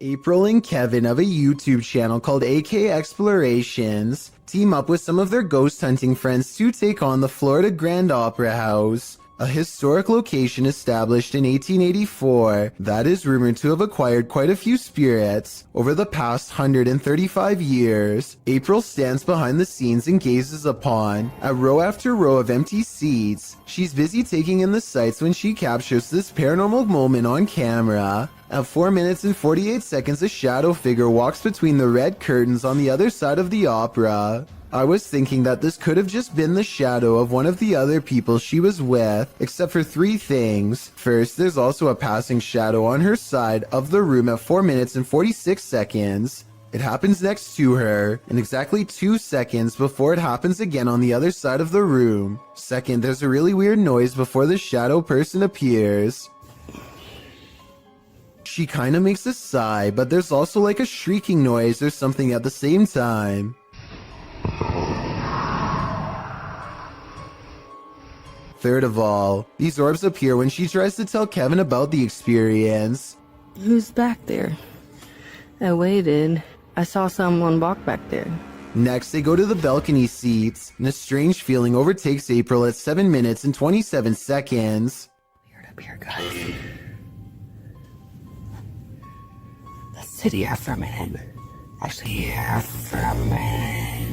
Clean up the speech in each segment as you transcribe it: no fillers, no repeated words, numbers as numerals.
April and Kevin of a YouTube channel called AK Explorations team up with some of their ghost hunting friends to take on the Florida Grand Opera House, a historic location established in 1884 that is rumored to have acquired quite a few spirits over the past 135 years. April stands behind the scenes and gazes upon a row after row of empty seats. She's busy taking in the sights when she captures this paranormal moment on camera. At 4 minutes and 48 seconds, a shadow figure walks between the red curtains on the other side of the opera. I was thinking that this could have just been the shadow of one of the other people she was with, except for three things. First, there's also a passing shadow on her side of the room at 4 minutes and 46 seconds. It happens next to her, and exactly 2 seconds before it happens again on the other side of the room. Second, there's a really weird noise before the shadow person appears. She kinda makes a sigh, but there's also like a shrieking noise or something at the same time. Third of all, these orbs appear when she tries to tell Kevin about the experience. Who's back there? I waited. I saw someone walk back there. Next, they go to the balcony seats, and a strange feeling overtakes April at 7 minutes and 27 seconds. Weird up here, guys. Let's sit here for a minute. Actually, here for a minute.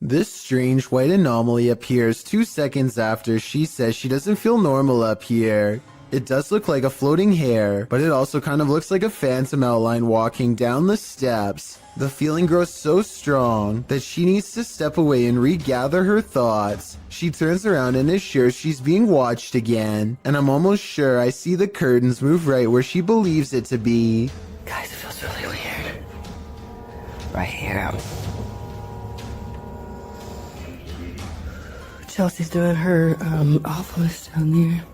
This strange white anomaly appears 2 seconds after she says she doesn't feel normal up here. It does look like a floating hair, but it also kind of looks like a phantom outline walking down the steps. The feeling grows so strong that she needs to step away and regather her thoughts. She turns around and is sure she's being watched again, and I'm almost sure I see the curtains move right where she believes it to be. Guys, it feels really weird. Right here. Chelsea's doing her awfulest down there.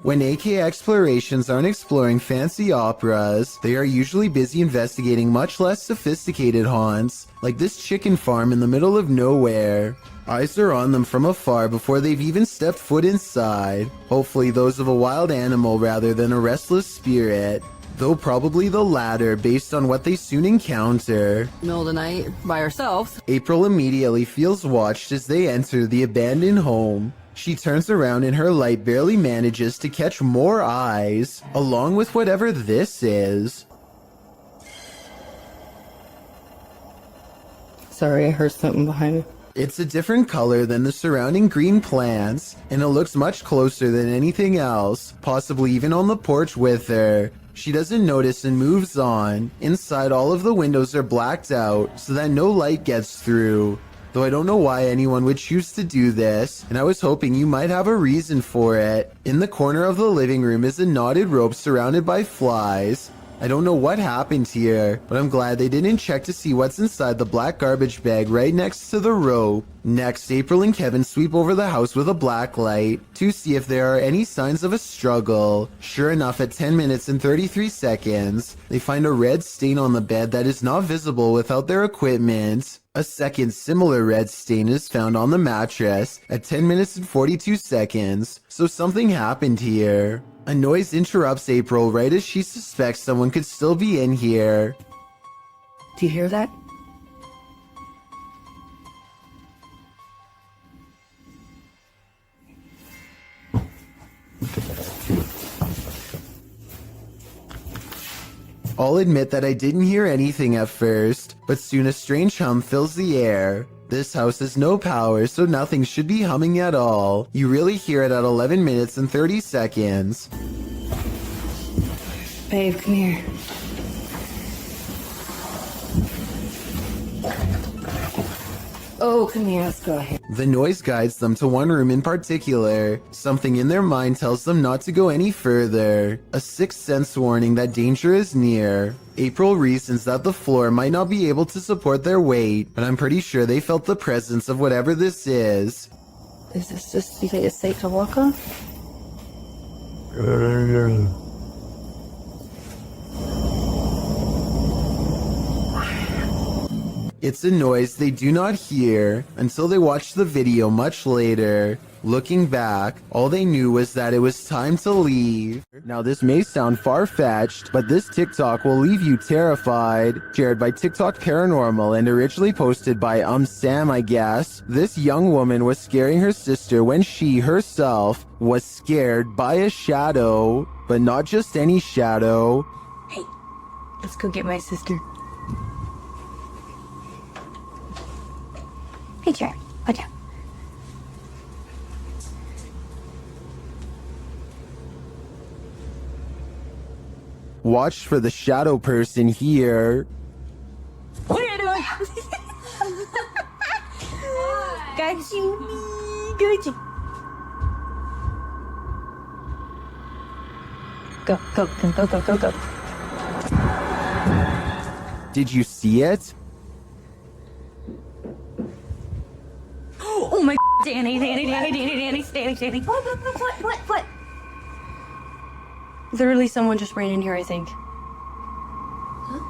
When AK Explorations aren't exploring fancy operas, they are usually busy investigating much less sophisticated haunts, like this chicken farm in the middle of nowhere. Eyes are on them from afar before they've even stepped foot inside, hopefully those of a wild animal rather than a restless spirit, though probably the latter based on what they soon encounter. Middle of the night, by ourselves. April immediately feels watched as they enter the abandoned home. She turns around and her light barely manages to catch more eyes, along with whatever this is. Sorry, I heard something behind me. It's a different color than the surrounding green plants, and it looks much closer than anything else, possibly even on the porch with her. She doesn't notice and moves on. Inside, all of the windows are blacked out so that no light gets through. Though I don't know why anyone would choose to do this, and I was hoping you might have a reason for it. In the corner of the living room is a knotted rope surrounded by flies. I don't know what happened here, but I'm glad they didn't check to see what's inside the black garbage bag right next to the rope. Next, April and Kevin sweep over the house with a black light to see if there are any signs of a struggle. Sure enough, at 10 minutes and 33 seconds, they find a red stain on the bed that is not visible without their equipment. A second similar red stain is found on the mattress at 10 minutes and 42 seconds, so something happened here. A noise interrupts April right as she suspects someone could still be in here. Do you hear that? I'll admit that I didn't hear anything at first, but soon a strange hum fills the air. This house has no power, so nothing should be humming at all. You really hear it at 11 minutes and 30 seconds. Babe, come here. Oh, come here, let's go ahead. The noise guides them to one room in particular. Something in their mind tells them not to go any further. A sixth sense warning that danger is near. April reasons that the floor might not be able to support their weight, but I'm pretty sure they felt the presence of whatever this is. Is this just, you think it's safe to walk on? It's a noise they do not hear until they watch the video much later. Looking back, all they knew was that it was time to leave. Now this may sound far-fetched, but this TikTok will leave you terrified. Shared by TikTok Paranormal and originally posted by Sam, I guess. This young woman was scaring her sister when she herself was scared by a shadow, but not just any shadow. Hey, let's go get my sister. Hey, Jared, watch out. Watch for the shadow person here. What are you doing? Got you. Got you. Go, go, go, go, go, go, go. Did you see it? Oh my Danny. What? Literally, someone just ran in here, I think. Huh?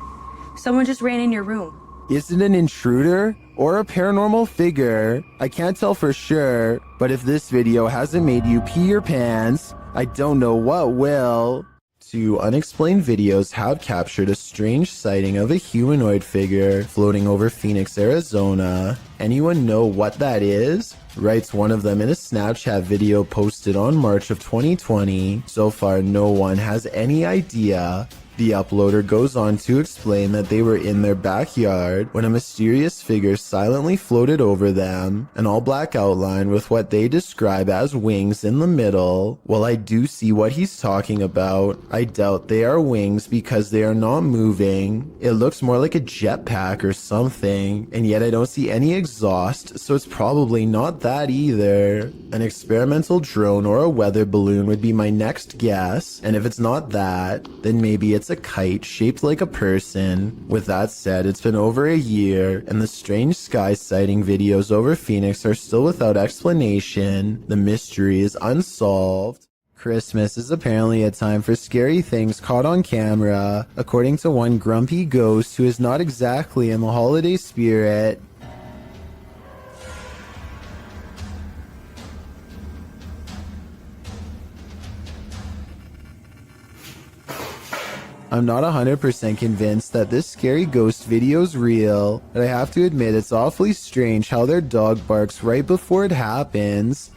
Someone just ran in your room. Is it an intruder or a paranormal figure? I can't tell for sure, but if this video hasn't made you pee your pants, I don't know what will. Two unexplained videos have captured a strange sighting of a humanoid figure floating over Phoenix, Arizona. Anyone know what that is? Writes one of them in a Snapchat video posted on March of 2020. So far, no one has any idea. The uploader goes on to explain that they were in their backyard when a mysterious figure silently floated over them, an all-black outline with what they describe as wings in the middle. While I do see what he's talking about, I doubt they are wings because they are not moving. It looks more like a jetpack or something, and yet I don't see any exhaust, so it's probably not that either. An experimental drone or a weather balloon would be my next guess, and if it's not that, then maybe it's a kite shaped like a person. With that said, it's been over a year, and the strange sky sighting videos over Phoenix are still without explanation. The mystery is unsolved. Christmas is apparently a time for scary things caught on camera, according to one grumpy ghost who is not exactly in the holiday spirit. I'm not 100% convinced that this scary ghost video's real, but I have to admit it's awfully strange how their dog barks right before it happens.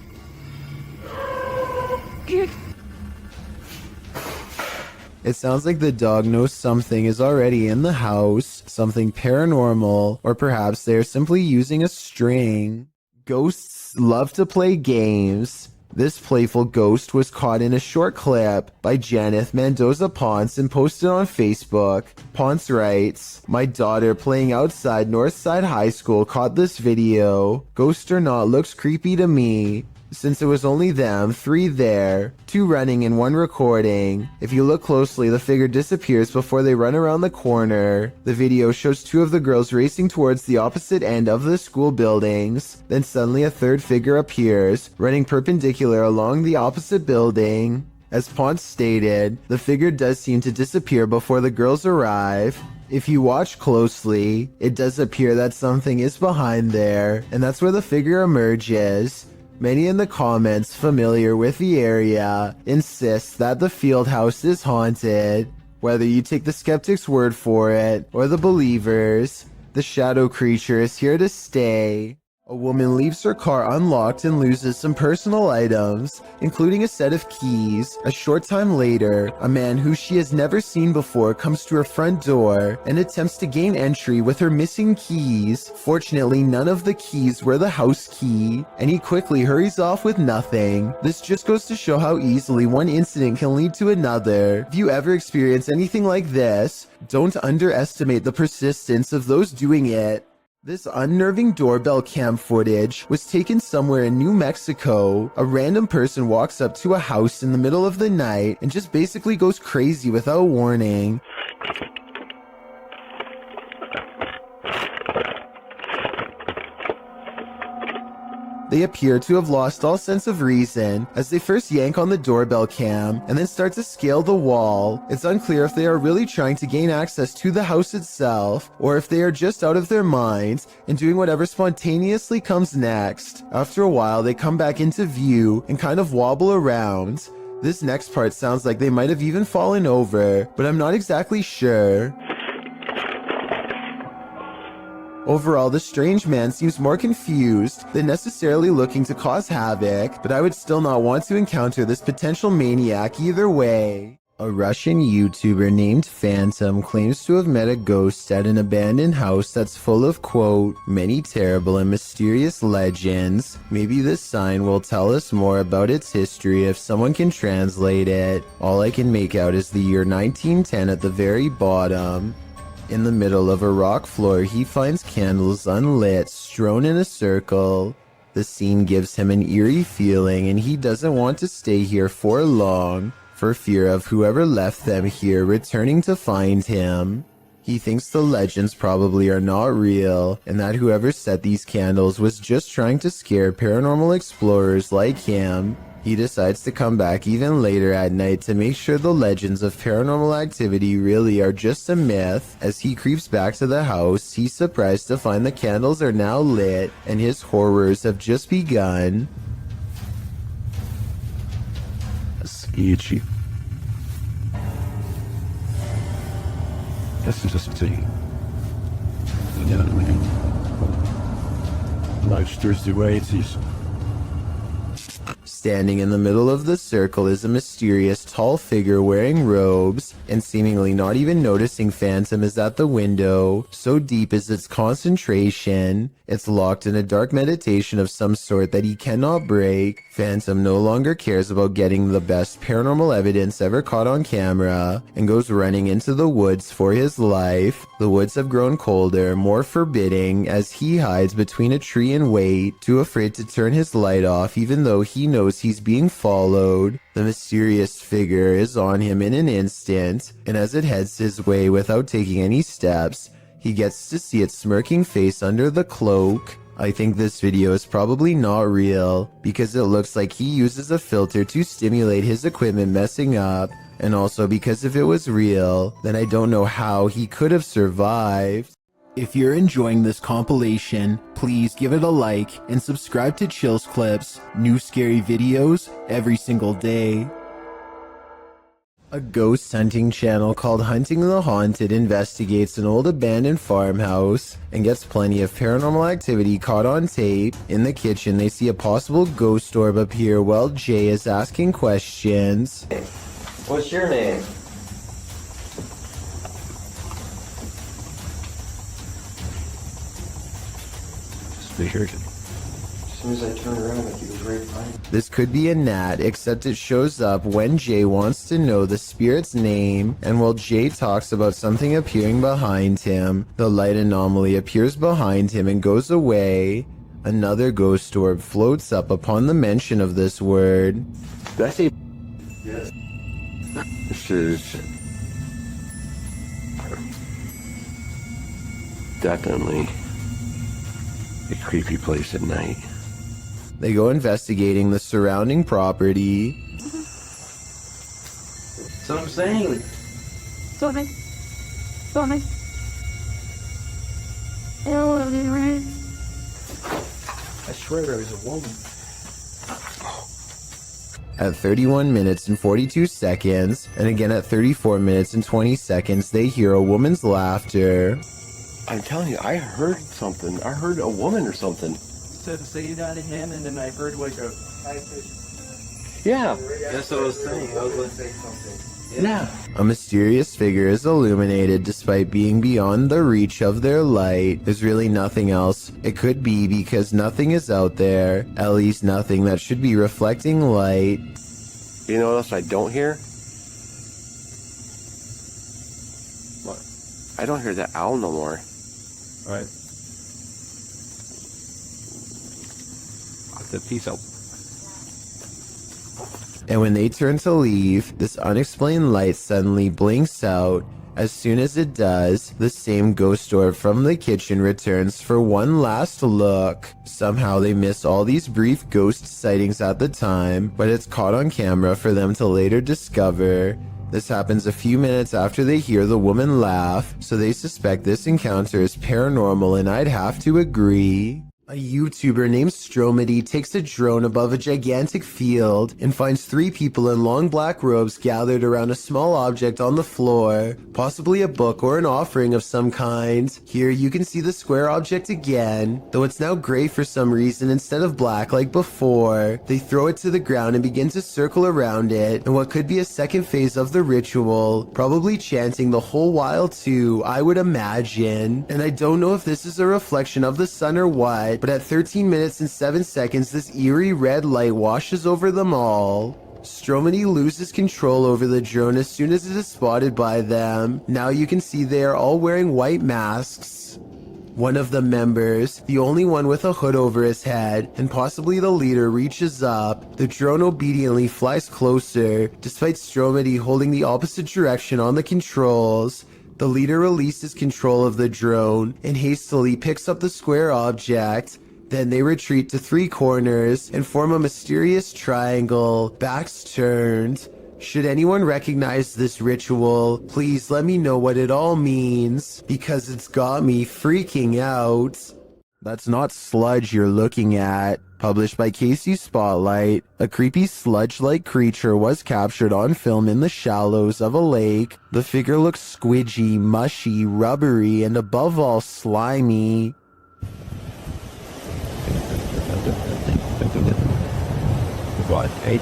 It sounds like the dog knows something is already in the house, something paranormal, or perhaps they are simply using a string. Ghosts love to play games. This playful ghost was caught in a short clip by Janeth Mendoza Ponce and posted on Facebook. Ponce writes, "My daughter playing outside Northside High School caught this video. Ghost or not, looks creepy to me. Since it was only them, 3 there, 2 running and 1 recording. If you look closely, the figure disappears before they run around the corner. The video shows 2 of the girls racing towards the opposite end of the school buildings. Then suddenly a 3rd figure appears, running perpendicular along the opposite building. As Ponce stated, the figure does seem to disappear before the girls arrive. If you watch closely, it does appear that something is behind there, and that's where the figure emerges. Many in the comments familiar with the area insist that the field house is haunted. Whether you take the skeptic's word for it or the believer's, the shadow creature is here to stay. A woman leaves her car unlocked and loses some personal items, including a set of keys. A short time later, a man who she has never seen before comes to her front door and attempts to gain entry with her missing keys. Fortunately, none of the keys were the house key, and he quickly hurries off with nothing. This just goes to show how easily one incident can lead to another. If you ever experience anything like this, don't underestimate the persistence of those doing it. This unnerving doorbell cam footage was taken somewhere in New Mexico. A random person walks up to a house in the middle of the night and just basically goes crazy without warning. They appear to have lost all sense of reason as they first yank on the doorbell cam and then start to scale the wall. It's unclear if they are really trying to gain access to the house itself or if they are just out of their minds and doing whatever spontaneously comes next. After a while, they come back into view and kind of wobble around. This next part sounds like they might have even fallen over, but I'm not exactly sure. Overall, the strange man seems more confused than necessarily looking to cause havoc, but I would still not want to encounter this potential maniac either way. A Russian YouTuber named Phantom claims to have met a ghost at an abandoned house that's full of, quote, many terrible and mysterious legends. Maybe this sign will tell us more about its history if someone can translate it. All I can make out is the year 1910 at the very bottom. In the middle of a rock floor, he finds candles unlit, strewn in a circle. The scene gives him an eerie feeling, and he doesn't want to stay here for long, for fear of whoever left them here returning to find him. He thinks the legends probably are not real, and that whoever set these candles was just trying to scare paranormal explorers like him. He decides to come back even later at night to make sure the legends of paranormal activity really are just a myth. As he creeps back to the house, he's surprised to find the candles are now lit and his horrors have just begun. Sketchy. This is just a thing. You know what I mean? Life's just the way it is. Standing in the middle of the circle is a mysterious tall figure wearing robes, and seemingly not even noticing Phantom is at the window. So deep is its concentration, it's locked in a dark meditation of some sort that he cannot break. Phantom no longer cares about getting the best paranormal evidence ever caught on camera, and goes running into the woods for his life. The woods have grown colder, more forbidding, as he hides between a tree and wait, too afraid to turn his light off even though he knows he's being followed. The mysterious figure is on him in an instant, and as it heads his way without taking any steps, he gets to see its smirking face under the cloak. I think this video is probably not real, because it looks like he uses a filter to stimulate his equipment messing up, and also because if it was real, then I don't know how he could have survived. If you're enjoying this compilation, please give it a like and subscribe to Chills Clips, new scary videos every single day. A ghost hunting channel called Hunting the Haunted investigates an old abandoned farmhouse and gets plenty of paranormal activity caught on tape. In the kitchen, they see a possible ghost orb appear while Jay is asking questions. What's your name? They heard it. As soon as I turned around, like he was right behind me. This could be a gnat, except it shows up when Jay wants to know the spirit's name, and while Jay talks about something appearing behind him, the light anomaly appears behind him and goes away. Another ghost orb floats up upon the mention of this word. Did I say? Yes. This is definitely a creepy place at night. They go investigating the surrounding property. That's what I'm saying. Sorry. Sorry. Hello, I swear there was a woman. At 31 minutes and 42 seconds, and again at 34 minutes and 20 seconds, they hear a woman's laughter. I'm telling you, I heard something. I heard a woman or something. Said say it out of him, and then I heard like a high pitch. Yeah. That's what I was saying. I was gonna say something. Yeah. A mysterious figure is illuminated despite being beyond the reach of their light. There's really nothing else it could be because nothing is out there, at least nothing that should be reflecting light. You know what else I don't hear? What? I don't hear that owl no more. All right. The peace out. And when they turn to leave, this unexplained light suddenly blinks out As soon as it does, the same ghost orb from the kitchen returns for one last look. Somehow they miss all these brief ghost sightings at the time, but it's caught on camera for them to later discover. This happens a few minutes after they hear the woman laugh, so they suspect this encounter is paranormal, and I'd have to agree. A YouTuber named Stromedy takes a drone above a gigantic field and finds 3 people in long black robes gathered around a small object on the floor, possibly a book or an offering of some kind. Here you can see the square object again, though it's now gray for some reason instead of black like before. They throw it to the ground and begin to circle around it in what could be a second phase of the ritual, probably chanting the whole while too, I would imagine. And I don't know if this is a reflection of the sun or what, but at 13 minutes and 7 seconds, this eerie red light washes over them all. Stromedy loses control over the drone as soon as it is spotted by them. Now you can see they are all wearing white masks. One of the members, the only one with a hood over his head, and possibly the leader, reaches up. The drone obediently flies closer, despite Stromedy holding the opposite direction on the controls. The leader releases control of the drone and hastily picks up the square object. Then they retreat to 3 corners and form a mysterious triangle, backs turned. Should anyone recognize this ritual, please let me know what it all means, because it's got me freaking out. That's not sludge you're looking at. Published by Casey Spotlight, a creepy sludge-like creature was captured on film in the shallows of a lake. The figure looks squidgy, mushy, rubbery, and above all, slimy. What? 8?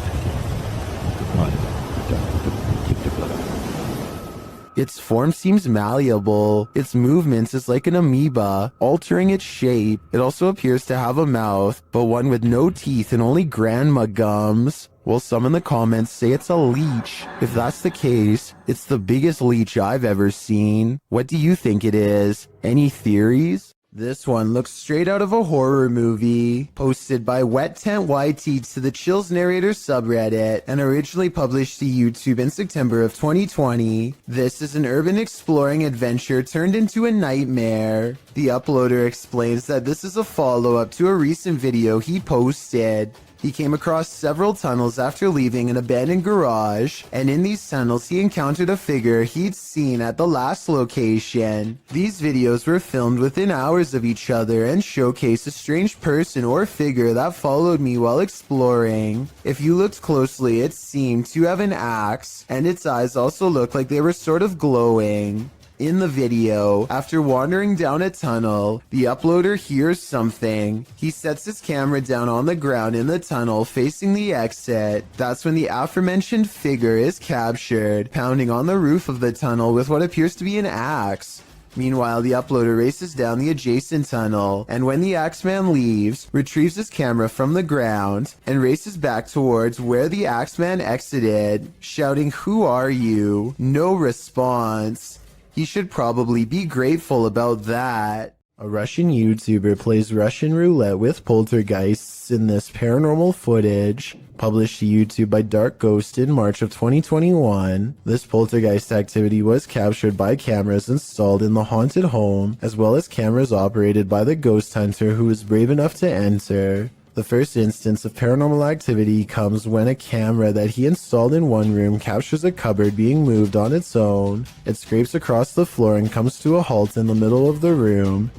Its form seems malleable. Its movements is like an amoeba, altering its shape. It also appears to have a mouth, but one with no teeth and only grandma gums. Well, some in the comments say it's a leech. If that's the case, it's the biggest leech I've ever seen. What do you think it is? Any theories? This one looks straight out of a horror movie, posted by Wet Tent YT to the Chills Narrator subreddit, and originally published to YouTube in September of 2020. This is an urban exploring adventure turned into a nightmare. The uploader explains that this is a follow-up to a recent video he posted. He came across several tunnels after leaving an abandoned garage, and in these tunnels he encountered a figure he'd seen at the last location. These videos were filmed within hours of each other and showcase a strange person or figure that followed me while exploring. If you looked closely, it seemed to have an axe, and its eyes also looked like they were sort of glowing. In the video, after wandering down a tunnel, the uploader hears something. He sets his camera down on the ground in the tunnel facing the exit. That's when the aforementioned figure is captured, pounding on the roof of the tunnel with what appears to be an axe. Meanwhile, the uploader races down the adjacent tunnel, and when the Axeman leaves, retrieves his camera from the ground, and races back towards where the Axeman exited, shouting, "Who are you?" No response. He should probably be grateful about that. A Russian YouTuber plays Russian roulette with poltergeists in this paranormal footage, published to YouTube by Dark Ghost in March of 2021. This poltergeist activity was captured by cameras installed in the haunted home, as well as cameras operated by the ghost hunter who was brave enough to enter. The first instance of paranormal activity comes when a camera that he installed in one room captures a cupboard being moved on its own. It scrapes across the floor and comes to a halt in the middle of the room.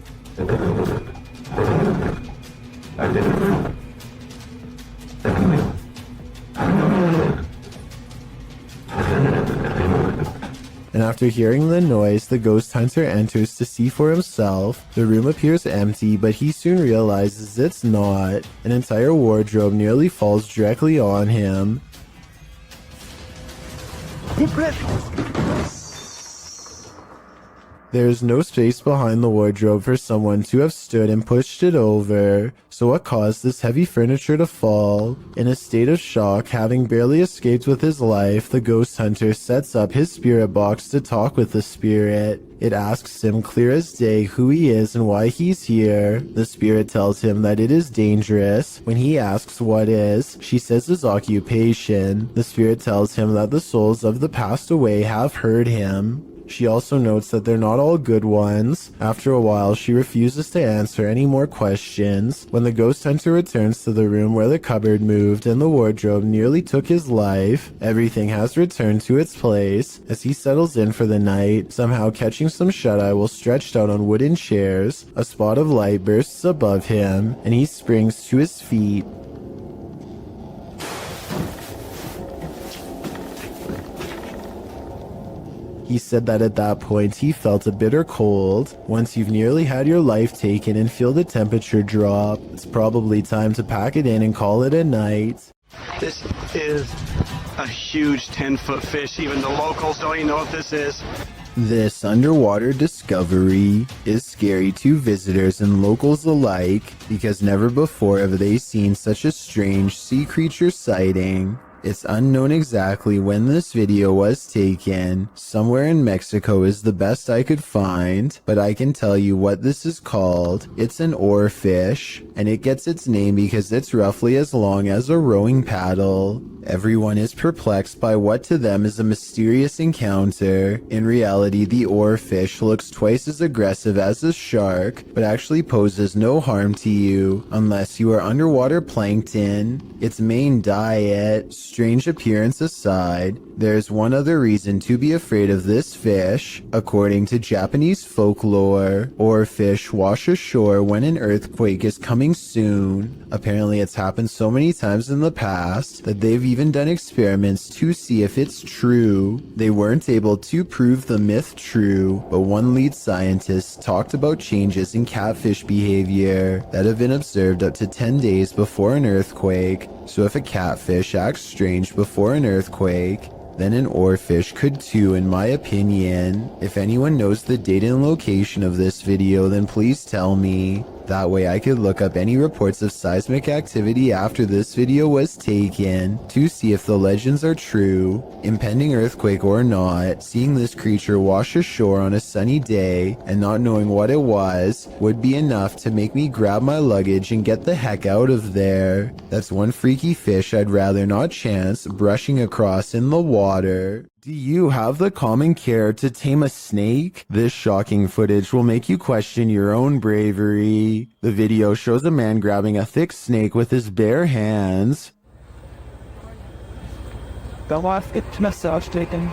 And after hearing the noise, the ghost hunter enters to see for himself. The room appears empty, but he soon realizes it's not. An entire wardrobe nearly falls directly on him. There is no space behind the wardrobe for someone to have stood and pushed it over. So what caused this heavy furniture to fall? In a state of shock, having barely escaped with his life, the ghost hunter sets up his spirit box to talk with the spirit. It asks him clear as day who he is and why he's here. The spirit tells him that it is dangerous. When he asks what is, she says his occupation. The spirit tells him that the souls of the passed away have heard him. She also notes that they're not all good ones. After a while, she refuses to answer any more questions. When the ghost hunter returns to the room where the cupboard moved and the wardrobe nearly took his life, everything has returned to its place. As he settles in for the night, somehow catching some shut-eye while stretched out on wooden chairs, a spot of light bursts above him, and he springs to his feet. He said that at that point he felt a bitter cold. Once you've nearly had your life taken and feel the temperature drop, it's probably time to pack it in and call it a night. This is a huge 10-foot fish. Even the locals don't even know what this is. This underwater discovery is scary to visitors and locals alike because never before have they seen such a strange sea creature sighting. It's unknown exactly when this video was taken. Somewhere in Mexico is the best I could find, but I can tell you what this is called. It's an oarfish, and it gets its name because it's roughly as long as a rowing paddle. Everyone is perplexed by what to them is a mysterious encounter. In reality, the oarfish looks twice as aggressive as a shark, but actually poses no harm to you unless you are underwater plankton. Its main diet, strange appearance aside, there's one other reason to be afraid of this fish. According to Japanese folklore, oarfish wash ashore when an earthquake is coming soon. Apparently it's happened so many times in the past that they've even done experiments to see if it's true. They weren't able to prove the myth true, but one lead scientist talked about changes in catfish behavior that have been observed up to 10 days before an earthquake. So if a catfish acts strange before an earthquake, then an oarfish could too, in my opinion. If anyone knows the date and location of this video, then please tell me. That way I could look up any reports of seismic activity after this video was taken to see if the legends are true. Impending earthquake or not, seeing this creature wash ashore on a sunny day and not knowing what it was would be enough to make me grab my luggage and get the heck out of there. That's one freaky fish I'd rather not chance brushing across in the water. Do you have the common care to tame a snake? This shocking footage will make you question your own bravery. The video shows a man grabbing a thick snake with his bare hands. The wife gets massage taken.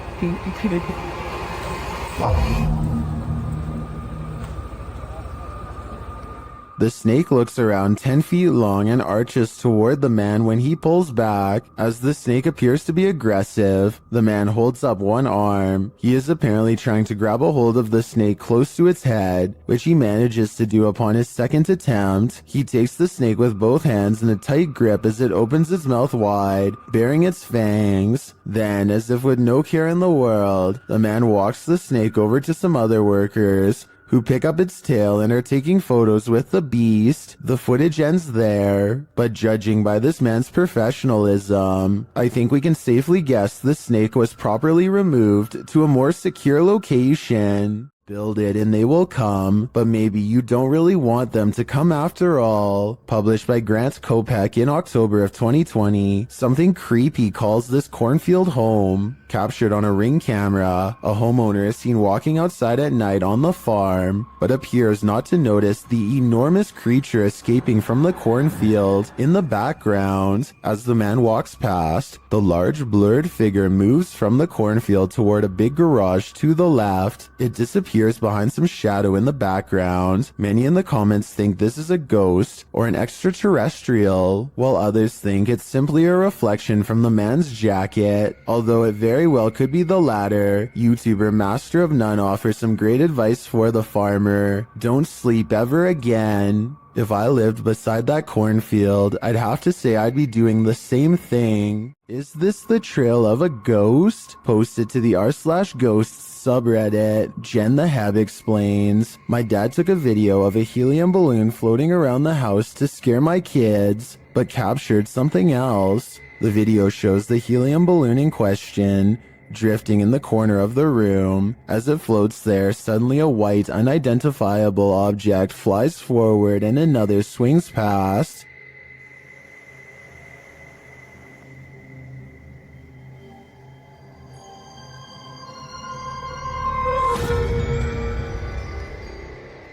The snake looks around 10 feet long and arches toward the man when he pulls back. As the snake appears to be aggressive, the man holds up one arm. He is apparently trying to grab a hold of the snake close to its head, which he manages to do upon his second attempt. He takes the snake with both hands in a tight grip as it opens its mouth wide, baring its fangs. Then, as if with no care in the world, the man walks the snake over to some other workers, who pick up its tail and are taking photos with the beast. The footage ends there, but judging by this man's professionalism, I think we can safely guess the snake was properly removed to a more secure location. Build it and they will come, but maybe you don't really want them to come after all. Published by Grant Kopek in October of 2020, something creepy calls this cornfield home. Captured on a Ring camera, a homeowner is seen walking outside at night on the farm, but appears not to notice the enormous creature escaping from the cornfield in the background. As the man walks past, the large blurred figure moves from the cornfield toward a big garage to the left. It disappears behind some shadow in the background. Many in the comments think this is a ghost or an extraterrestrial, while others think it's simply a reflection from the man's jacket, although it very well could be the latter. YouTuber Master of None offers some great advice for the farmer. Don't sleep ever again. If I lived beside that cornfield, I'd have to say I'd be doing the same thing. Is this the trail of a ghost? Posted to the r/ghosts subreddit, Jen the Heb explains, my dad took a video of a helium balloon floating around the house to scare my kids, but captured something else. The video shows the helium balloon in question drifting in the corner of the room. As it floats there, suddenly a white, unidentifiable object flies forward and another swings past.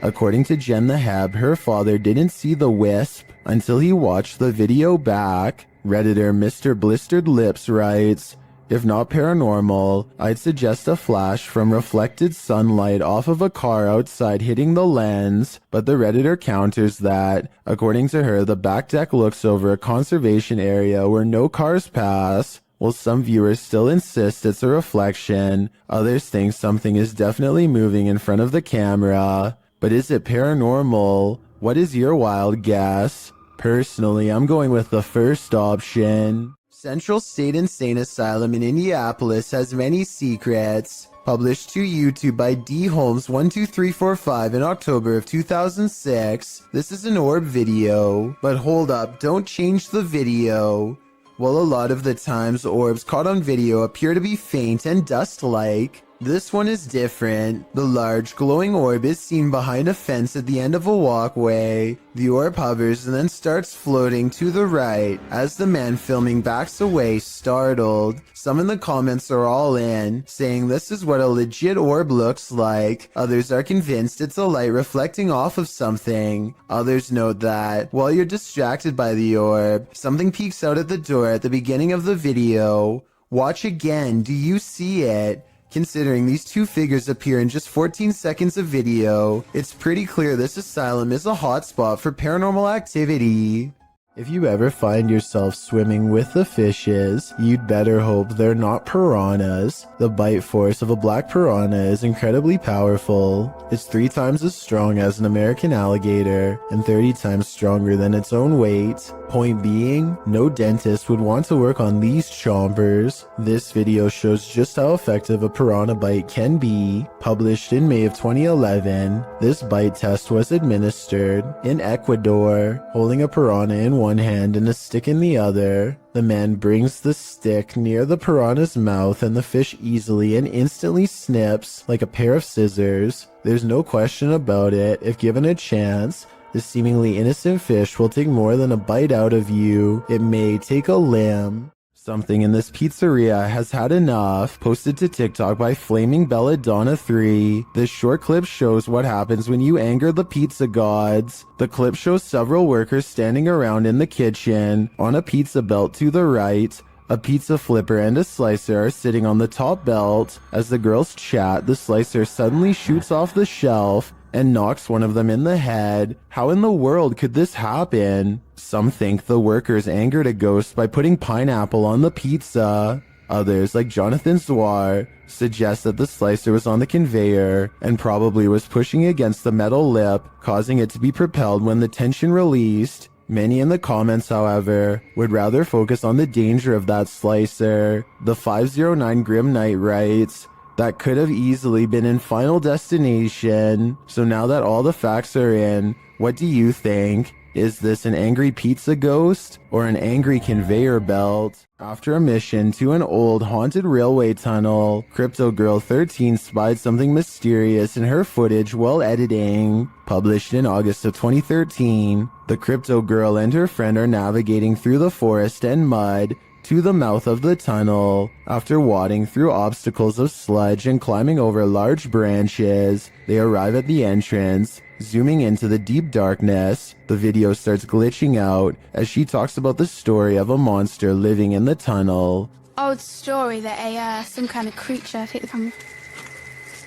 According to Jen the Heb, her father didn't see the wisp until he watched the video back. Redditor Mr. Blistered Lips writes, if not paranormal, I'd suggest a flash from reflected sunlight off of a car outside hitting the lens, but the Redditor counters that, according to her, the back deck looks over a conservation area where no cars pass. While some viewers still insist it's a reflection, others think something is definitely moving in front of the camera. But is it paranormal? What is your wild guess? Personally, I'm going with the first option. Central State Insane Asylum in Indianapolis has many secrets. Published to YouTube by D. Holmes 12345 in October of 2006. This is an orb video. But hold up, don't change the video. Well, a lot of the times orbs caught on video appear to be faint and dust-like. This one is different. The large glowing orb is seen behind a fence at the end of a walkway. The orb hovers and then starts floating to the right as the man filming backs away, startled. Some in the comments are all in, saying this is what a legit orb looks like. Others are convinced it's a light reflecting off of something. Others note that, while you're distracted by the orb, something peeks out at the door at the beginning of the video. Watch again, do you see it? Considering these two figures appear in just 14 seconds of video, it's pretty clear this asylum is a hotspot for paranormal activity. If you ever find yourself swimming with the fishes, you'd better hope they're not piranhas. The bite force of a black piranha is incredibly powerful. It's 3 times as strong as an American alligator, and 30 times stronger than its own weight. Point being, no dentist would want to work on these chompers. This video shows just how effective a piranha bite can be. Published in May of 2011, this bite test was administered in Ecuador, holding a piranha in one hand and a stick in the other. The man brings the stick near the piranha's mouth and the fish easily and instantly snips like a pair of scissors. There's no question about it. If given a chance, the seemingly innocent fish will take more than a bite out of you. It may take a limb. Something in this pizzeria has had enough. Posted to TikTok by Flaming Belladonna 3. This short clip shows what happens when you anger the pizza gods. The clip shows several workers standing around in the kitchen. On a pizza belt to the right, a pizza flipper and a slicer are sitting on the top belt. As the girls chat, the slicer suddenly shoots off the shelf and knocks one of them in the head. How in the world could this happen? Some think the workers angered a ghost by putting pineapple on the pizza. Others, like Jonathan Zwar, suggest that the slicer was on the conveyor and probably was pushing against the metal lip, causing it to be propelled when the tension released. Many in the comments, however, would rather focus on the danger of that slicer. The 509 Grim Knight writes, that could have easily been in Final Destination. So now that all the facts are in, what do you think? Is this an angry pizza ghost or an angry conveyor belt? After a mission to an old haunted railway tunnel, Crypto Girl 13 spied something mysterious in her footage while editing. Published in August of 2013, the Crypto Girl and her friend are navigating through the forest and mud to the mouth of the tunnel. After wading through obstacles of sludge and climbing over large branches, they arrive at the entrance. Zooming into the deep darkness, the video starts glitching out as she talks about the story of a monster living in the tunnel. Old story that some kind of creature, I think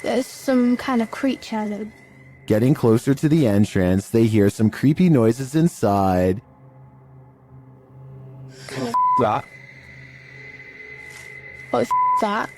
there's some kind of creature that... Getting closer to the entrance, they hear some creepy noises inside. That. What's that?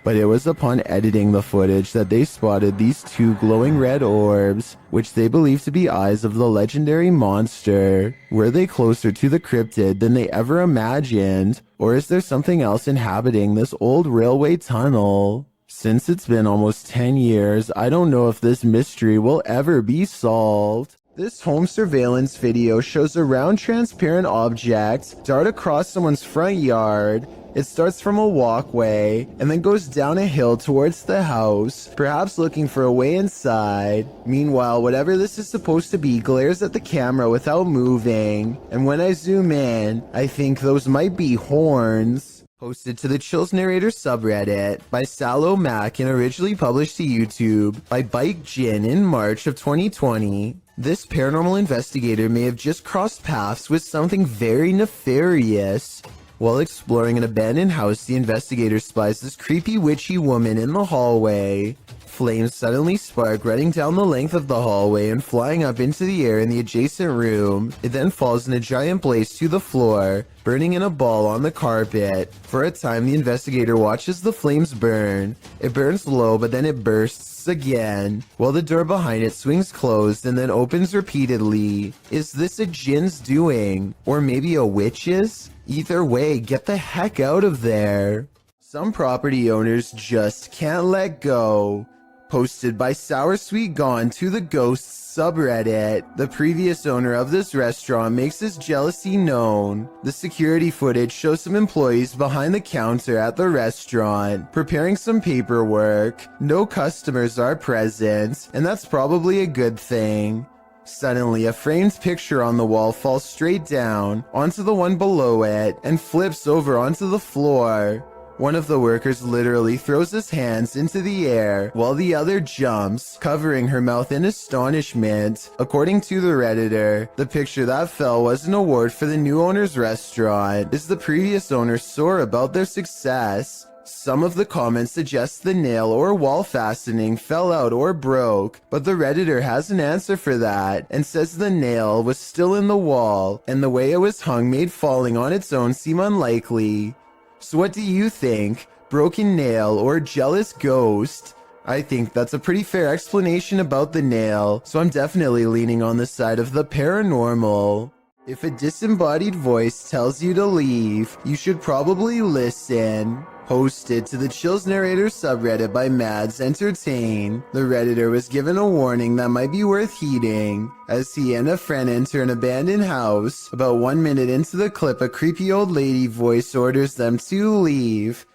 But it was upon editing the footage that they spotted these 2 glowing red orbs, which they believe to be eyes of the legendary monster. Were they closer to the cryptid than they ever imagined? Or is there something else inhabiting this old railway tunnel? Since it's been almost 10 years, I don't know if this mystery will ever be solved. This home surveillance video shows a round transparent object dart across someone's front yard. It starts from a walkway and then goes down a hill towards the house, perhaps looking for a way inside. Meanwhile, whatever this is supposed to be glares at the camera without moving. And when I zoom in, I think those might be horns. Posted to the Chills Narrator subreddit by Sallow Mac and originally published to YouTube by Bike Jin in March of 2020. This paranormal investigator may have just crossed paths with something very nefarious. While exploring an abandoned house, the investigator spies this creepy witchy woman in the hallway. Flames suddenly spark, running down the length of the hallway and flying up into the air in the adjacent room. It then falls in a giant blaze to the floor, burning in a ball on the carpet. For a time, the investigator watches the flames burn. It burns low, but then it bursts again, while the door behind it swings closed and then opens repeatedly. Is this a djinn's doing? Or maybe a witch's? Either way, get the heck out of there. Some property owners just can't let go. Posted by Sour Sweet Gone to the Ghosts subreddit. The previous owner of this restaurant makes his jealousy known. The security footage shows some employees behind the counter at the restaurant, preparing some paperwork. No customers are present, and that's probably a good thing. Suddenly, a framed picture on the wall falls straight down onto the one below it and flips over onto the floor. One of the workers literally throws his hands into the air while the other jumps, covering her mouth in astonishment. According to the Redditor, the picture that fell was an award for the new owner's restaurant. Is the previous owner sore about their success? Some of the comments suggest the nail or wall fastening fell out or broke, but the Redditor has an answer for that and says the nail was still in the wall and the way it was hung made falling on its own seem unlikely. So what do you think? Broken nail or jealous ghost? I think that's a pretty fair explanation about the nail, so I'm definitely leaning on the side of the paranormal. If a disembodied voice tells you to leave, you should probably listen. Posted to the Chills Narrator subreddit by Mads Entertain, the Redditor was given a warning that might be worth heeding. As he and a friend enter an abandoned house, about 1 minute into the clip, a creepy old lady voice orders them to leave.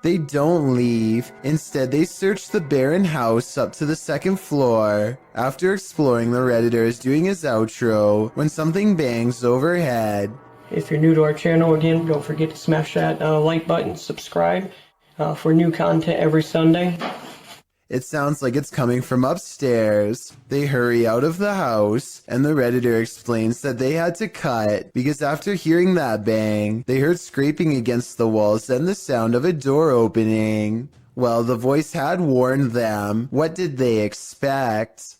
They don't leave. Instead, they search the barren house up to the second floor. After exploring, the Redditor is doing his outro when something bangs overhead. If you're new to our channel, again, don't forget to smash that like button, subscribe for new content every Sunday. It sounds like it's coming from upstairs. They hurry out of the house, and the Redditor explains that they had to cut because after hearing that bang, they heard scraping against the walls and the sound of a door opening. Well, the voice had warned them. What did they expect?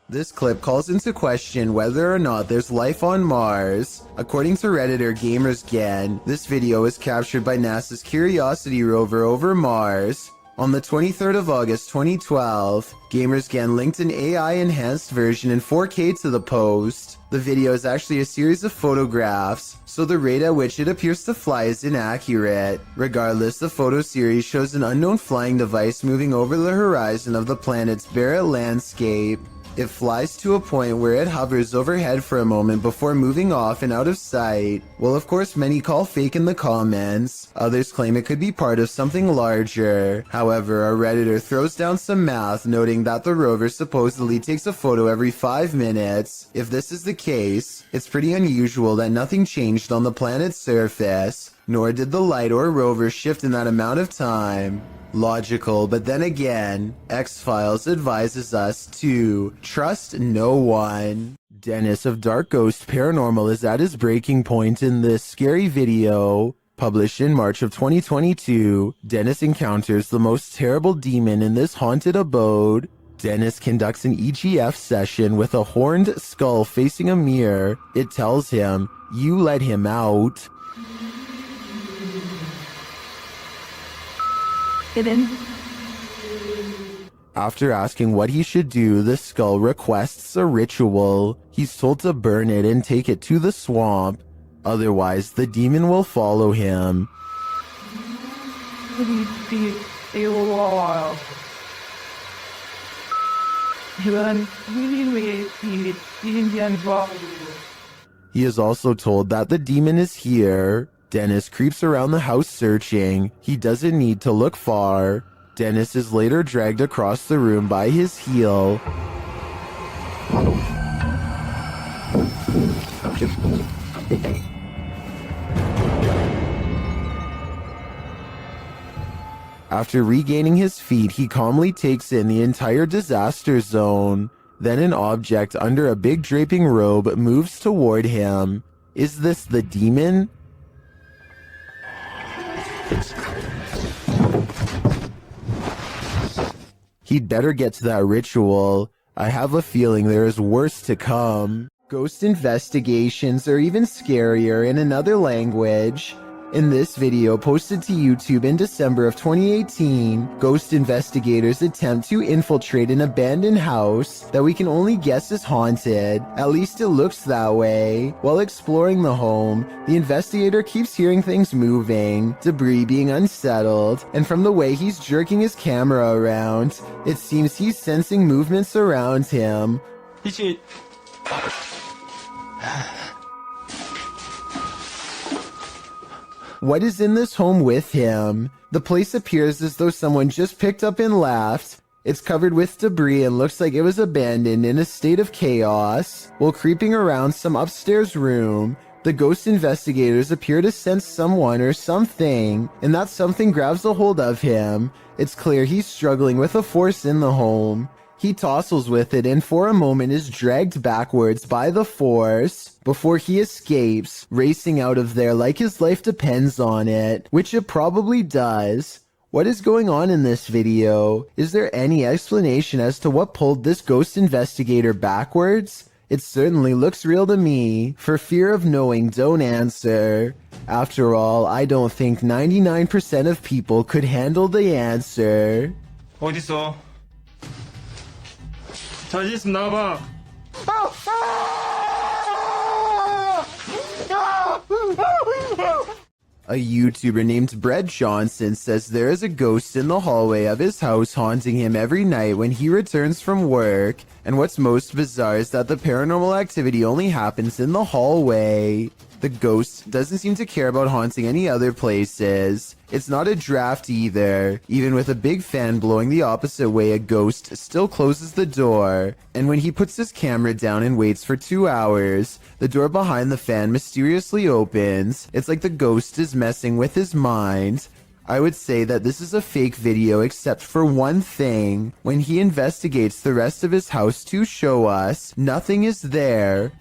This clip calls into question whether or not there's life on Mars. According to Redditor GamersGen, this video was captured by NASA's Curiosity rover over Mars. On the 23rd of August 2012, GamersGen linked an AI-enhanced version in 4K to the post. The video is actually a series of photographs, so the rate at which it appears to fly is inaccurate. Regardless, the photo series shows an unknown flying device moving over the horizon of the planet's barren landscape. It flies to a point where it hovers overhead for a moment before moving off and out of sight. Well, of course, many call fake in the comments. Others claim it could be part of something larger. However, a Redditor throws down some math, noting that the rover supposedly takes a photo every 5 minutes. If this is the case, it's pretty unusual that nothing changed on the planet's surface, nor did the light or rover shift in that amount of time. Logical, but then again, X-Files advises us to trust no one. Dennis of Dark Ghost Paranormal is at his breaking point in this scary video. Published in March of 2022, Dennis encounters the most terrible demon in this haunted abode. Dennis conducts an EGF session with a horned skull facing a mirror. It tells him, "You let him out." After asking what he should do, the skull requests a ritual. He's told to burn it and take it to the swamp. Otherwise, the demon will follow him. He is also told that the demon is here. Dennis creeps around the house searching. He doesn't need to look far. Dennis is later dragged across the room by his heel. After regaining his feet, he calmly takes in the entire disaster zone. Then an object under a big draping robe moves toward him. Is this the demon? He'd better get to that ritual. I have a feeling there is worse to come. Ghost investigations are even scarier in another language. In this video posted to YouTube in December of 2018, ghost investigators attempt to infiltrate an abandoned house that we can only guess is haunted. At least it looks that way. While exploring the home, the investigator keeps hearing things moving, debris being unsettled, and from the way he's jerking his camera around, it seems he's sensing movements around him. What is in this home with him? The place appears as though someone just picked up and left. It's covered with debris and looks like it was abandoned in a state of chaos. While creeping around some upstairs room, the ghost investigators appear to sense someone or something, and that something grabs a hold of him. It's clear he's struggling with a force in the home. He tussles with it and for a moment is dragged backwards by the force before he escapes, racing out of there like his life depends on it, which it probably does. What is going on in this video? Is there any explanation as to what pulled this ghost investigator backwards? It certainly looks real to me. For fear of knowing, don't answer. After all, I don't think 99% of people could handle the answer. 어딨어? 자신 있으면 나와봐. A YouTuber named Brett Johnson says there is a ghost in the hallway of his house haunting him every night when he returns from work. And what's most bizarre is that the paranormal activity only happens in the hallway. The ghost doesn't seem to care about haunting any other places. It's not a draft either. Even with a big fan blowing the opposite way, a ghost still closes the door. And when he puts his camera down and waits for 2 hours, the door behind the fan mysteriously opens. It's like the ghost is messing with his mind. I would say that this is a fake video except for one thing. When he investigates the rest of his house to show us, nothing is there.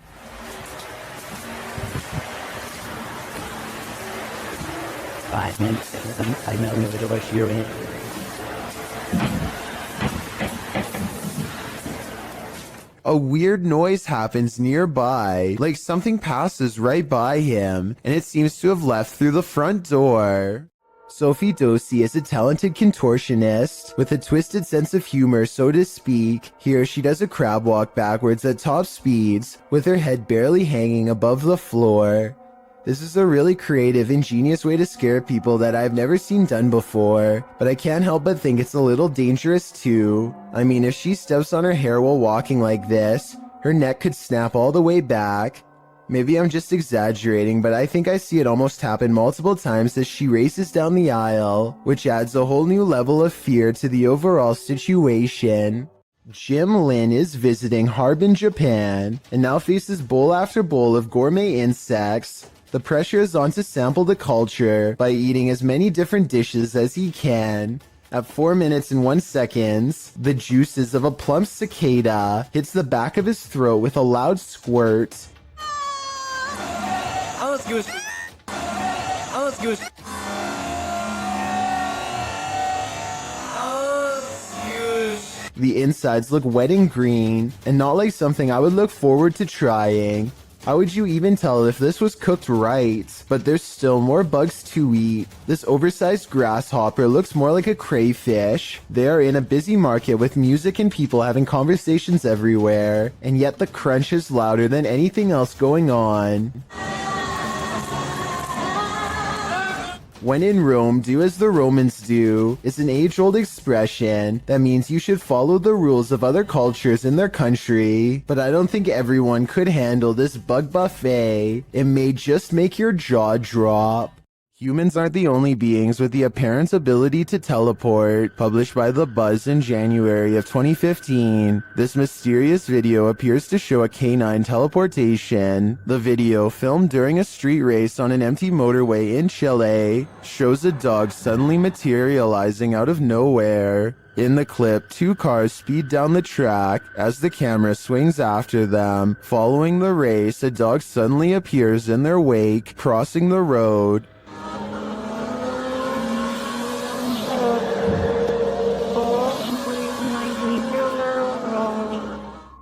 A weird noise happens nearby, like something passes right by him, and it seems to have left through the front door. Sophie Dosey is a talented contortionist with a twisted sense of humor, so to speak. Here she does a crab walk backwards at top speeds, with her head barely hanging above the floor. This is a really creative, ingenious way to scare people that I've never seen done before, but I can't help but think it's a little dangerous too. I mean, if she steps on her hair while walking like this, her neck could snap all the way back. Maybe I'm just exaggerating, but I think I see it almost happen multiple times as she races down the aisle, which adds a whole new level of fear to the overall situation. Jim Lin is visiting Harbin, Japan, and now faces bowl after bowl of gourmet insects. The pressure is on to sample the culture by eating as many different dishes as he can. At 4 minutes and 1 second, the juices of a plump cicada hits the back of his throat with a loud squirt. The insides look wet and green, and not like something I would look forward to trying. How would you even tell if this was cooked right? But there's still more bugs to eat. This oversized grasshopper looks more like a crayfish. They are in a busy market with music and people having conversations everywhere, and yet the crunch is louder than anything else going on. When in Rome, do as the Romans do is an age-old expression that means you should follow the rules of other cultures in their country, but I don't think everyone could handle this bug buffet. It may just make your jaw drop. Humans aren't the only beings with the apparent ability to teleport. Published by The Buzz in January of 2015, this mysterious video appears to show a canine teleportation. The video, filmed during a street race on an empty motorway in Chile, shows a dog suddenly materializing out of nowhere. In the clip, two cars speed down the track. As the camera swings after them, following the race, a dog suddenly appears in their wake, crossing the road.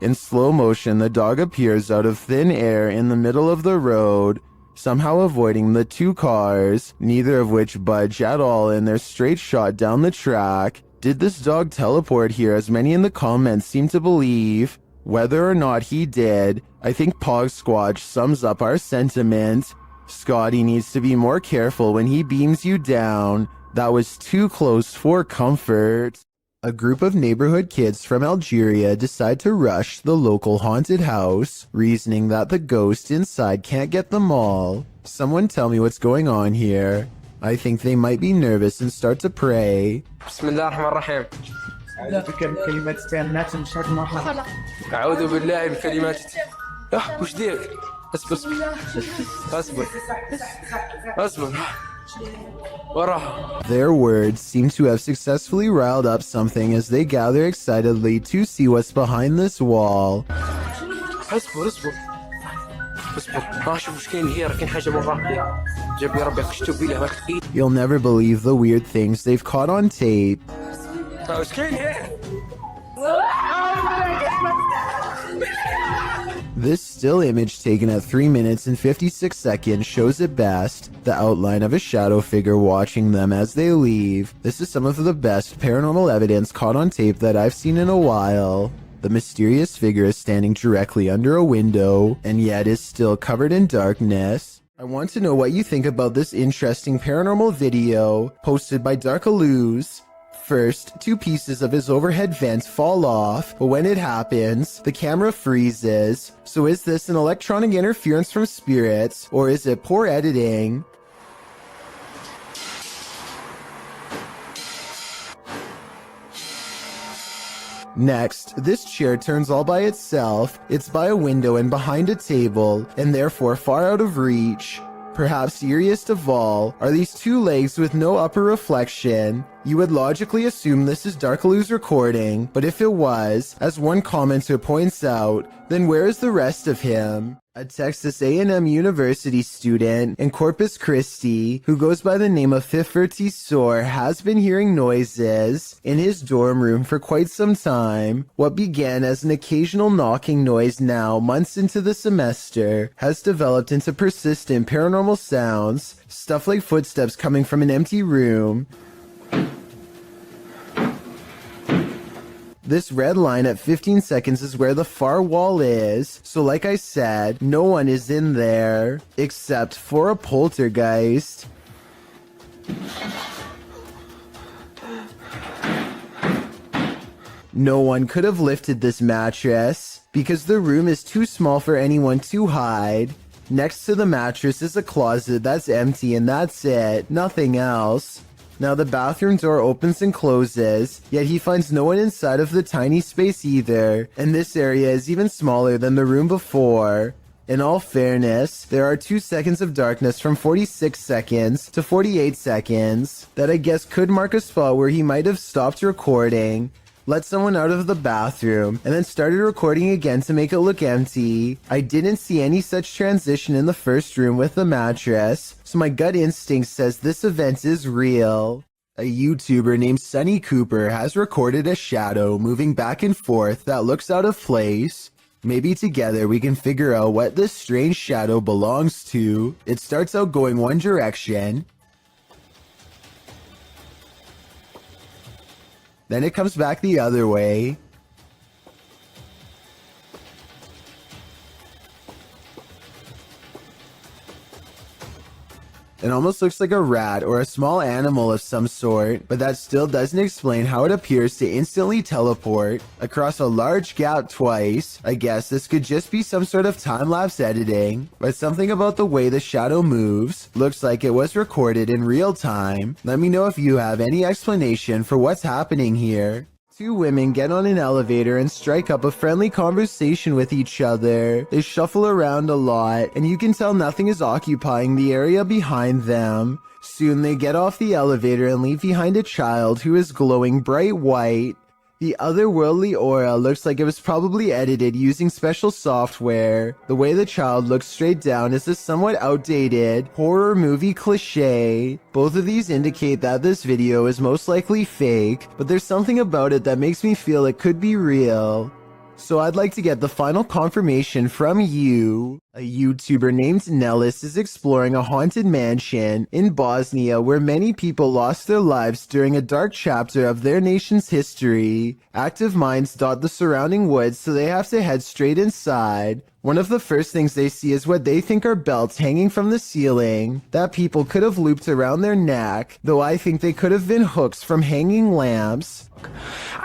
In slow motion, the dog appears out of thin air in the middle of the road, somehow avoiding the two cars, neither of which budge at all in their straight shot down the track. Did this dog teleport here, as many in the comments seem to believe? Whether or not he did, I think Pog Squatch sums up our sentiment. Scotty needs to be more careful when he beams you down. That was too close for comfort. A group of neighborhood kids from Algeria decide to rush the local haunted house, reasoning that the ghost inside can't get them all. Someone tell me what's going on here. I think they might be nervous and start to pray. بسم الله الرحمن الرحيم. أعوذ بك من كلمات التامات من شر ما خلق. أعوذ بالله من كلمات وش ديك؟ اصبر اصبر اصبر وراها. Their words seem to have successfully riled up something as they gather excitedly to see what's behind this wall. اصبر اصبر اصبر شوف وش كاين هي، راه كاين حاجة مرة جاب لي ربي قشتو بيه واحد ايد. You'll never believe the weird things they've caught on tape. وش كاين هي؟ This still image taken at 3 minutes and 56 seconds shows it best, the outline of a shadow figure watching them as they leave. This is some of the best paranormal evidence caught on tape that I've seen in a while. The mysterious figure is standing directly under a window, and yet is still covered in darkness. I want to know what you think about this interesting paranormal video, posted by Darkalooz. First, two pieces of his overhead vent fall off, but when it happens, the camera freezes. So is this an electronic interference from spirits, or is it poor editing? Next, this chair turns all by itself. It's by a window and behind a table, and therefore far out of reach. Perhaps eeriest of all are these two legs with no upper reflection. You would logically assume this is Darkaloo's recording, but if it was, as one commenter points out, then where is the rest of him? A Texas A&M University student in Corpus Christi, who goes by the name of Fifferty Soar, has been hearing noises in his dorm room for quite some time. What began as an occasional knocking noise now, months into the semester, has developed into persistent paranormal sounds, stuff like footsteps coming from an empty room. This red line at 15 seconds is where the far wall is, so like I said, no one is in there, except for a poltergeist. No one could have lifted this mattress, because the room is too small for anyone to hide. Next to the mattress is a closet that's empty and that's it, nothing else. Now the bathroom door opens and closes, yet he finds no one inside of the tiny space either, and this area is even smaller than the room before. In all fairness, there are 2 seconds of darkness from 46 seconds to 48 seconds that I guess could mark a spot where he might have stopped recording, let someone out of the bathroom, and then started recording again to make it look empty. I didn't see any such transition in the first room with the mattress, so my gut instinct says this event is real. A YouTuber named Sunny Cooper has recorded a shadow moving back and forth that looks out of place. Maybe together we can figure out what this strange shadow belongs to. It starts out going one direction, then it comes back the other way. It almost looks like a rat or a small animal of some sort, but that still doesn't explain how it appears to instantly teleport across a large gap twice. I guess this could just be some sort of time-lapse editing, but something about the way the shadow moves looks like it was recorded in real time. Let me know if you have any explanation for what's happening here. Two women get on an elevator and strike up a friendly conversation with each other. They shuffle around a lot, and you can tell nothing is occupying the area behind them. Soon they get off the elevator and leave behind a child who is glowing bright white. The otherworldly aura looks like it was probably edited using special software. The way the child looks straight down is a somewhat outdated horror movie cliche. Both of these indicate that this video is most likely fake, but there's something about it that makes me feel it could be real. So I'd like to get the final confirmation from you. A YouTuber named Nellis is exploring a haunted mansion in Bosnia where many people lost their lives during a dark chapter of their nation's history. Active minds dot the surrounding woods, so they have to head straight inside. One of the first things they see is what they think are belts hanging from the ceiling that people could have looped around their neck, though I think they could have been hooks from hanging lamps.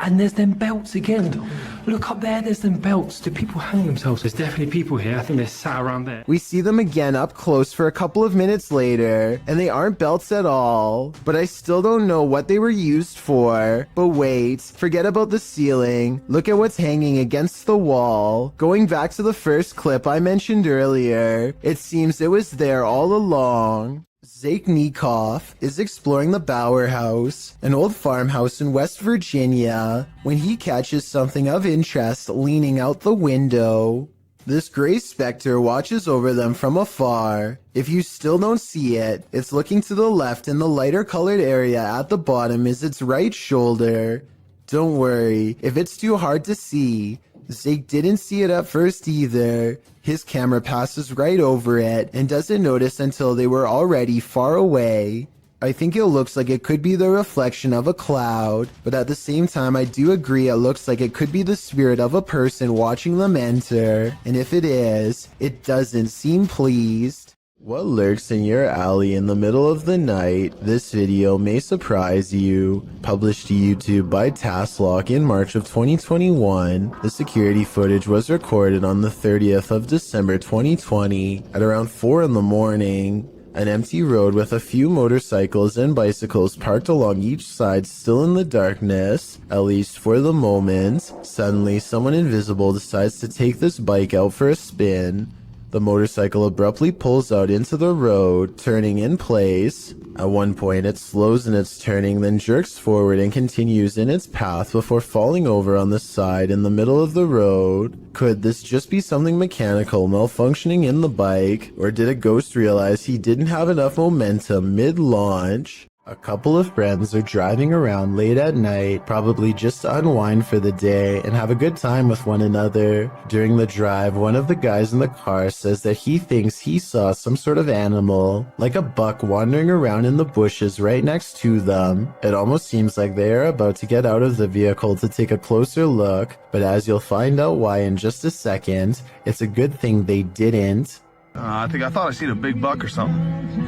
And there's them belts again. Look up there, there's them belts. Do people hang themselves? There's definitely people here. I think they're sat around there. We see them again up close for a couple of minutes later, and they aren't belts at all, but I still don't know what they were used for. But wait, forget about the ceiling. Look at what's hanging against the wall. Going back to the first clip I mentioned earlier, it seems it was there all along. Zaiknikov is exploring the Bower House, an old farmhouse in West Virginia, when he catches something of interest leaning out the window. This gray specter watches over them from afar. If you still don't see it, it's looking to the left, and the lighter colored area at the bottom is its right shoulder. Don't worry, if it's too hard to see, Zake didn't see it at first either. His camera passes right over it and doesn't notice until they were already far away. I think it looks like it could be the reflection of a cloud, but at the same time I do agree it looks like it could be the spirit of a person watching them enter, and if it is, it doesn't seem pleased. What lurks in your alley in the middle of the night? This video may surprise you. Published to YouTube by Tasklock in March of 2021, the security footage was recorded on the 30th of December 2020 at around 4 in the morning. An empty road with a few motorcycles and bicycles parked along each side, still in the darkness, at least for the moment. Suddenly, someone invisible decides to take this bike out for a spin. The motorcycle abruptly pulls out into the road, turning in place. At one point, it slows in its turning, then jerks forward and continues in its path before falling over on the side in the middle of the road. Could this just be something mechanical malfunctioning in the bike, or did a ghost realize he didn't have enough momentum mid-launch? A couple of friends are driving around late at night, probably just to unwind for the day and have a good time with one another. During the drive, one of the guys in the car says that he thinks he saw some sort of animal, like a buck wandering around in the bushes right next to them. It almost seems like they are about to get out of the vehicle to take a closer look, but as you'll find out why in just a second, it's a good thing they didn't. I thought I seen a big buck or something.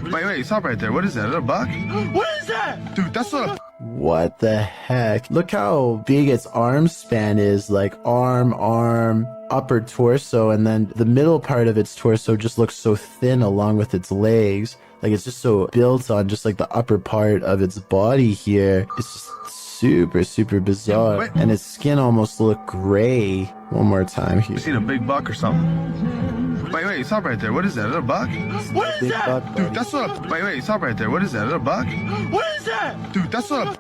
Wait, stop right there. What is that? Is that a buck? What is that? Dude, that's not a... What the heck? Look how big its arm span is, like arm, upper torso, and then the middle part of its torso just looks so thin along with its legs. Like it's just so built on just like the upper part of its body here. It's just super bizarre. Wait. And its skin almost look gray. One more time here. I seen a big buck or something. Wait, stop right there. What is that? Is that a buck? What is Big that? buck, Dude, that's not a... Wait, stop right there. What is that? Is that a buck? What is that? Dude, that's not a...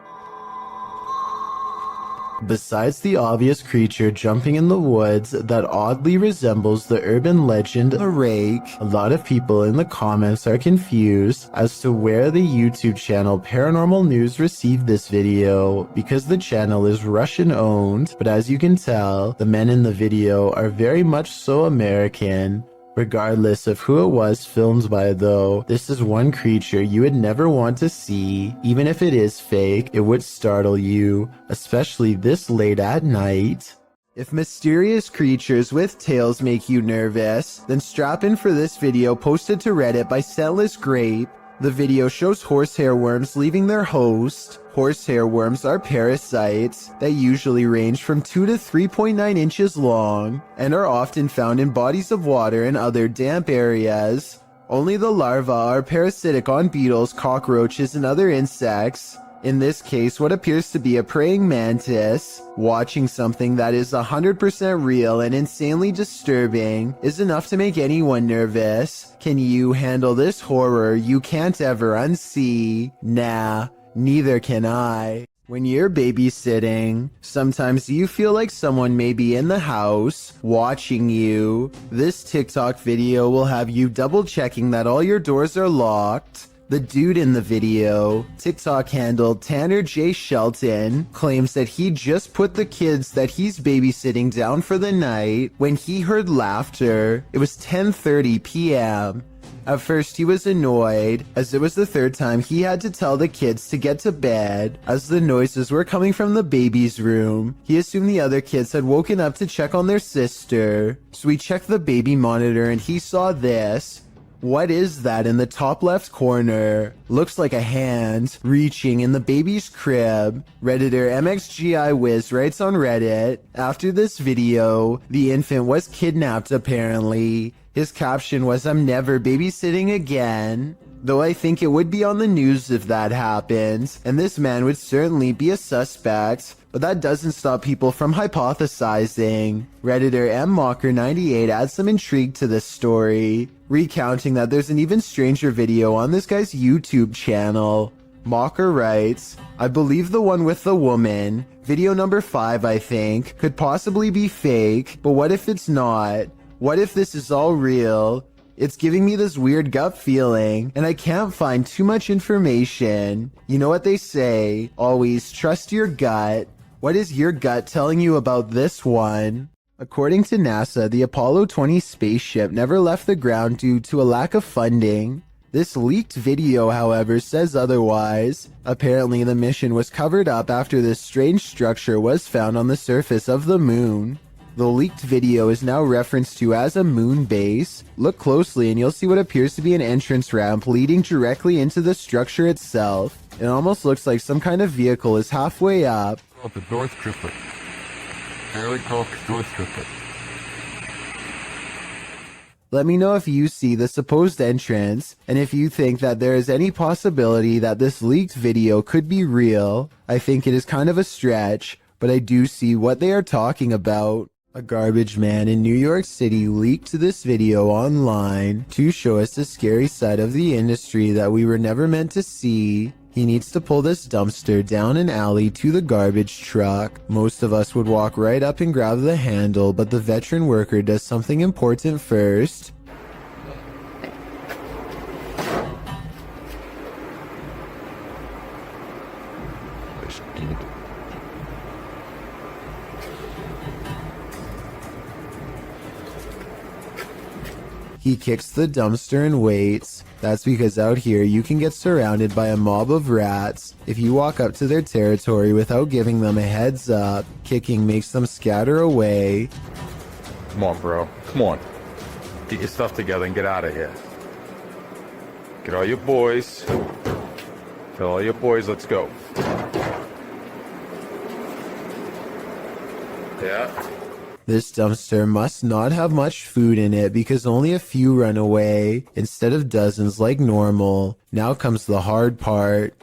Besides the obvious creature jumping in the woods that oddly resembles the urban legend the rake, a lot of people in the comments are confused as to where the YouTube channel Paranormal News received this video, because the channel is Russian owned, but as you can tell, the men in the video are very much so American. Regardless of who it was filmed by though, this is one creature you would never want to see. Even if it is fake, it would startle you, especially this late at night. If mysterious creatures with tails make you nervous, then strap in for this video posted to Reddit by Scentless Grape. The video shows horsehair worms leaving their host. Horsehair worms are parasites that usually range from 2 to 3.9 inches long and are often found in bodies of water and other damp areas. Only the larvae are parasitic on beetles, cockroaches, and other insects. In this case, what appears to be a praying mantis. Watching something that is 100% real and insanely disturbing is enough to make anyone nervous. Can you handle this horror you can't ever unsee? Nah, neither can I. When you're babysitting, sometimes you feel like someone may be in the house, watching you. This TikTok video will have you double checking that all your doors are locked. The dude in the video, TikTok handle Tanner J. Shelton, claims that he just put the kids that he's babysitting down for the night when he heard laughter. It was 10:30 p.m. At first he was annoyed, as it was the third time he had to tell the kids to get to bed, as the noises were coming from the baby's room. He assumed the other kids had woken up to check on their sister, so he checked the baby monitor and he saw this. What is that in the top left corner? Looks like a hand reaching in the baby's crib. Redditor MXGIWiz writes on Reddit, after this video, the infant was kidnapped apparently. His caption was, "I'm never babysitting again." Though I think it would be on the news if that happens, and this man would certainly be a suspect, but that doesn't stop people from hypothesizing. Redditor MMocker98 adds some intrigue to this story, recounting that there's an even stranger video on this guy's YouTube channel. Mocker writes, "I believe the one with the woman, video number 5 I think, could possibly be fake, but what if it's not? What if this is all real? It's giving me this weird gut feeling, and I can't find too much information. You know what they say, always trust your gut. What is your gut telling you about this one?" According to NASA, the Apollo 20 spaceship never left the ground due to a lack of funding. This leaked video, however, says otherwise. Apparently, the mission was covered up after this strange structure was found on the surface of the moon. The leaked video is now referenced to as a moon base. Look closely and you'll see what appears to be an entrance ramp leading directly into the structure itself. It almost looks like some kind of vehicle is halfway up. The North Triplet. Fairly called North Triplet. Let me know if you see the supposed entrance, and if you think that there is any possibility that this leaked video could be real. I think it is kind of a stretch, but I do see what they are talking about. A garbage man in New York City leaked this video online to show us the scary side of the industry that we were never meant to see. He needs to pull this dumpster down an alley to the garbage truck. Most of us would walk right up and grab the handle, but the veteran worker does something important first. He kicks the dumpster and waits. That's because out here you can get surrounded by a mob of rats. If you walk up to their territory without giving them a heads up, kicking makes them scatter away. Come on, bro. Come on. Get your stuff together and get out of here. Get all your boys. Tell all your boys, let's go. Yeah. This dumpster must not have much food in it because only a few run away, instead of dozens like normal. Now comes the hard part.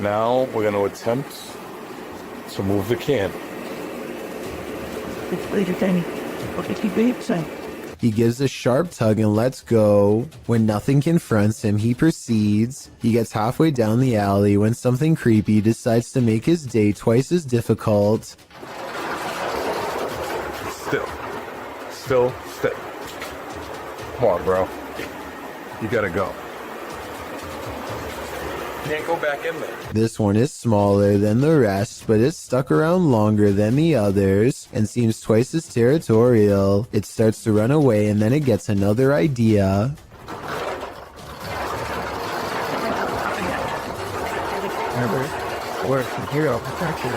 Now we're going to attempt to move the can. He gives a sharp tug and lets go. When nothing confronts him, he proceeds. He gets halfway down the alley when something creepy decides to make his day twice as difficult. Still. Come on, bro. You gotta go. Can't go back in there. This one is smaller than the rest, but it's stuck around longer than the others and seems twice as territorial. It starts to run away and then it gets another idea. That works. Here, I'll protect you.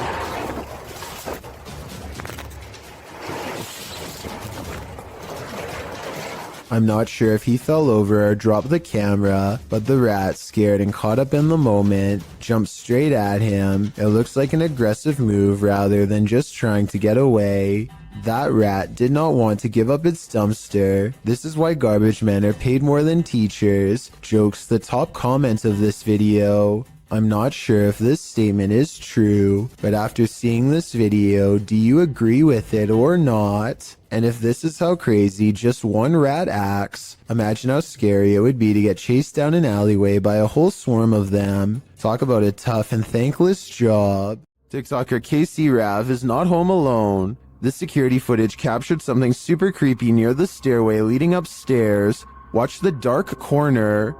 I'm not sure if he fell over or dropped the camera, but the rat, scared and caught up in the moment, jumped straight at him. It looks like an aggressive move rather than just trying to get away. That rat did not want to give up its dumpster. This is why garbage men are paid more than teachers. Jokes the top comment of this video. I'm not sure if this statement is true, but after seeing this video, do you agree with it or not? And if this is how crazy just one rat acts, imagine how scary it would be to get chased down an alleyway by a whole swarm of them. Talk about a tough and thankless job. TikToker KC Rav is not home alone. This security footage captured something super creepy near the stairway leading upstairs. Watch the dark corner.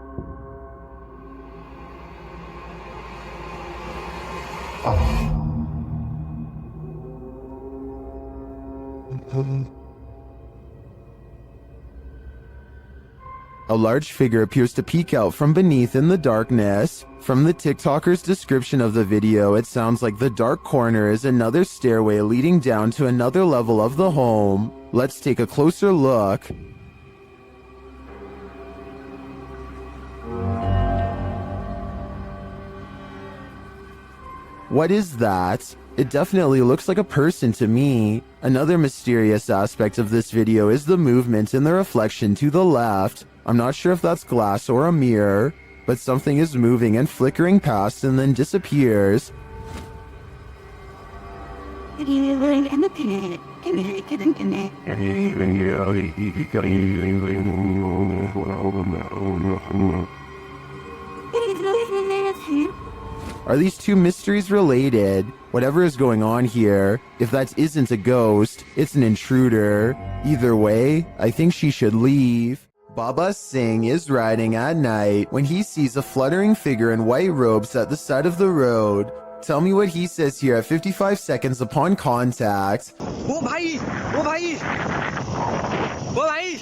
A large figure appears to peek out from beneath in the darkness. From the TikToker's description of the video, it sounds like the dark corner is another stairway leading down to another level of the home. Let's take a closer look. What is that? It definitely looks like a person to me. Another mysterious aspect of this video is the movement in the reflection to the left. I'm not sure if that's glass or a mirror, but something is moving and flickering past and then disappears. Are these two mysteries related? Whatever is going on here, if that isn't a ghost, it's an intruder. Either way, I think she should leave. Baba Singh is riding at night when he sees a fluttering figure in white robes at the side of the road. Tell me what he says here at 55 seconds upon contact. वो भाई वो भाई वो भाई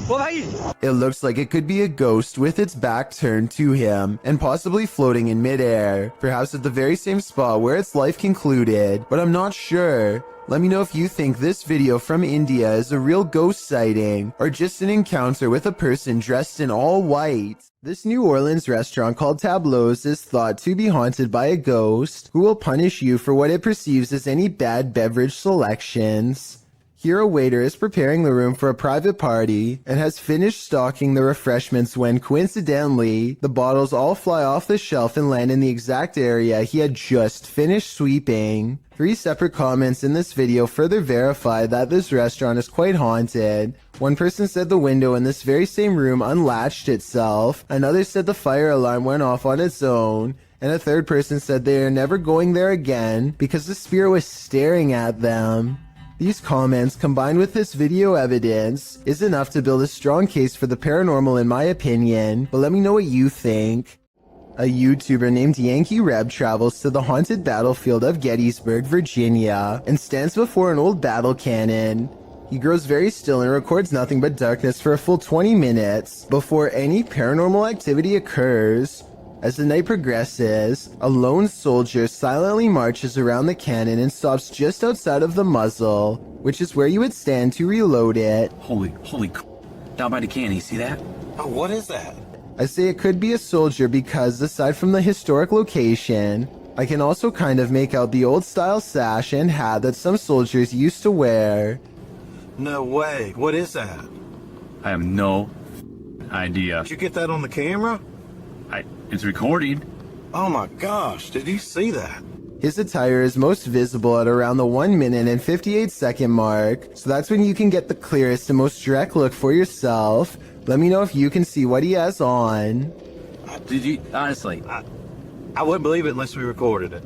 वो भाई It looks like it could be a ghost with its back turned to him and possibly floating in midair, perhaps at the very same spot where its life concluded, but I'm not sure. Let me know if you think this video from India is a real ghost sighting or just an encounter with a person dressed in all white. This New Orleans restaurant called Tableau's is thought to be haunted by a ghost who will punish you for what it perceives as any bad beverage selections. Here a waiter is preparing the room for a private party and has finished stocking the refreshments when, coincidentally, the bottles all fly off the shelf and land in the exact area he had just finished sweeping. 3 separate comments in this video further verify that this restaurant is quite haunted. One person said the window in this very same room unlatched itself, another said the fire alarm went off on its own, and a third person said they are never going there again because the spirit was staring at them. These comments, combined with this video evidence, is enough to build a strong case for the paranormal in my opinion, but let me know what you think. A YouTuber named Yankee Reb travels to the haunted battlefield of Gettysburg, Virginia, and stands before an old battle cannon. He grows very still and records nothing but darkness for a full 20 minutes before any paranormal activity occurs. As the night progresses, a lone soldier silently marches around the cannon and stops just outside of the muzzle, which is where you would stand to reload it. Holy down by the cannon, you see that? Oh, what is that? I say it could be a soldier because, aside from the historic location, I can also kind of make out the old style sash and hat that some soldiers used to wear. No way. What is that? I have no idea. Did you get that on the camera? It's recording. Oh my gosh, did you see that? His attire is most visible at around the 1 minute and 58 second mark, so that's when you can get the clearest and most direct look for yourself. Let me know if you can see what he has on. Did you, honestly? I wouldn't believe it unless we recorded it.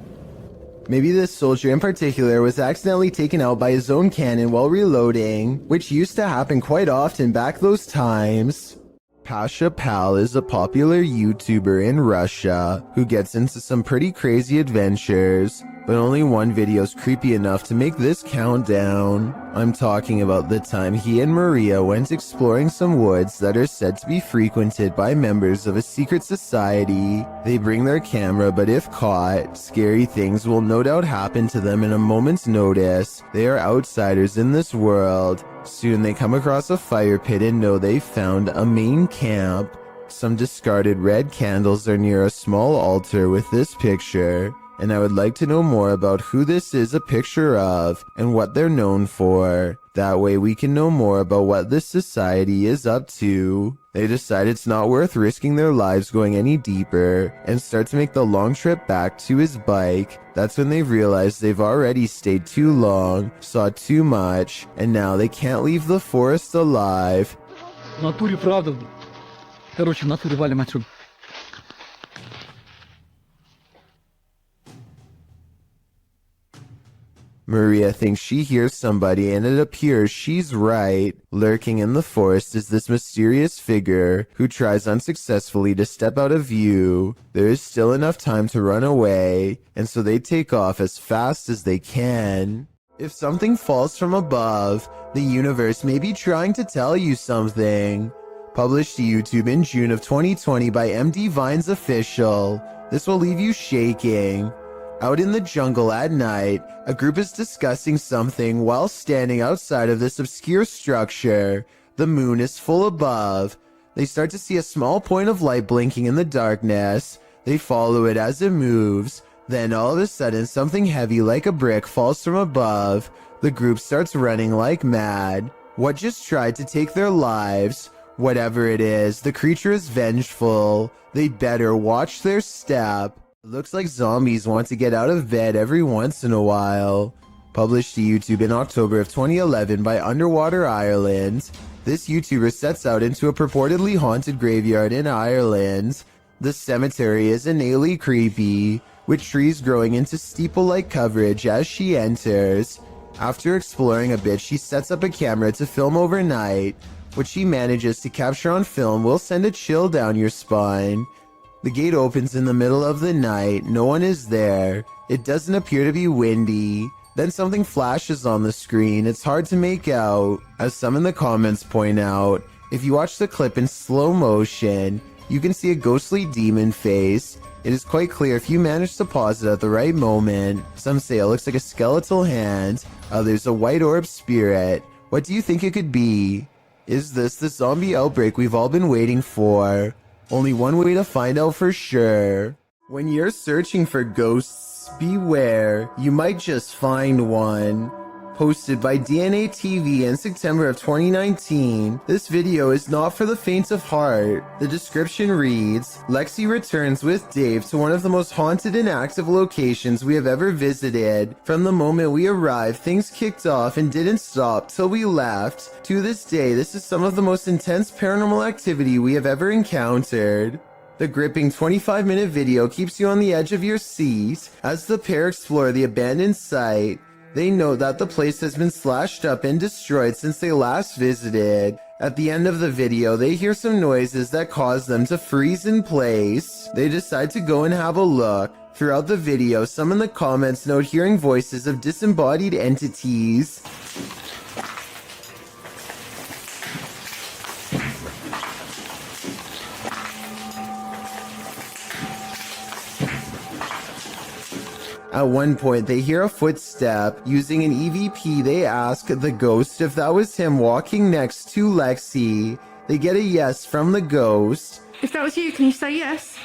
Maybe this soldier in particular was accidentally taken out by his own cannon while reloading, which used to happen quite often back those times. Pasha Pal is a popular YouTuber in Russia who gets into some pretty crazy adventures. but only one video's creepy enough to make this count down. I'm talking about the time he and Maria went exploring some woods that are said to be frequented by members of a secret society. They bring their camera, but if caught, scary things will no doubt happen to them in a moment's notice. They are outsiders in this world. Soon they come across a fire pit and know they've found a main camp. Some discarded red candles are near a small altar with this picture, and I would like to know more about who this is a picture of and what they're known for. That way we can know more about what this society is up to. They decide it's not worth risking their lives going any deeper and start to make the long trip back to his bike. That's when they realize they've already stayed too long, saw too much, and now they can't leave the forest alive. В натуре правда. Короче, в натуре валим отсюда. Maria thinks she hears somebody, and it appears she's right. Lurking in the forest is this mysterious figure who tries unsuccessfully to step out of view. There is still enough time to run away, and so they take off as fast as they can. If something falls from above, the universe may be trying to tell you something. Published to YouTube in June of 2020 by MD Vine's Official. This will leave you shaking. Out in the jungle at night, a group is discussing something while standing outside of this obscure structure. The moon is full above. They start to see a small point of light blinking in the darkness. They follow it as it moves. Then all of a sudden, something heavy like a brick falls from above. The group starts running like mad. What just tried to take their lives? Whatever it is, the creature is vengeful. They better watch their step. Looks like zombies want to get out of bed every once in a while. Published to YouTube in October of 2011 by Underwater Ireland. This YouTuber sets out into a purportedly haunted graveyard in Ireland. The cemetery is innately creepy, with trees growing into steeple-like coverage as she enters. After exploring a bit, she sets up a camera to film overnight. What she manages to capture on film will send a chill down your spine. The gate opens in the middle of the night. No one is there. It doesn't appear to be windy. Then something flashes on the screen. It's hard to make out. As some in the comments point out, if you watch the clip in slow motion, you can see a ghostly demon face. It is quite clear if you manage to pause it at the right moment. Some say it looks like a skeletal hand. Others a white orb spirit. What do you think it could be? Is this the zombie outbreak we've all been waiting for? Only one way to find out for sure. When you're searching for ghosts, beware, you might just find one. Posted by DNA TV in September of 2019, this video is not for the faint of heart. The description reads, Lexi returns with Dave to one of the most haunted and active locations we have ever visited. From the moment we arrived, things kicked off and didn't stop till we left. To this day, this is some of the most intense paranormal activity we have ever encountered. The gripping 25-minute video keeps you on the edge of your seat as the pair explore the abandoned site. They note that the place has been slashed up and destroyed since they last visited. At the end of the video, they hear some noises that cause them to freeze in place. They decide to go and have a look. Throughout the video, some in the comments note hearing voices of disembodied entities. At one point, they hear a footstep. Using an EVP, they ask the ghost if that was him walking next to Lexi. They get a yes from the ghost. If that was you, can you say yes?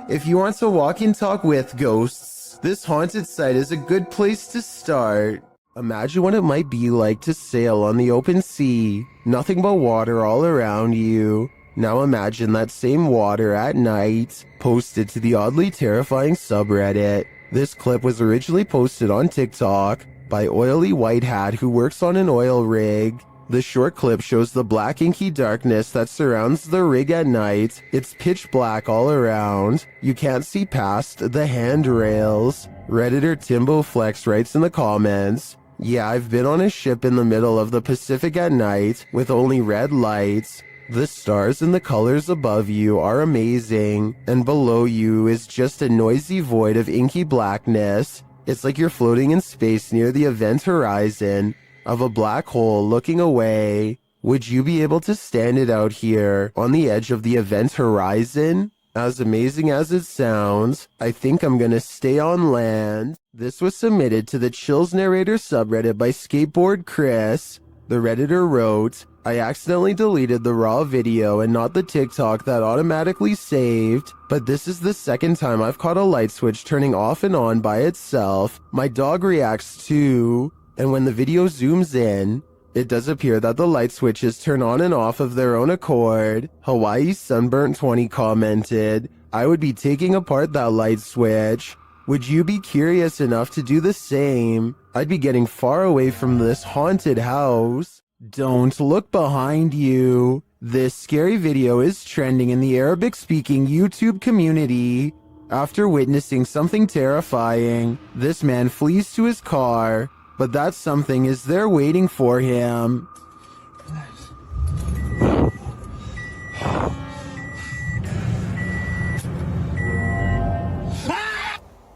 If you want to walk and talk with ghosts, this haunted site is a good place to start. Imagine what it might be like to sail on the open sea. Nothing but water all around you. Now imagine that same water at night. Posted to the oddly terrifying subreddit. This clip was originally posted on TikTok by Oily White Hat, who works on an oil rig. The short clip shows the black inky darkness that surrounds the rig at night. It's pitch black all around. You can't see past the handrails. Redditor Timbo Flex writes in the comments, "Yeah, I've been on a ship in the middle of the Pacific at night with only red lights. The stars and the colors above you are amazing, and below you is just a noisy void of inky blackness. It's like you're floating in space near the event horizon of a black hole looking away. Would you be able to stand it out here on the edge of the event horizon? As amazing as it sounds, I think I'm gonna stay on land. This was submitted to the Chills Narrator subreddit by Skateboard Chris. The Redditor wrote, I accidentally deleted the raw video and not the TikTok that automatically saved, but this is the second time I've caught a light switch turning off and on by itself. My dog reacts too, and when the video zooms in, it does appear that the light switches turn on and off of their own accord. Hawaii Sunburnt 20 commented, I would be taking apart that light switch. Would you be curious enough to do the same? I'd be getting far away from this haunted house. Don't look behind you. This scary video is trending in the Arabic-speaking YouTube community. After witnessing something terrifying, this man flees to his car, but that something is there waiting for him.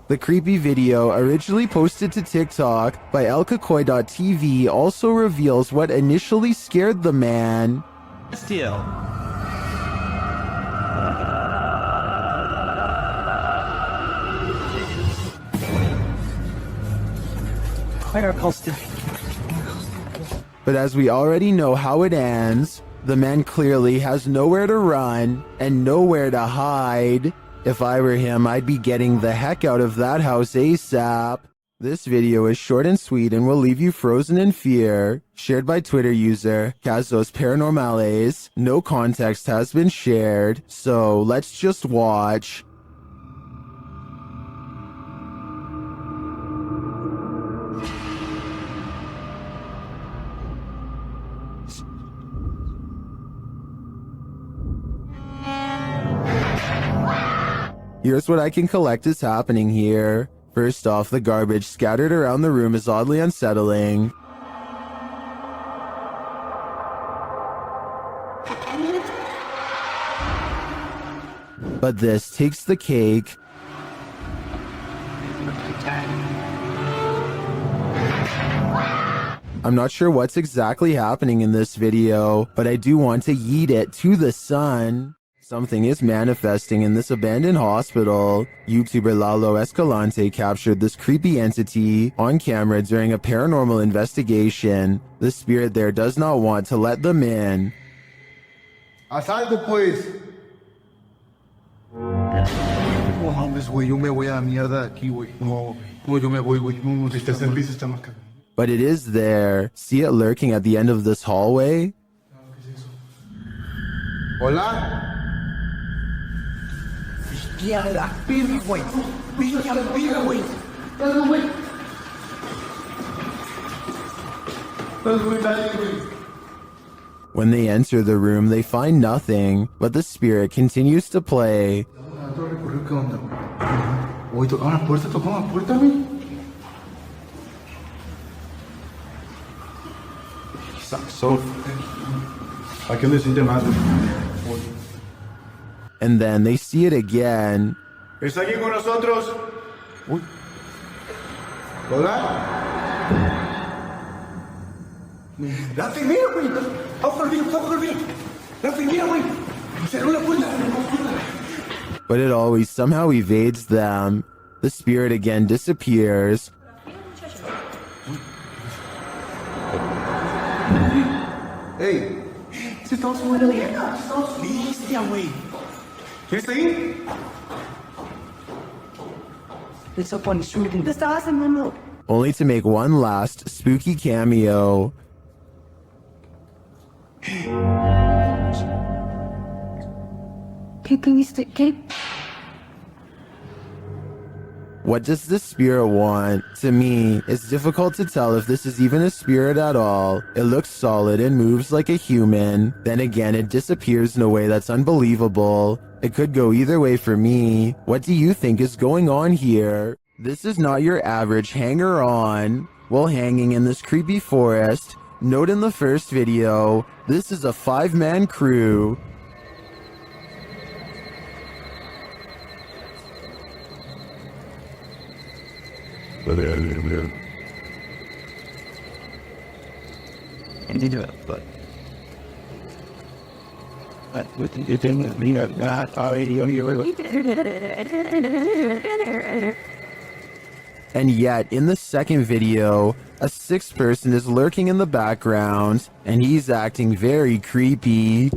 The creepy video, originally posted to TikTok by elkakoi.tv, also reveals what initially scared the man. Still. But as we already know how it ends, the man clearly has nowhere to run and nowhere to hide. If I were him, I'd be getting the heck out of that house ASAP. This video is short and sweet and will leave you frozen in fear. Shared by Twitter user Casos Paranormales. No context has been shared, so let's just watch. Here's what I can collect is happening here. First off, the garbage scattered around the room is oddly unsettling. But this takes the cake. I'm not sure what's exactly happening in this video, but I do want to yeet it to the sun. Something is manifesting in this abandoned hospital. YouTuber Lalo Escalante captured this creepy entity on camera during a paranormal investigation. The spirit there does not want to let them in. Asalto pues. No mames, güey, yo me voy a la mierda de aquí, güey. No, yo me voy, güey. No, este servicio está más caro. But it is there. See it lurking at the end of this hallway? Hola? When they enter the room, they find nothing, but the spirit continues to play. And then they see it again. ¿Está aquí con nosotros? ¿Hola? La enfermera, güey. La enfermera, güey. Cerró la puerta. But it always somehow evades them. The spirit again disappears. Hey. Se está subiendo bien. Bestia, güey. ¿Quién está ahí? Only to make one last spooky cameo. What does this spirit want? To me, it's difficult to tell if this is even a spirit at all. It looks solid and moves like a human. Then again, it disappears in a way that's unbelievable. It could go either way for me. What do you think is going on here? This is not your average hanger-on. While hanging in this creepy forest, Note in the first video, this is a 5-man crew. And yet, in the second video, a 6th person is lurking in the background, and he's acting very creepy.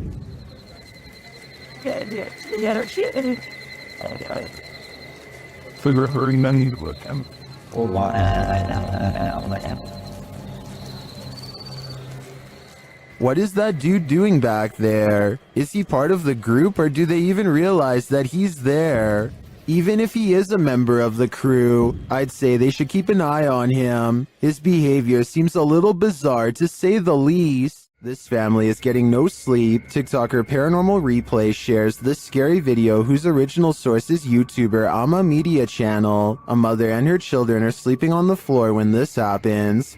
What is that dude doing back there? Is he part of the group, or do they even realize that he's there? Even if he is a member of the crew, I'd say they should keep an eye on him. His behavior seems a little bizarre, to say the least. This family is getting no sleep. TikToker Paranormal Replay shares this scary video, whose original source is YouTuber Ama Media Channel. A mother and her children are sleeping on the floor when this happens.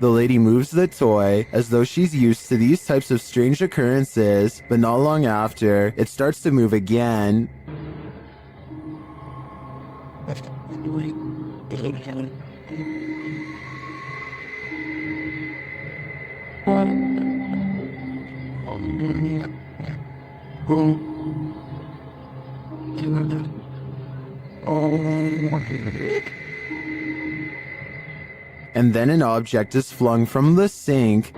The lady moves the toy as though she's used to these types of strange occurrences, but not long after, it starts to move again. And then an object is flung from the sink.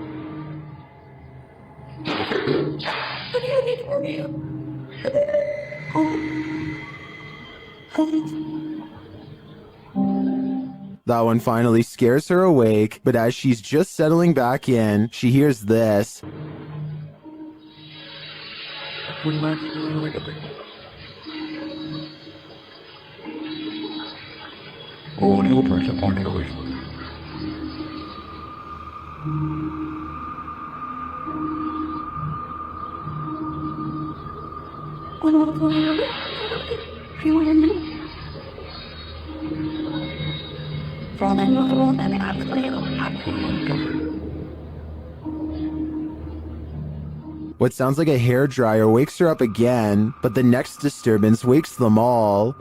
That one finally scares her awake, but as she's just settling back in, she hears this. What sounds like a hairdryer wakes her up again, but the next disturbance wakes them all.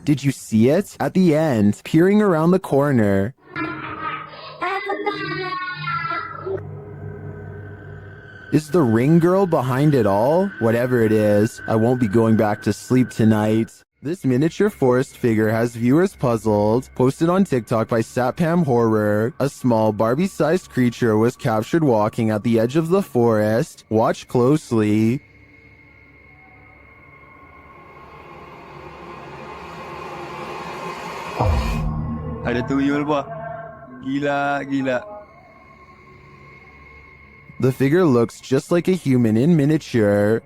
Did you see it? At the end, peering around the corner. Is the ring girl behind it all? Whatever it is, I won't be going back to sleep tonight. This miniature forest figure has viewers puzzled. Posted on TikTok by Satpam Horror. A small Barbie-sized creature was captured walking at the edge of the forest. Watch closely. Ada tuyul ba? Gila, gila. The figure looks just like a human in miniature.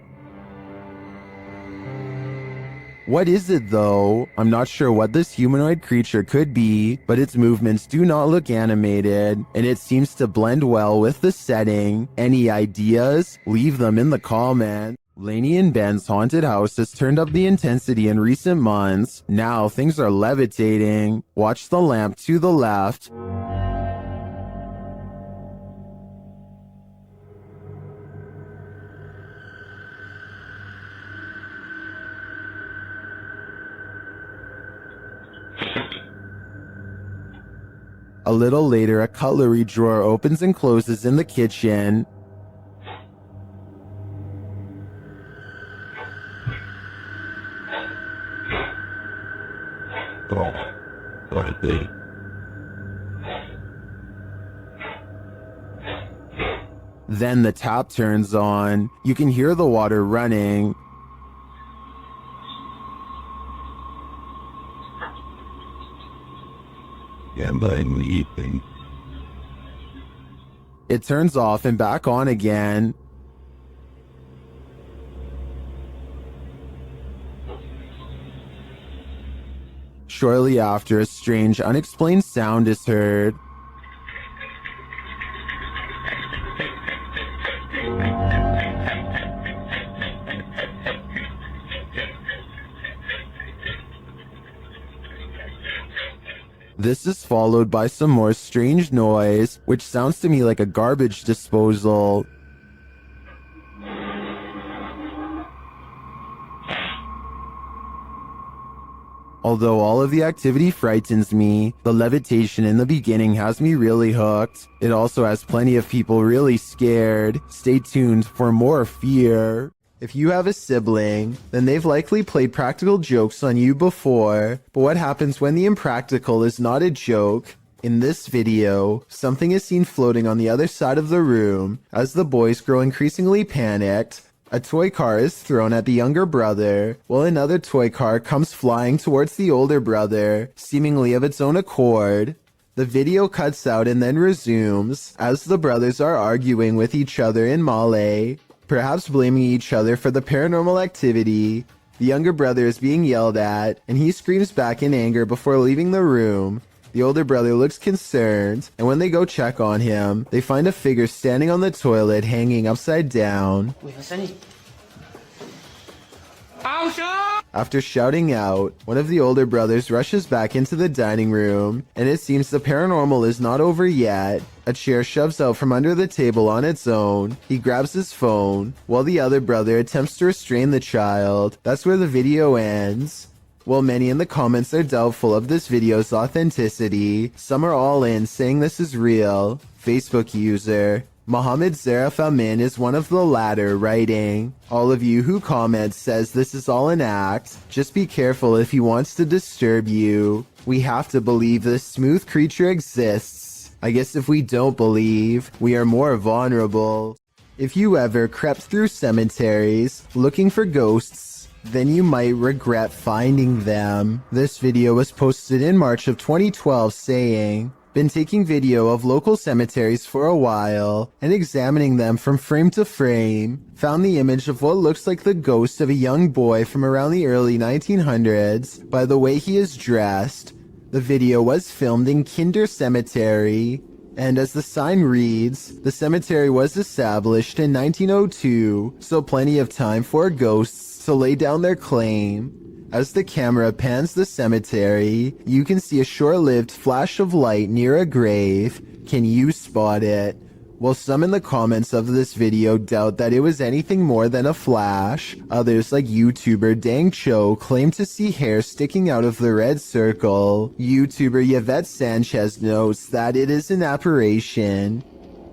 What is it though? I'm not sure what this humanoid creature could be, but its movements do not look animated, and it seems to blend well with the setting. Any ideas? Leave them in the comments. Lainey and Ben's haunted house has turned up the intensity in recent months. Now things are levitating. Watch the lamp to the left. A little later, a cutlery drawer opens and closes in the kitchen. Dorothy. Then the tap turns on. You can hear the water running. Am I leaving? It turns off and back on again. Shortly after, a strange, unexplained sound is heard. This is followed by some more strange noise, which sounds to me like a garbage disposal. Although all of the activity frightens me, the levitation in the beginning has me really hooked. It also has plenty of people really scared. Stay tuned for more fear. If you have a sibling, then they've likely played practical jokes on you before. But what happens when the impractical is not a joke? In this video, something is seen floating on the other side of the room. As the boys grow increasingly panicked, a toy car is thrown at the younger brother, while another toy car comes flying towards the older brother, seemingly of its own accord. The video cuts out and then resumes, as the brothers are arguing with each other in Malay, perhaps blaming each other for the paranormal activity. The younger brother is being yelled at, and he screams back in anger before leaving the room. The older brother looks concerned, and when they go check on him, they find a figure standing on the toilet hanging upside down. After shouting out, one of the older brothers rushes back into the dining room, and it seems the paranormal is not over yet. A chair shoves out from under the table on its own. He grabs his phone, while the other brother attempts to restrain the child. That's where the video ends. While many in the comments are doubtful of this video's authenticity, some are all in saying this is real. Facebook user Mohammed Zarif Amin is one of the latter, writing, "All of you who comment says this is all an act. Just be careful if he wants to disturb you. We have to believe this smooth creature exists. I guess if we don't believe, we are more vulnerable." If you ever crept through cemeteries looking for ghosts, then you might regret finding them. This video was posted in March of 2012 saying, "Been taking video of local cemeteries for a while and examining them from frame to frame. Found the image of what looks like the ghost of a young boy from around the early 1900s by the way he is dressed. The video was filmed in Kinder Cemetery, and as the sign reads, the cemetery was established in 1902, so plenty of time for ghosts to lay down their claim." As the camera pans the cemetery, you can see a short-lived flash of light near a grave. Can you spot it? While some in the comments of this video doubt that it was anything more than a flash, others like YouTuber Dang Cho claim to see hair sticking out of the red circle. YouTuber Yvette Sanchez notes that it is an apparition.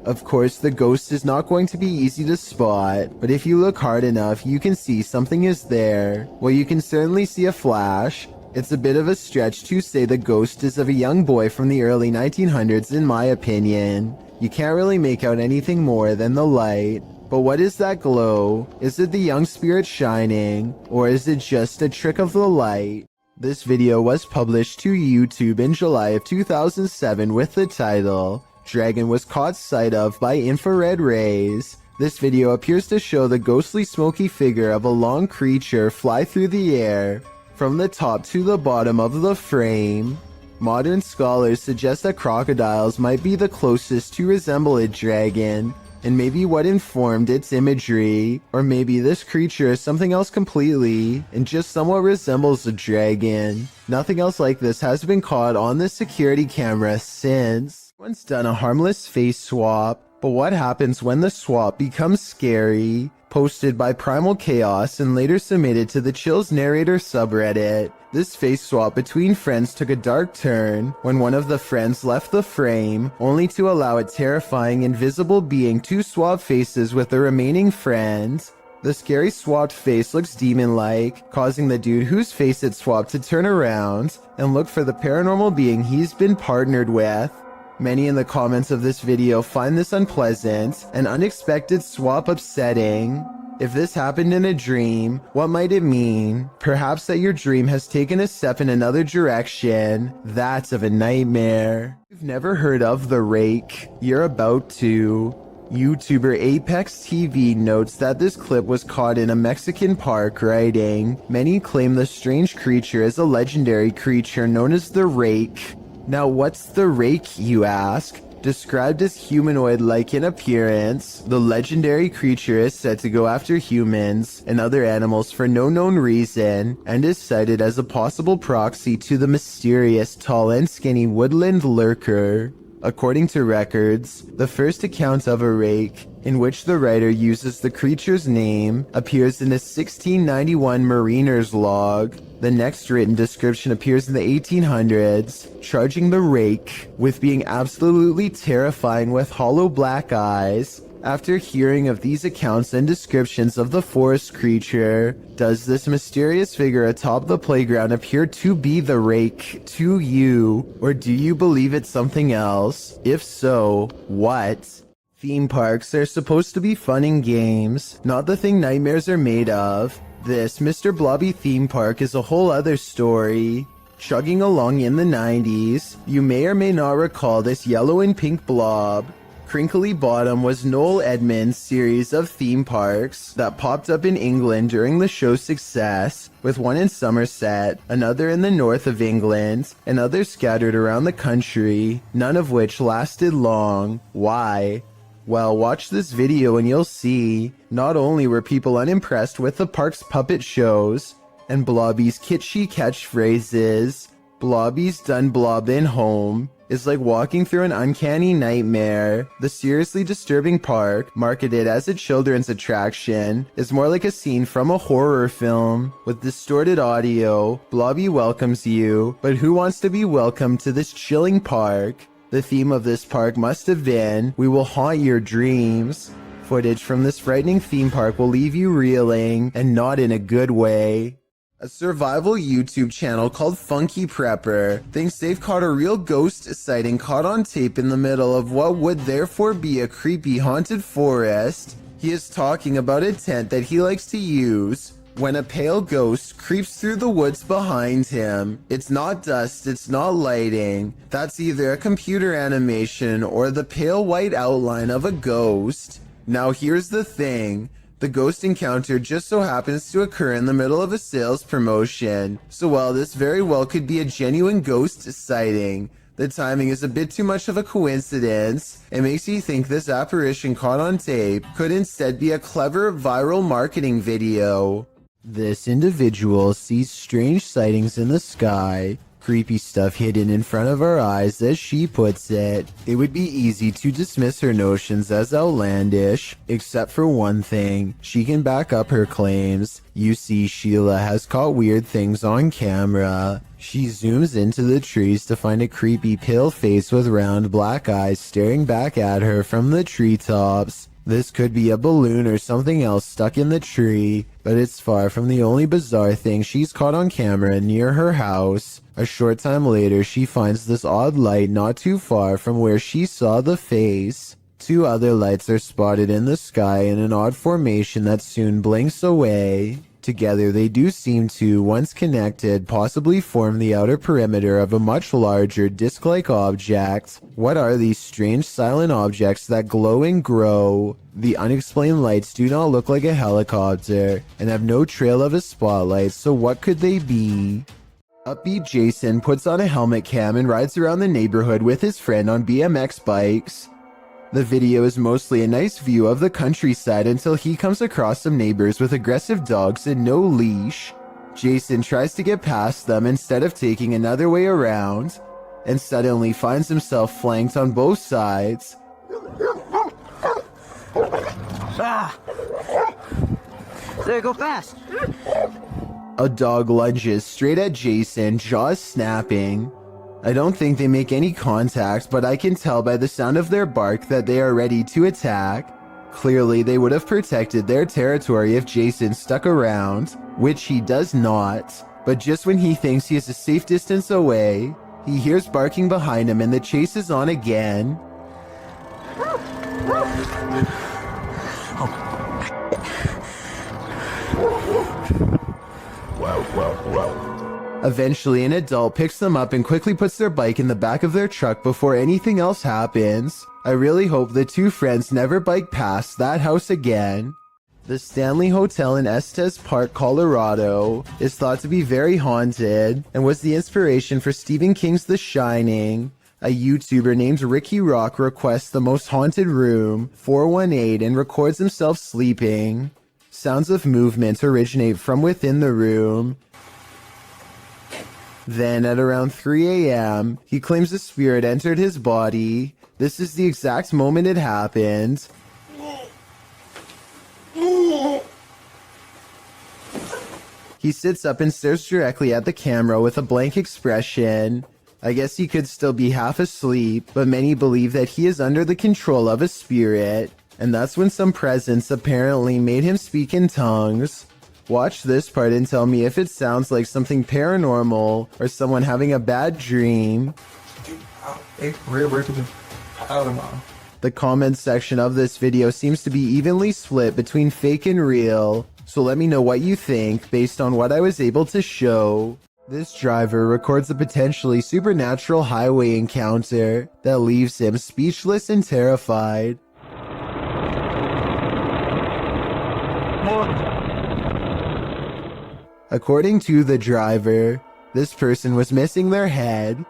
Of course, the ghost is not going to be easy to spot, but if you look hard enough, you can see something is there. Well, you can certainly see a flash. It's a bit of a stretch to say the ghost is of a young boy from the early 1900s in my opinion. You can't really make out anything more than the light. But what is that glow? Is it the young spirit shining, or is it just a trick of the light? This video was published to YouTube in July of 2007 with the title, "Dragon was caught sight of by infrared rays." This video appears to show the ghostly smoky figure of a long creature fly through the air, from the top to the bottom of the frame. Modern scholars suggest that crocodiles might be the closest to resemble a dragon, and maybe what informed its imagery, or maybe this creature is something else completely, and just somewhat resembles a dragon. Nothing else like this has been caught on the security camera since. Once done a harmless face swap, but what happens when the swap becomes scary? Posted by Primal Chaos and later submitted to the Chills Narrator subreddit. This face swap between friends took a dark turn when one of the friends left the frame, only to allow a terrifying invisible being to swap faces with the remaining friend. The scary swapped face looks demon-like, causing the dude whose face it swapped to turn around and look for the paranormal being he's been partnered with. Many in the comments of this video find this unpleasant and unexpected swap upsetting. If this happened in a dream, what might it mean? Perhaps that your dream has taken a step in another direction. That's of a nightmare. You've never heard of the rake? You're about to. YouTuber Apex TV notes that this clip was caught in a Mexican park, writing, "Many claim the strange creature is a legendary creature known as the rake." Now what's the rake, you ask? Described as humanoid-like in appearance, the legendary creature is said to go after humans and other animals for no known reason, and is cited as a possible proxy to the mysterious tall and skinny woodland lurker. According to records, the first account of a rake, in which the writer uses the creature's name, appears in a 1691 mariner's log. The next written description appears in the 1800s, charging the rake with being absolutely terrifying with hollow black eyes. After hearing of these accounts and descriptions of the forest creature, does this mysterious figure atop the playground appear to be the rake to you, or do you believe it's something else? If so, what? Theme parks are supposed to be fun and games, not the thing nightmares are made of. This Mr. Blobby theme park is a whole other story. Chugging along in the 90s, you may or may not recall this yellow and pink blob. Crinkly Bottom was Noel Edmonds' series of theme parks that popped up in England during the show's success, with one in Somerset, another in the north of England, and others scattered around the country, none of which lasted long. Why? Well, watch this video and you'll see. Not only were people unimpressed with the park's puppet shows and Blobby's kitschy catchphrases, Blobby's done blobbin' home is like walking through an uncanny nightmare. The seriously disturbing park, marketed as a children's attraction, is more like a scene from a horror film. With distorted audio, Blobby welcomes you, but who wants to be welcomed to this chilling park? The theme of this park must have been, "We will haunt your dreams." Footage from this frightening theme park will leave you reeling, and not in a good way. A survival YouTube channel called Funky Prepper thinks they've caught a real ghost sighting caught on tape in the middle of what would therefore be a creepy haunted forest. He is talking about a tent that he likes to use when a pale ghost creeps through the woods behind him. It's not dust, it's not lighting. That's either a computer animation or the pale white outline of a ghost. Now here's the thing. The ghost encounter just so happens to occur in the middle of a sales promotion. So while this very well could be a genuine ghost sighting, the timing is a bit too much of a coincidence. It makes you think this apparition caught on tape could instead be a clever viral marketing video. This individual sees strange sightings in the sky, creepy stuff hidden in front of our eyes, as she puts it. It would be easy to dismiss her notions as outlandish, except for one thing. She can back up her claims. You see, Sheila has caught weird things on camera. She zooms into the trees to find a creepy pale face with round black eyes staring back at her from the treetops. This could be a balloon or something else stuck in the tree, but it's far from the only bizarre thing she's caught on camera near her house. A short time later, she finds this odd light not too far from where she saw the face. Two other lights are spotted in the sky in an odd formation that soon blinks away. Together, they do seem to, once connected, possibly form the outer perimeter of a much larger disc-like object. What are these strange silent objects that glow and grow? The unexplained lights do not look like a helicopter and have no trail of a spotlight, so what could they be? Upbeat Jason puts on a helmet cam and rides around the neighborhood with his friend on BMX bikes. The video is mostly a nice view of the countryside until he comes across some neighbors with aggressive dogs and no leash. Jason tries to get past them instead of taking another way around, and suddenly finds himself flanked on both sides. Ah! There, go fast! A dog lunges straight at Jason, jaws snapping. I don't think they make any contact, but I can tell by the sound of their bark that they are ready to attack. Clearly, they would have protected their territory if Jason stuck around, which he does not. But just when he thinks he is a safe distance away, he hears barking behind him and the chase is on again. Eventually, an adult picks them up and quickly puts their bike in the back of their truck before anything else happens. I really hope the two friends never bike past that house again. The Stanley Hotel in Estes Park, Colorado, is thought to be very haunted and was the inspiration for Stephen King's The Shining. A YouTuber named Ricky Rock requests the most haunted room, 418, and records himself sleeping. Sounds of movement originate from within the room. Then, at around 3 a.m., he claims a spirit entered his body. This is the exact moment it happened. He sits up and stares directly at the camera with a blank expression. I guess he could still be half asleep, but many believe that he is under the control of a spirit. And that's when some presence apparently made him speak in tongues. Watch this part and tell me if it sounds like something paranormal or someone having a bad dream. The comments section of this video seems to be evenly split between fake and real, so let me know what you think based on what I was able to show. This driver records a potentially supernatural highway encounter that leaves him speechless and terrified. According to the driver, this person was missing their head.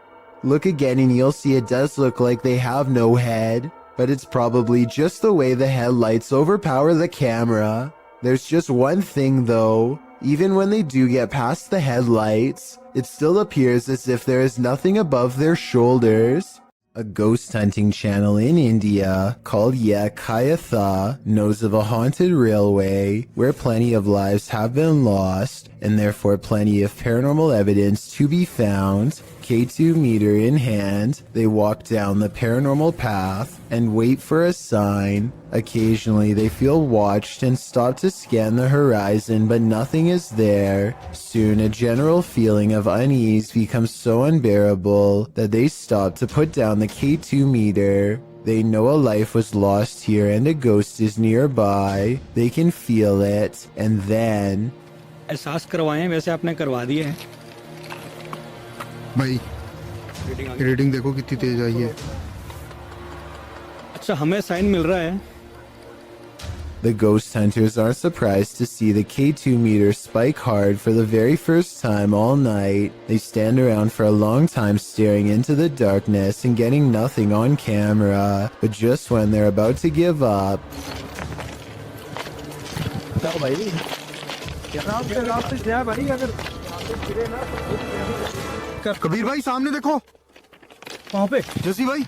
Look again and you'll see it does look like they have no head, but it's probably just the way the headlights overpower the camera. There's just one thing though, even when they do get past the headlights, it still appears as if there is nothing above their shoulders. A ghost hunting channel in India called Ye Kayatha knows of a haunted railway where plenty of lives have been lost and therefore plenty of paranormal evidence to be found. K2 meter in hand, they walk down the paranormal path and wait for a sign. Occasionally they feel watched and stop to scan the horizon, but nothing is there. Soon a general feeling of unease becomes so unbearable that they stop to put down the K2 meter. They know a life was lost here and a ghost is nearby. They can feel it, and then... एहसास करवाएं वैसे आपने करवा दिए हैं भाई reading देखो कितनी तेज आई है अच्छा हमें साइन मिल रहा है The ghost hunters are surprised to see the K2 meter spike hard for the very first time all night. They stand around for a long time staring into the darkness and getting nothing on camera. But just when they're about to give up... Kabir भाई सामने देखो वहां पे जसी भाई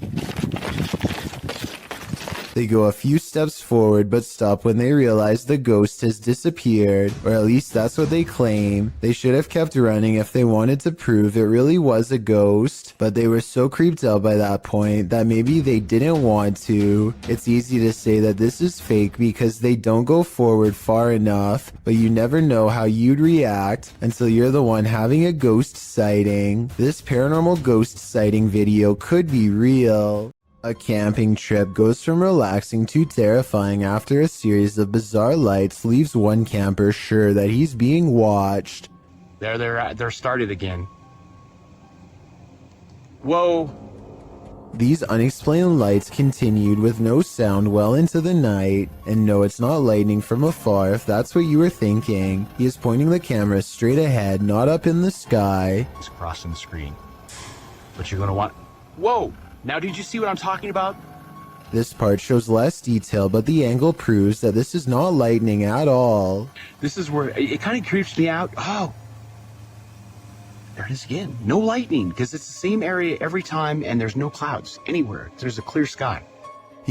They go a few steps forward but stop when they realize the ghost has disappeared, or at least that's what they claim. They should have kept running if they wanted to prove it really was a ghost, but they were so creeped out by that point that maybe they didn't want to. It's easy to say that this is fake because they don't go forward far enough, but you never know how you'd react until you're the one having a ghost sighting. This paranormal ghost sighting video could be real. A camping trip goes from relaxing to terrifying after a series of bizarre lights leaves one camper sure that he's being watched. They're started again. Whoa. These unexplained lights continued with no sound well into the night. And no, it's not lightning from afar if that's what you were thinking. He is pointing the camera straight ahead, not up in the sky. It's crossing the screen. But you're gonna want... Whoa! Now did you see what I'm talking about? This part shows less detail, but the angle proves that this is not lightning at all. This is where it kind of creeps me out. Oh, there it is again. No lightning, because it's the same area every time and there's no clouds anywhere. There's a clear sky.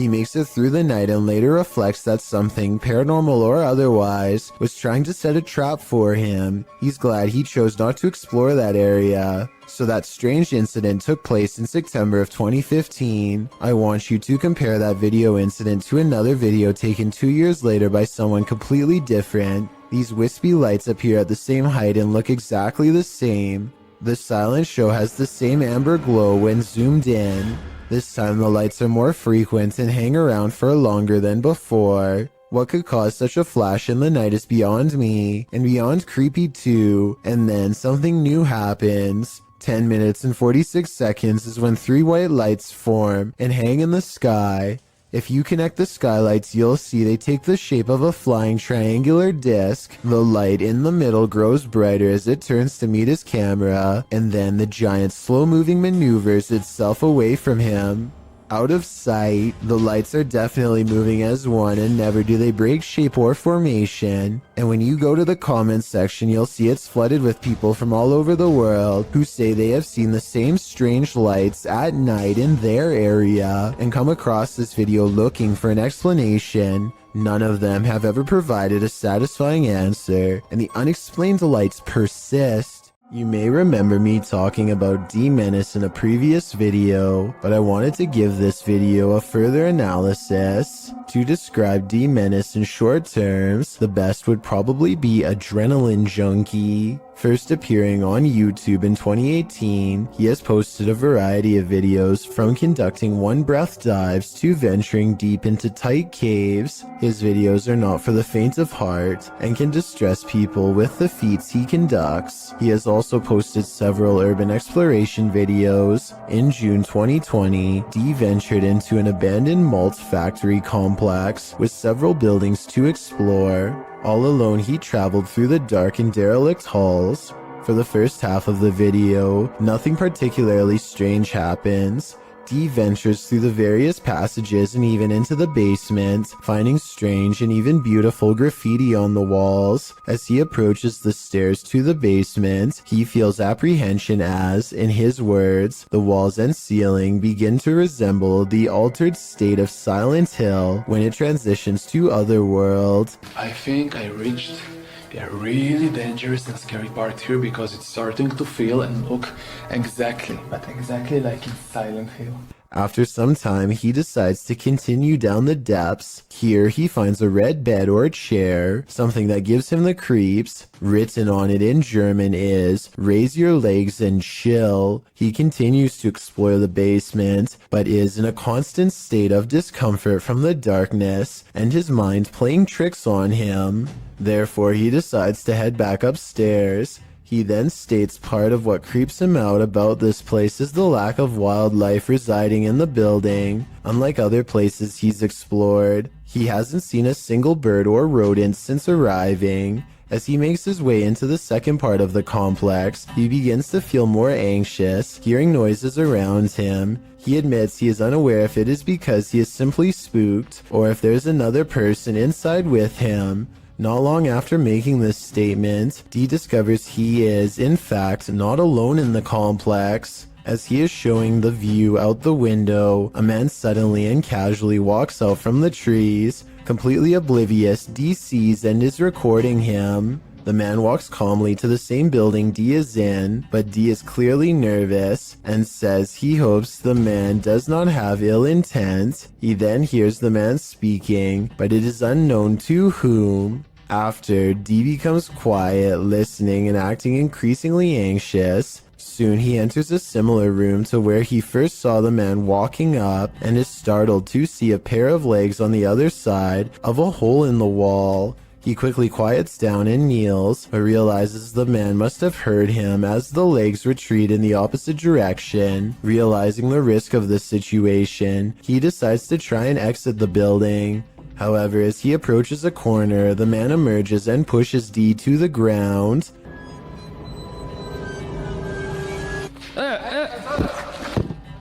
He makes it through the night and later reflects that something, paranormal or otherwise, was trying to set a trap for him. He's glad he chose not to explore that area. So that strange incident took place in September of 2015. I want you to compare that video incident to another video taken 2 years later by someone completely different. These wispy lights appear at the same height and look exactly the same. The silent show has the same amber glow when zoomed in. This time the lights are more frequent and hang around for longer than before. What could cause such a flash in the night is beyond me, and beyond creepy too. And then something new happens. 10 minutes and 46 seconds is when 3 white lights form and hang in the sky. If you connect the skylights, you'll see they take the shape of a flying triangular disc. The light in the middle grows brighter as it turns to meet his camera, and then the giant slow-moving maneuvers itself away from him. Out of sight, the lights are definitely moving as one, and never do they break shape or formation. And when you go to the comments section, you'll see it's flooded with people from all over the world who say they have seen the same strange lights at night in their area and come across this video looking for an explanation. None of them have ever provided a satisfying answer, and the unexplained lights persist. You may remember me talking about D-Menace in a previous video, but I wanted to give this video a further analysis. To describe D-Menace in short terms, the best would probably be Adrenaline Junkie. First appearing on YouTube in 2018, he has posted a variety of videos from conducting one-breath dives to venturing deep into tight caves. His videos are not for the faint of heart and can distress people with the feats he conducts. He has also posted several urban exploration videos. In June 2020, D ventured into an abandoned malt factory complex with several buildings to explore. All alone, he traveled through the dark and derelict halls. For the first half of the video, nothing particularly strange happens. D ventures through the various passages and even into the basement, finding strange and even beautiful graffiti on the walls. As he approaches the stairs to the basement, he feels apprehension as, in his words, the walls and ceiling begin to resemble the altered state of Silent Hill when it transitions to Otherworld. I think I reached a really dangerous and scary part here because it's starting to feel and look exactly like in Silent Hill. After some time, he decides to continue down the depths. Here, he finds a red bed or chair, something that gives him the creeps. Written on it in German is, "Raise your legs and chill." He continues to explore the basement, but is in a constant state of discomfort from the darkness and his mind playing tricks on him. Therefore, he decides to head back upstairs. He then states part of what creeps him out about this place is the lack of wildlife residing in the building. Unlike other places he's explored, he hasn't seen a single bird or rodent since arriving. As he makes his way into the second part of the complex, he begins to feel more anxious, hearing noises around him. He admits he is unaware if it is because he is simply spooked or if there's another person inside with him. Not long after making this statement, D discovers he is, in fact, not alone in the complex. As he is showing the view out the window, a man suddenly and casually walks out from the trees. Completely oblivious, D sees and is recording him. The man walks calmly to the same building D is in, but D is clearly nervous and says he hopes the man does not have ill intent. He then hears the man speaking, but it is unknown to whom. After, D becomes quiet, listening and acting increasingly anxious. Soon he enters a similar room to where he first saw the man walking up and is startled to see a pair of legs on the other side of a hole in the wall. He quickly quiets down and kneels, but realizes the man must have heard him as the legs retreat in the opposite direction. Realizing the risk of this situation, he decides to try and exit the building. However, as he approaches a corner, the man emerges and pushes D to the ground.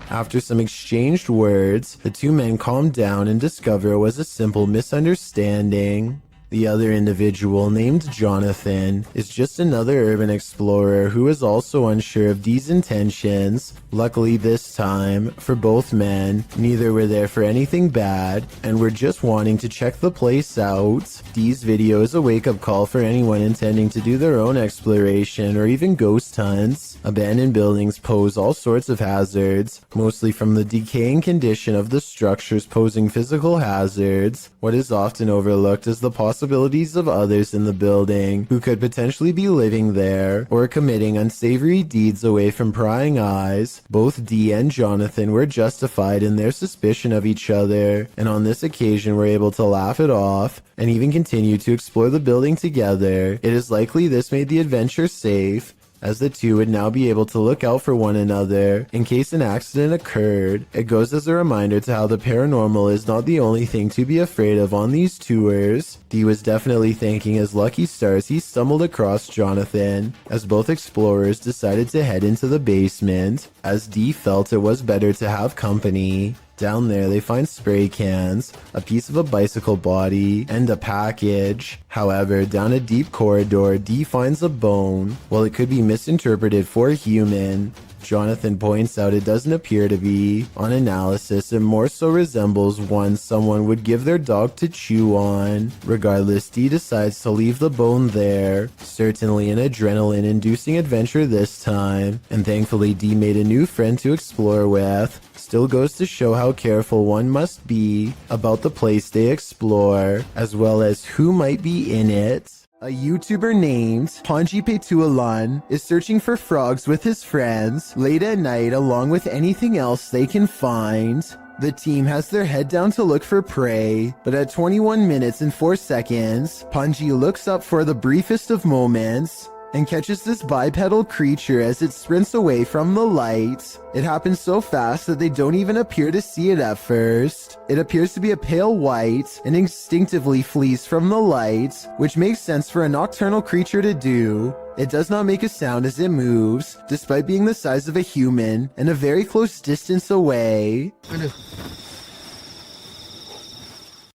After some exchanged words, the two men calm down and discover it was a simple misunderstanding. The other individual, named Jonathan, is just another urban explorer who is also unsure of Dee's intentions. Luckily this time, for both men, neither were there for anything bad, and were just wanting to check the place out. Dee's video is a wake-up call for anyone intending to do their own exploration or even ghost hunts. Abandoned buildings pose all sorts of hazards, mostly from the decaying condition of the structures posing physical hazards. What is often overlooked is the possibilities of others in the building who could potentially be living there or committing unsavory deeds away from prying eyes. Both Dee and Jonathan were justified in their suspicion of each other, and on this occasion were able to laugh it off and even continue to explore the building together. It is likely this made the adventure safe, as the two would now be able to look out for one another in case an accident occurred. It goes as a reminder to how the paranormal is not the only thing to be afraid of on these tours. Dee was definitely thanking his lucky stars he stumbled across Jonathan, as both explorers decided to head into the basement, as Dee felt it was better to have company. Down there, they find spray cans, a piece of a bicycle body, and a package. However, down a deep corridor, Dee finds a bone. While it could be misinterpreted for human, Jonathan points out it doesn't appear to be. On analysis, it more so resembles one someone would give their dog to chew on. Regardless, Dee decides to leave the bone there. Certainly an adrenaline-inducing adventure this time, and thankfully Dee made a new friend to explore with. Still goes to show how careful one must be about the place they explore, as well as who might be in it. A YouTuber named Panji Petualan is searching for frogs with his friends late at night along with anything else they can find. The team has their head down to look for prey, but at 21 minutes and 4 seconds, Panji looks up for the briefest of moments and catches this bipedal creature as it sprints away from the light. It happens so fast that they don't even appear to see it at first. It appears to be a pale white and instinctively flees from the light, which makes sense for a nocturnal creature to do. It does not make a sound as it moves, despite being the size of a human and a very close distance away.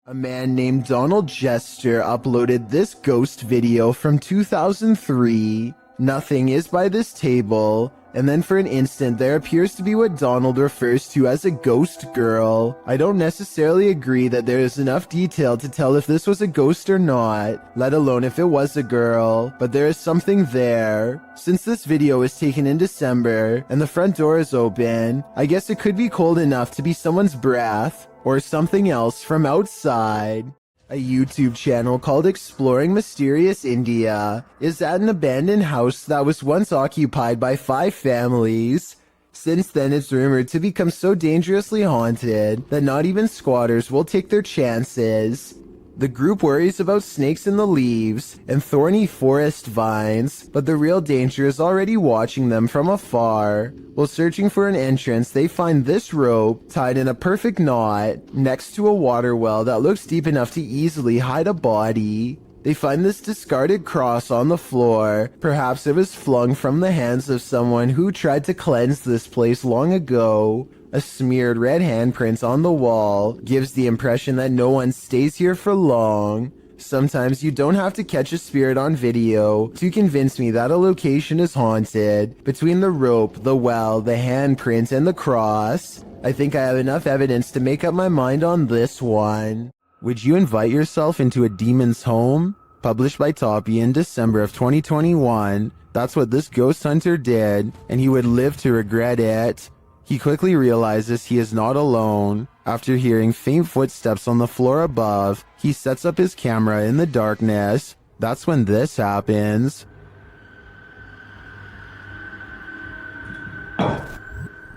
A man named Donald Jester uploaded this ghost video from 2003. Nothing is by this table, and then for an instant there appears to be what Donald refers to as a ghost girl. I don't necessarily agree that there is enough detail to tell if this was a ghost or not, let alone if it was a girl, but there is something there. Since this video was taken in December and the front door is open, I guess it could be cold enough to be someone's breath or something else from outside. A YouTube channel called Exploring Mysterious India is at an abandoned house that was once occupied by 5 families. Since then, it's rumored to become so dangerously haunted that not even squatters will take their chances. The group worries about snakes in the leaves and thorny forest vines, but the real danger is already watching them from afar. While searching for an entrance, they find this rope tied in a perfect knot next to a water well that looks deep enough to easily hide a body. They find this discarded cross on the floor. Perhaps it was flung from the hands of someone who tried to cleanse this place long ago. A smeared red handprint on the wall gives the impression that no one stays here for long. Sometimes you don't have to catch a spirit on video to convince me that a location is haunted. Between the rope, the well, the handprint, and the cross, I think I have enough evidence to make up my mind on this one. Would you invite yourself into a demon's home? Published by Toppy in December of 2021. That's what this ghost hunter did, and he would live to regret it. He quickly realizes he is not alone. After hearing faint footsteps on the floor above, he sets up his camera in the darkness. That's when this happens.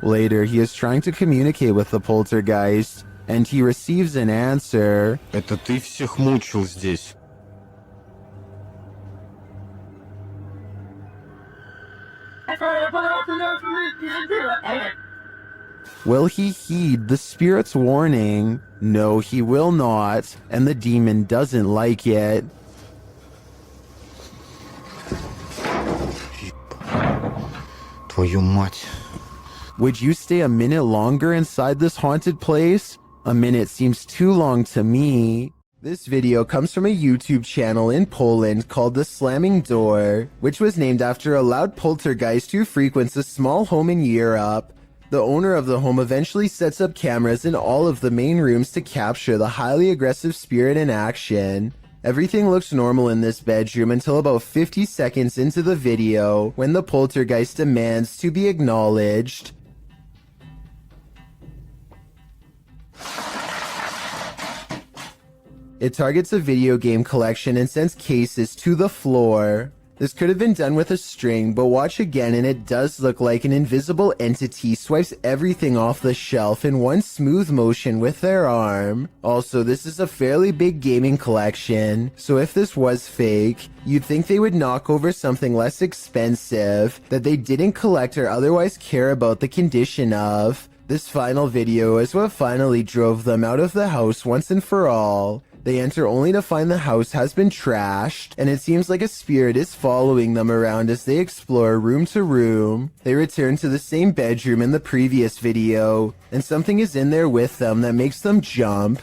Later, he is trying to communicate with the poltergeist, and he receives an answer. Это ты всех мучил здесь. Will he heed the spirit's warning? No, he will not, and the demon doesn't like it. Твою мать. Would you stay a minute longer inside this haunted place? A minute seems too long to me. This video comes from a YouTube channel in Poland called The Slamming Door, which was named after a loud poltergeist who frequents a small home in Europe. The owner of the home eventually sets up cameras in all of the main rooms to capture the highly aggressive spirit in action. Everything looks normal in this bedroom until about 50 seconds into the video, when the poltergeist demands to be acknowledged. It targets a video game collection and sends cases to the floor. This could have been done with a string, but watch again and it does look like an invisible entity swipes everything off the shelf in one smooth motion with their arm. Also, this is a fairly big gaming collection, so if this was fake, you'd think they would knock over something less expensive that they didn't collect or otherwise care about the condition of. This final video is what finally drove them out of the house once and for all. They enter only to find the house has been trashed, and it seems like a spirit is following them around as they explore room to room. They return to the same bedroom in the previous video, and something is in there with them that makes them jump.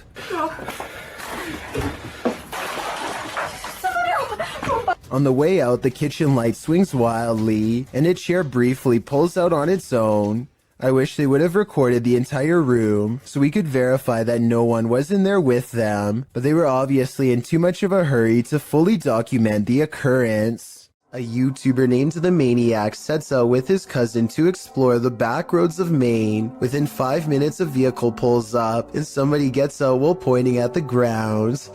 On the way out, the kitchen light swings wildly, and a chair briefly pulls out on its own. I wish they would have recorded the entire room so we could verify that no one was in there with them, but they were obviously in too much of a hurry to fully document the occurrence. A YouTuber named The Maniac sets out with his cousin to explore the back roads of Maine. Within 5 minutes, a vehicle pulls up and somebody gets out while pointing at the ground.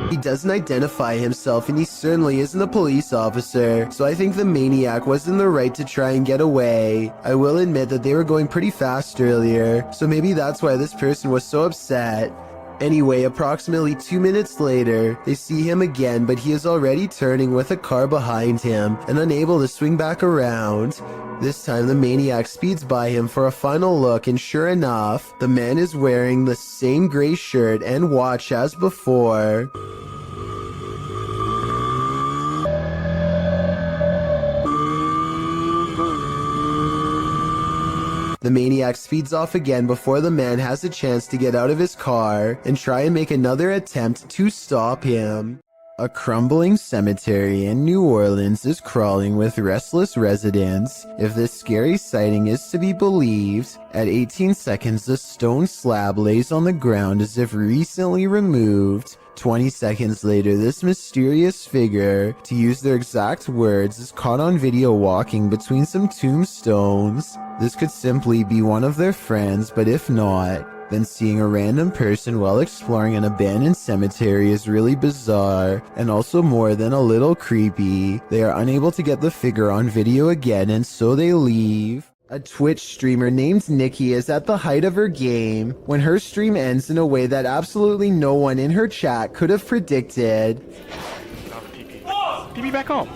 He doesn't identify himself and he certainly isn't a police officer, so I think the maniac was in the right to try and get away. I will admit that they were going pretty fast earlier, so maybe that's why this person was so upset. Anyway, approximately 2 minutes later, they see him again, but he is already turning with a car behind him and unable to swing back around. This time the maniac speeds by him for a final look, and sure enough, the man is wearing the same gray shirt and watch as before. The maniac speeds off again before the man has a chance to get out of his car and try and make another attempt to stop him. A crumbling cemetery in New Orleans is crawling with restless residents. If this scary sighting is to be believed, at 18 seconds the stone slab lays on the ground as if recently removed. 20 seconds later, this mysterious figure, to use their exact words, is caught on video walking between some tombstones. This could simply be one of their friends, but if not, then seeing a random person while exploring an abandoned cemetery is really bizarre, and also more than a little creepy. They are unable to get the figure on video again, and so they leave. A Twitch streamer named Nikki is at the height of her game when her stream ends in a way that absolutely no one in her chat could have predicted. PP back home.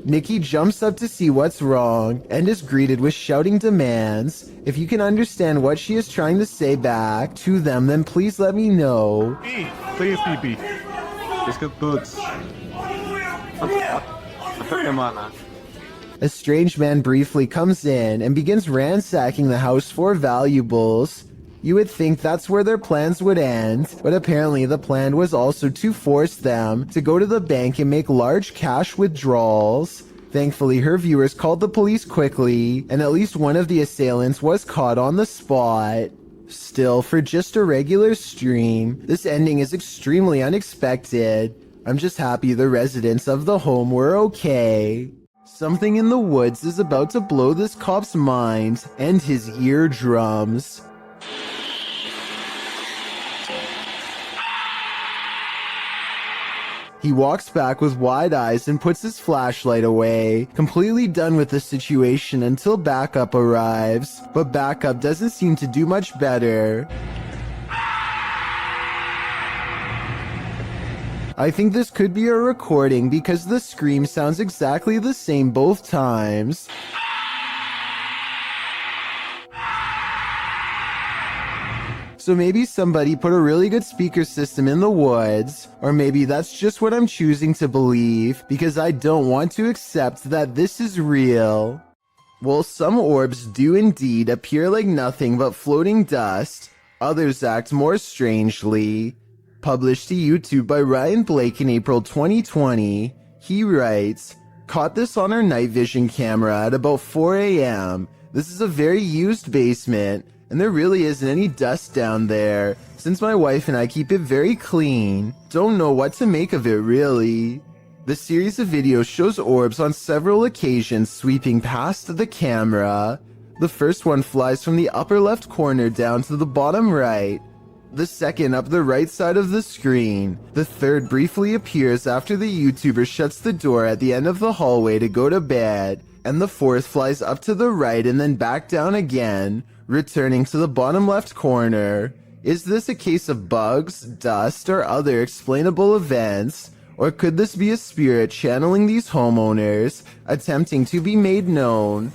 Nikki jumps up to see what's wrong and is greeted with shouting demands. If you can understand what she is trying to say back to them, then please let me know. Please, PP. Let's get goods. A strange man briefly comes in and begins ransacking the house for valuables. You would think that's where their plans would end, but apparently the plan was also to force them to go to the bank and make large cash withdrawals. Thankfully, her viewers called the police quickly, and at least one of the assailants was caught on the spot. Still, for just a regular stream, this ending is extremely unexpected. I'm just happy the residents of the home were okay. Something in the woods is about to blow this cop's mind and his eardrums. He walks back with wide eyes and puts his flashlight away, completely done with the situation until backup arrives, but backup doesn't seem to do much better. I think this could be a recording because the scream sounds exactly the same both times. So maybe somebody put a really good speaker system in the woods, or maybe that's just what I'm choosing to believe because I don't want to accept that this is real. While some orbs do indeed appear like nothing but floating dust, others act more strangely. Published to YouTube by Ryan Blake in April 2020, he writes, "Caught this on our night vision camera at about 4 a.m. This is a very used basement, and there really isn't any dust down there, since my wife and I keep it very clean. Don't know what to make of it really." The series of videos shows orbs on several occasions sweeping past the camera. The first one flies from the upper left corner down to the bottom right. The second up the right side of the screen. The third briefly appears after the YouTuber shuts the door at the end of the hallway to go to bed. And the fourth flies up to the right and then back down again, returning to the bottom left corner. Is this a case of bugs, dust, or other explainable events? Or could this be a spirit channeling these homeowners, attempting to be made known?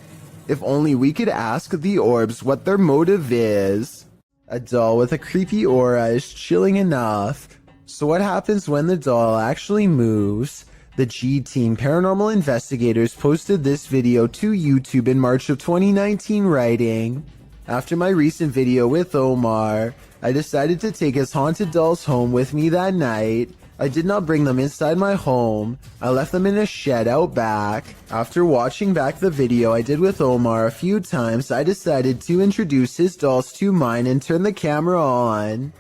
If only we could ask the orbs what their motive is. A doll with a creepy aura is chilling enough. So what happens when the doll actually moves? The G-Team Paranormal Investigators posted this video to YouTube in March of 2019 writing, "After my recent video with Omar, I decided to take his haunted dolls home with me that night. I did not bring them inside my home. I left them in a shed out back. After watching back the video I did with Omar a few times, I decided to introduce his dolls to mine and turn the camera on."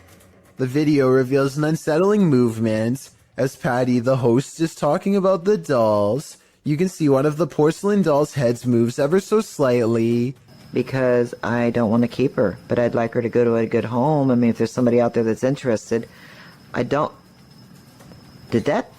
The video reveals an unsettling movement. As Patty, the host, is talking about the dolls, you can see one of the porcelain doll's heads moves ever so slightly. "Because I don't want to keep her, but I'd like her to go to a good home. I mean, if there's somebody out there that's interested, I don't..." Did that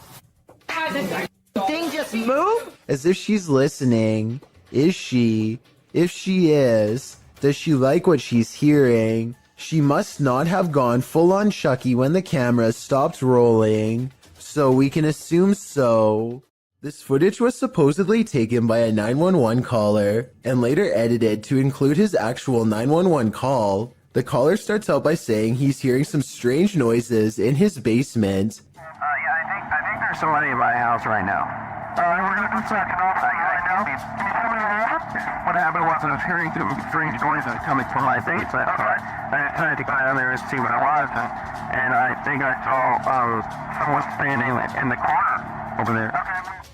thing just move? As if she's listening. Is she? If she is, does she like what she's hearing? She must not have gone full-on Chucky when the camera stopped rolling, so we can assume so. This footage was supposedly taken by a 911 caller, and later edited to include his actual 911 call. The caller starts out by saying he's hearing some strange noises in his basement. I think there's somebody in my house right now. What happened was I was hearing some strange noises coming from my basement. I tried to go down there and see what it was, and I think I saw someone standing in the corner over there.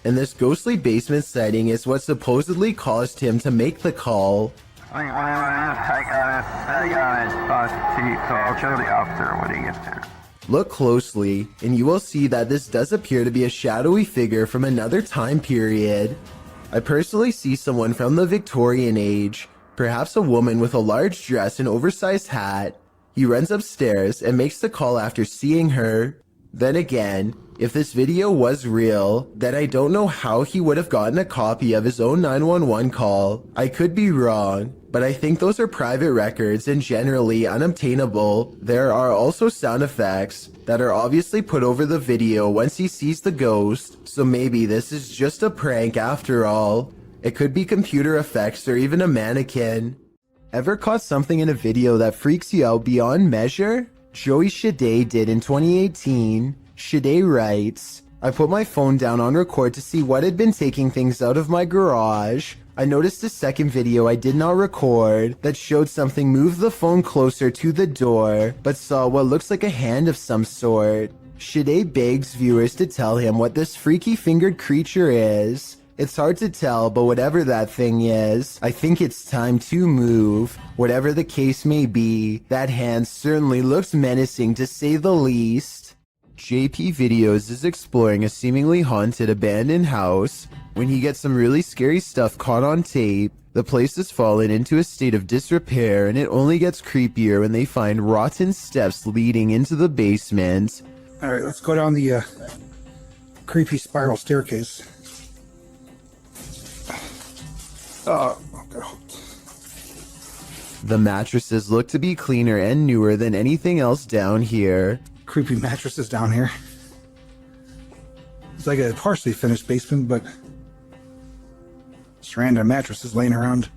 And this ghostly basement setting is what supposedly caused him to make the call. I got it. So I'll show the officer when he gets there. Look closely, and you will see that this does appear to be a shadowy figure from another time period. I personally see someone from the Victorian age, perhaps a woman with a large dress and oversized hat. He runs upstairs and makes the call after seeing her. Then again, if this video was real, then I don't know how he would have gotten a copy of his own 911 call. I could be wrong, but I think those are private records and generally unobtainable. There are also sound effects that are obviously put over the video once he sees the ghost, so maybe this is just a prank after all. It could be computer effects or even a mannequin. Ever caught something in a video that freaks you out beyond measure? Joey Shade did in 2018. Shade writes, "I put my phone down on record to see what had been taking things out of my garage. I noticed a second video I did not record that showed something move the phone closer to the door, but saw what looks like a hand of some sort." Shade begs viewers to tell him what this freaky fingered creature is. It's hard to tell, but whatever that thing is, I think it's time to move. Whatever the case may be, that hand certainly looks menacing to say the least. JP Videos is exploring a seemingly haunted abandoned house when he gets some really scary stuff caught on tape. The place has fallen into a state of disrepair, and it only gets creepier when they find rotten steps leading into the basement. Alright, let's go down the creepy spiral staircase. Oh, God. The mattresses look to be cleaner and newer than anything else down here. Creepy mattresses down here. It's like a partially finished basement, but just random mattresses laying around.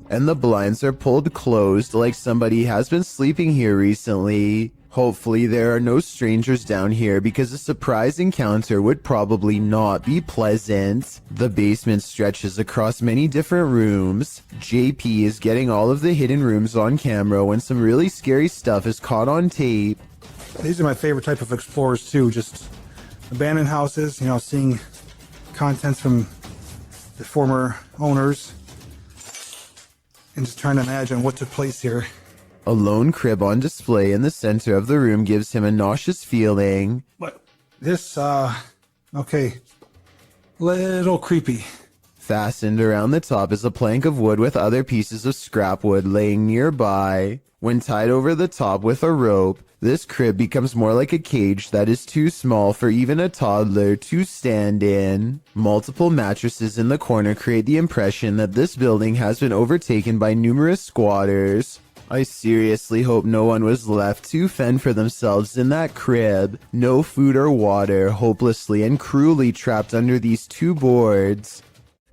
And the blinds are pulled closed like somebody has been sleeping here recently. Hopefully there are no strangers down here because a surprise encounter would probably not be pleasant. The basement stretches across many different rooms. JP is getting all of the hidden rooms on camera when some really scary stuff is caught on tape. These are my favorite type of explorers too, just abandoned houses, you know, seeing contents from the former owners and just trying to imagine what took place here. A lone crib on display in the center of the room gives him a nauseous feeling. But this, okay, little creepy. Fastened around the top is a plank of wood with other pieces of scrap wood laying nearby. When tied over the top with a rope, this crib becomes more like a cage that is too small for even a toddler to stand in. Multiple mattresses in the corner create the impression that this building has been overtaken by numerous squatters. I seriously hope no one was left to fend for themselves in that crib. No food or water, hopelessly and cruelly trapped under these two boards.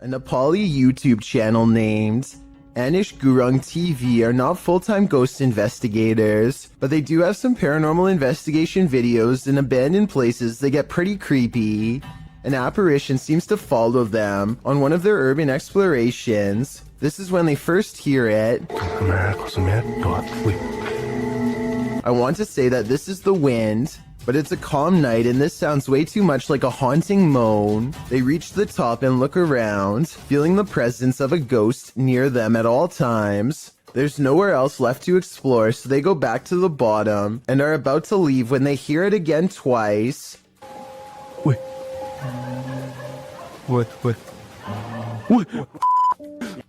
A Nepali YouTube channel named Anish Gurung TV are not full-time ghost investigators, but they do have some paranormal investigation videos in abandoned places that get pretty creepy. An apparition seems to follow them on one of their urban explorations. This is when they first hear it. I want to say that this is the wind, but it's a calm night and this sounds way too much like a haunting moan. They reach the top and look around, feeling the presence of a ghost near them at all times. There's nowhere else left to explore, so they go back to the bottom and are about to leave when they hear it again twice. Wait. What?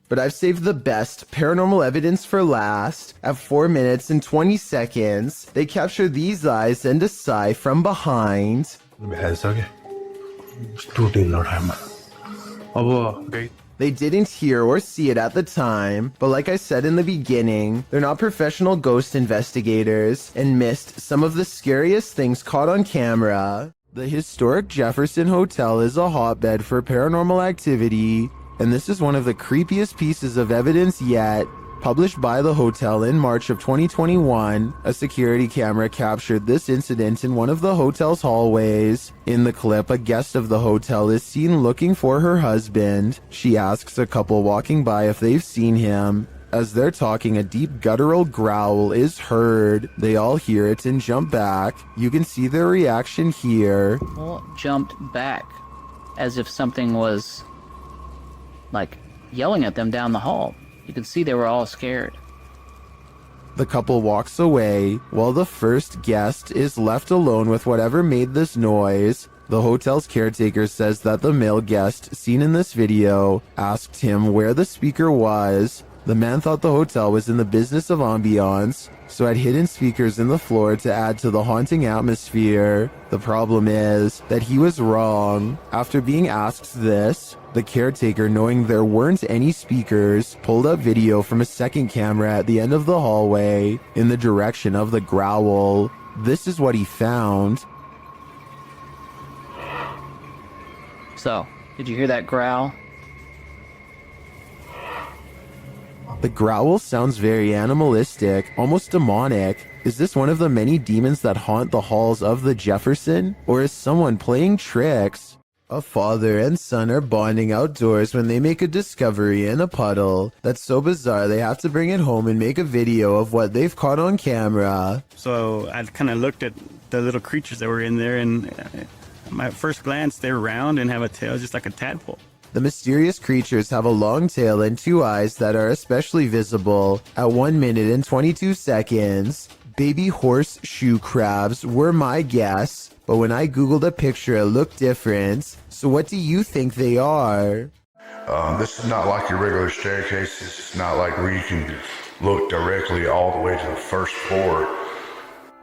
But I've saved the best paranormal evidence for last. At 4 minutes and 20 seconds, they capture these eyes and a sigh from behind. They didn't hear or see it at the time, but like I said in the beginning, they're not professional ghost investigators and missed some of the scariest things caught on camera. The historic Jefferson Hotel is a hotbed for paranormal activity, and this is one of the creepiest pieces of evidence yet. Published by the hotel in March of 2021, a security camera captured this incident in one of the hotel's hallways. In the clip, a guest of the hotel is seen looking for her husband. She asks a couple walking by if they've seen him. As they're talking, a deep guttural growl is heard. They all hear it and jump back. You can see their reaction here. Well, jumped back as if something was like yelling at them down the hall. You could see they were all scared. The couple walks away while the first guest is left alone with whatever made this noise. The hotel's caretaker says that the male guest seen in this video asked him where the speaker was. The man thought the hotel was in the business of ambiance, so had hidden speakers in the floor to add to the haunting atmosphere. The problem is that he was wrong. After being asked this, the caretaker, knowing there weren't any speakers, pulled up video from a second camera at the end of the hallway in the direction of the growl. This is what he found. So, did you hear that growl? The growl sounds very animalistic, almost demonic. Is this one of the many demons that haunt the halls of the Jefferson? Or is someone playing tricks? A father and son are bonding outdoors when they make a discovery in a puddle that's so bizarre they have to bring it home and make a video of what they've caught on camera. So I kind of looked at the little creatures that were in there, and my first glance, they're round and have a tail just like a tadpole. The mysterious creatures have a long tail and two eyes that are especially visible at 1 minute and 22 seconds. Baby horseshoe crabs were my guess, but when I googled a picture it looked different. So what do you think they are? This is not like your regular staircase. This is not like where you can look directly all the way to the first floor.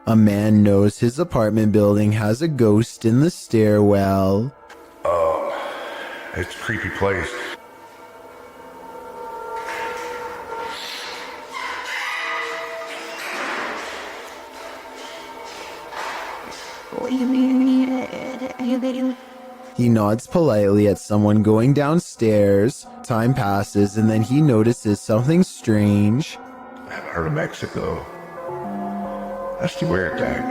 A man knows his apartment building has a ghost in the stairwell. It's a creepy place. He nods politely at someone going downstairs. Time passes and then he notices something strange. I haven't heard of Mexico. That's the weird thing.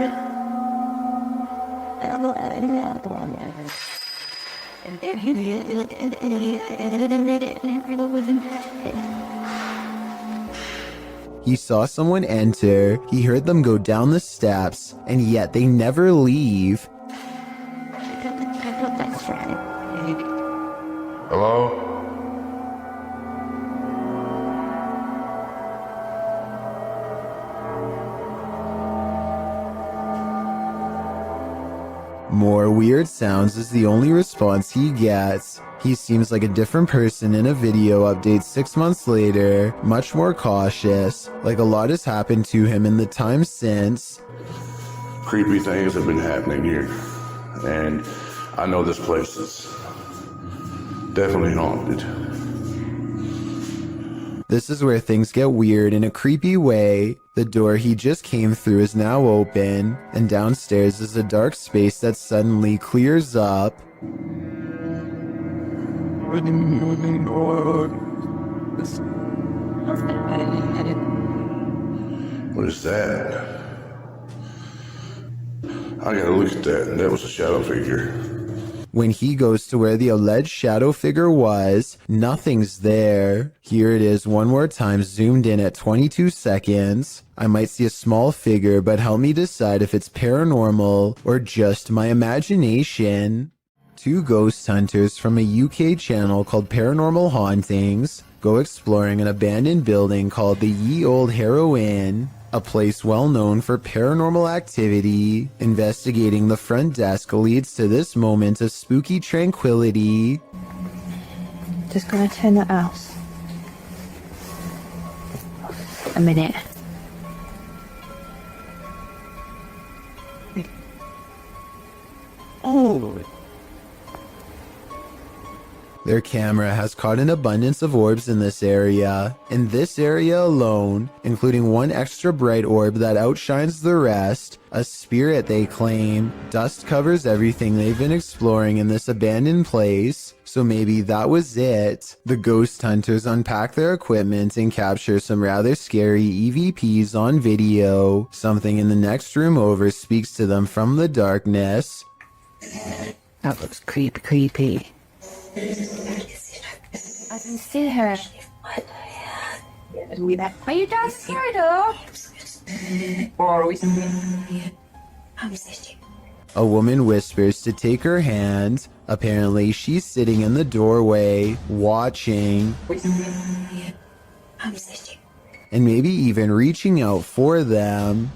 He saw someone enter, he heard them go down the steps, and yet they never leave. Hello? More weird sounds is the only response he gets. He seems like a different person in a video update 6 months later, much more cautious, like a lot has happened to him in the time since. Creepy things have been happening here. And I know this place is definitely haunted. This is where things get weird in a creepy way. The door he just came through is now open, and downstairs is a dark space that suddenly clears up. What is that? I gotta look at that. That was a shadow figure. When he goes to where the alleged shadow figure was, nothing's there. Here it is one more time, zoomed in at 22 seconds. I might see a small figure, but help me decide if it's paranormal or just my imagination. Two ghost hunters from a UK channel called Paranormal Hauntings go exploring an abandoned building called the Ye Old Harrow Inn, a place well known for paranormal activity. Investigating the front desk leads to this moment of spooky tranquility. Just gonna turn it off. A minute. Oh. Their camera has caught an abundance of orbs in this area. In this area alone, including one extra bright orb that outshines the rest, a spirit they claim. Dust covers everything they've been exploring in this abandoned place, so maybe that was it. The ghost hunters unpack their equipment and capture some rather scary EVPs on video. Something in the next room over speaks to them from the darkness. That looks creepy. I can see her. Are you downstairs or? A woman whispers to take her hand. Apparently, she's sitting in the doorway, watching, and maybe even reaching out for them.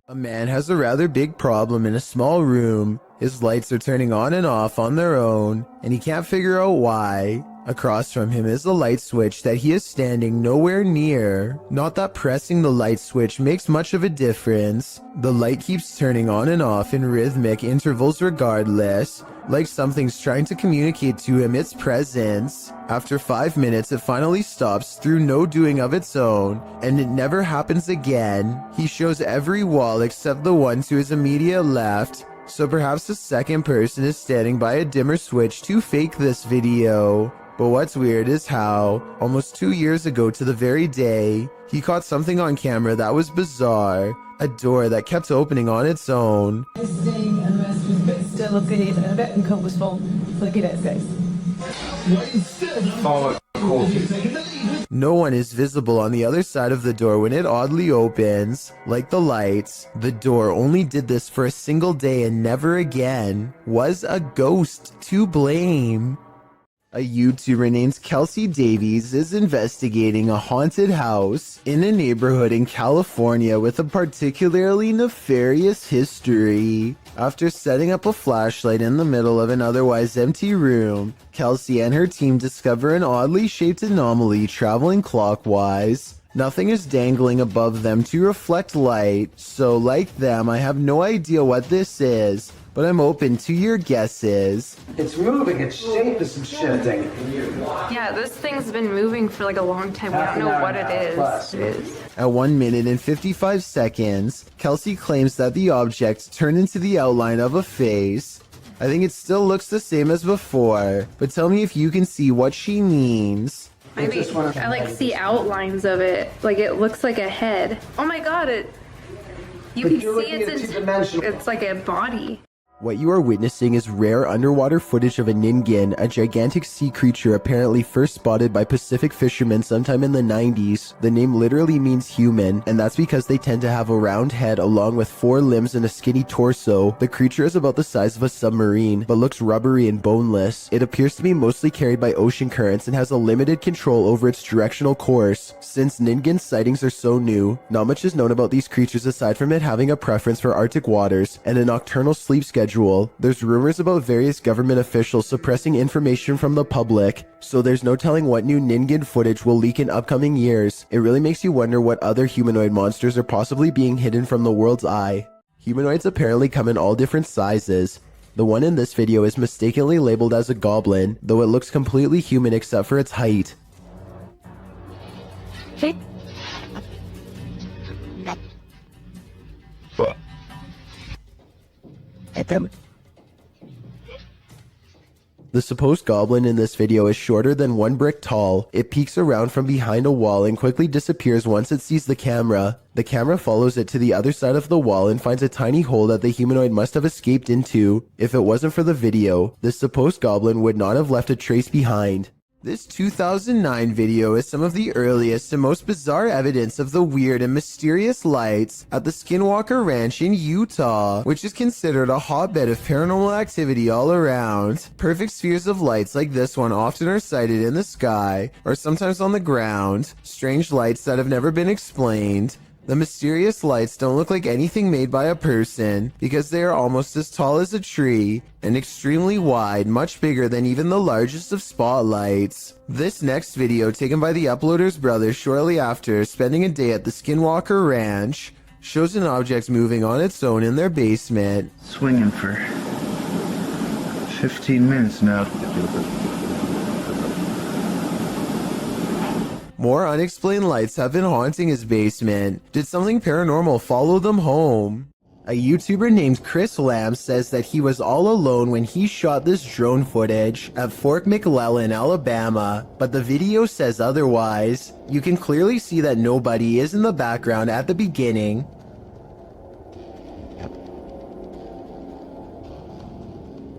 A man has a rather big problem in a small room. His lights are turning on and off on their own, and he can't figure out why. Across from him is a light switch that he is standing nowhere near. Not that pressing the light switch makes much of a difference. The light keeps turning on and off in rhythmic intervals regardless, like something's trying to communicate to him its presence. After 5 minutes, it finally stops through no doing of its own, and it never happens again. He shows every wall except the one to his immediate left, so perhaps the second person is standing by a dimmer switch to fake this video. But what's weird is how, almost 2 years ago to the very day, he caught something on camera that was bizarre. A door that kept opening on its own. No one is visible on the other side of the door when it oddly opens. Like the lights, the door only did this for a single day and never again. Was a ghost to blame? A YouTuber named Kelsey Davies is investigating a haunted house in a neighborhood in California with a particularly nefarious history. After setting up a flashlight in the middle of an otherwise empty room, Kelsey and her team discover an oddly shaped anomaly traveling clockwise. Nothing is dangling above them to reflect light, so like them, I have no idea what this is, but I'm open to your guesses. It's moving, its shape is shifting. Yeah, this thing's been moving for like a long time. We don't know what it is. At 1 minute and 55 seconds, Kelsey claims that the object turned into the outline of a face. I think it still looks the same as before, but tell me if you can see what she means. Maybe I like see outlines of it. Like it looks like a head. Oh my god, you can see it's like a body. What you are witnessing is rare underwater footage of a ningen, a gigantic sea creature apparently first spotted by Pacific fishermen sometime in the 90s. The name literally means human, and that's because they tend to have a round head along with 4 limbs and a skinny torso. The creature is about the size of a submarine, but looks rubbery and boneless. It appears to be mostly carried by ocean currents and has a limited control over its directional course. Since ningen sightings are so new, not much is known about these creatures aside from it having a preference for Arctic waters and a nocturnal sleep schedule. There's rumors about various government officials suppressing information from the public, so there's no telling what new ningen footage will leak in upcoming years. It really makes you wonder what other humanoid monsters are possibly being hidden from the world's eye. Humanoids apparently come in all different sizes. The one in this video is mistakenly labeled as a goblin, though it looks completely human except for its height. Hey. The supposed goblin in this video is shorter than 1 brick tall. It peeks around from behind a wall and quickly disappears once it sees the camera. The camera follows it to the other side of the wall and finds a tiny hole that the humanoid must have escaped into. If it wasn't for the video, this supposed goblin would not have left a trace behind. This 2009 video is some of the earliest and most bizarre evidence of the weird and mysterious lights at the Skinwalker Ranch in Utah, which is considered a hotbed of paranormal activity all around. Perfect spheres of lights like this one often are sighted in the sky, or sometimes on the ground. Strange lights that have never been explained. The mysterious lights don't look like anything made by a person because they are almost as tall as a tree and extremely wide, much bigger than even the largest of spotlights. This next video, taken by the uploader's brother shortly after spending a day at the Skinwalker Ranch, shows an object moving on its own in their basement. Swinging for 15 minutes now. More unexplained lights have been haunting his basement. Did something paranormal follow them home? A YouTuber named Chris Lamb says that he was all alone when he shot this drone footage at Fort McClellan, Alabama, but the video says otherwise. You can clearly see that nobody is in the background at the beginning.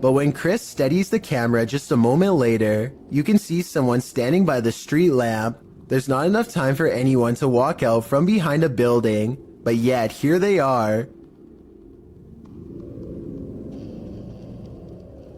But when Chris steadies the camera just a moment later, you can see someone standing by the street lamp. There's not enough time for anyone to walk out from behind a building, but yet here they are.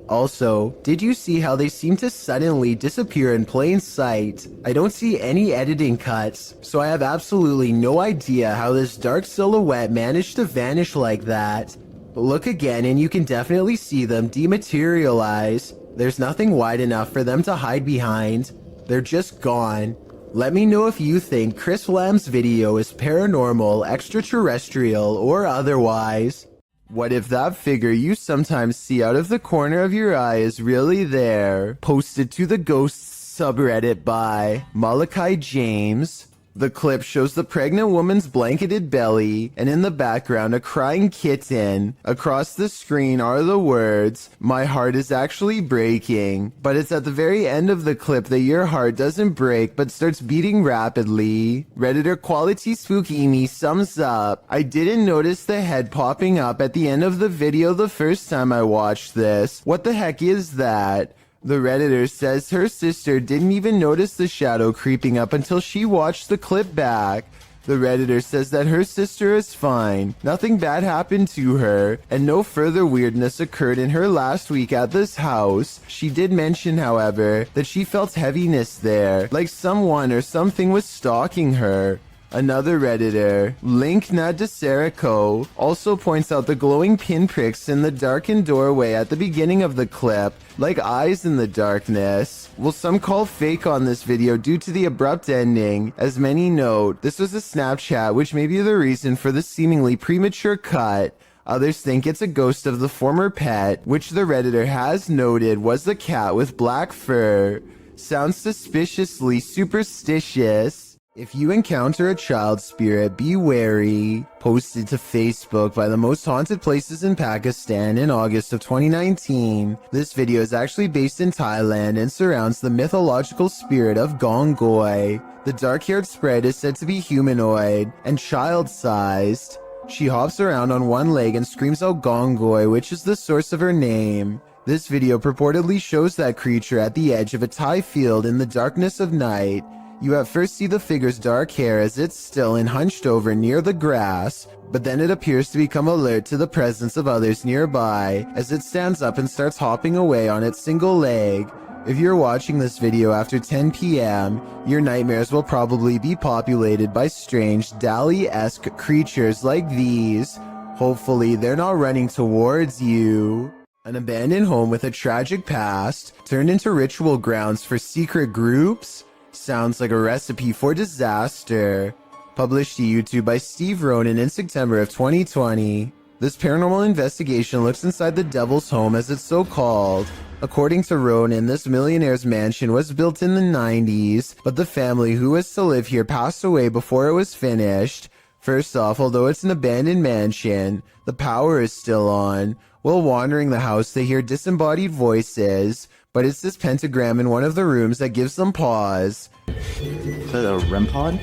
Also, did you see how they seem to suddenly disappear in plain sight? I don't see any editing cuts, so I have absolutely no idea how this dark silhouette managed to vanish like that. But look again and you can definitely see them dematerialize. There's nothing wide enough for them to hide behind. They're just gone. Let me know if you think Chris Lamb's video is paranormal, extraterrestrial, or otherwise. What if that figure you sometimes see out of the corner of your eye is really there? Posted to the Ghosts subreddit by Malachi James. The clip shows the pregnant woman's blanketed belly, and in the background a crying kitten. Across the screen are the words, "My heart is actually breaking." But it's at the very end of the clip that your heart doesn't break but starts beating rapidly. Redditor Quality Spooky Me sums up, "I didn't notice the head popping up at the end of the video the first time I watched this. What the heck is that?" The Redditor says her sister didn't even notice the shadow creeping up until she watched the clip back. The Redditor says that her sister is fine, nothing bad happened to her, and no further weirdness occurred in her last week at this house. She did mention, however, that she felt heaviness there, like someone or something was stalking her. Another Redditor, Link Nadeserico, also points out the glowing pinpricks in the darkened doorway at the beginning of the clip, like eyes in the darkness. Well, some call fake on this video due to the abrupt ending. As many note, this was a Snapchat, which may be the reason for the seemingly premature cut. Others think it's a ghost of the former pet, which the Redditor has noted was the cat with black fur. Sounds suspiciously superstitious. If you encounter a child spirit, be wary. Posted to Facebook by the most haunted places in Pakistan in August of 2019. This video is actually based in Thailand and surrounds the mythological spirit of Gongoi. The dark-haired sprite is said to be humanoid and child-sized. She hops around on one leg and screams out Gongoi, which is the source of her name. This video purportedly shows that creature at the edge of a Thai field in the darkness of night. You at first see the figure's dark hair as it's still and hunched over near the grass, but then it appears to become alert to the presence of others nearby as it stands up and starts hopping away on its single leg. If you're watching this video after 10 p.m., your nightmares will probably be populated by strange Dali-esque creatures like these. Hopefully they're not running towards you. An abandoned home with a tragic past turned into ritual grounds for secret groups? Sounds like a recipe for disaster. Published to YouTube by Steve Ronan in September of 2020. This paranormal investigation looks inside the Devil's Home, as it's so called. According to Ronan, this millionaire's mansion was built in the 90s, but the family who was to live here passed away before it was finished. First off, although it's an abandoned mansion, the power is still on. While wandering the house, they hear disembodied voices, but it's this pentagram in one of the rooms that gives them pause. Is that a REM pod?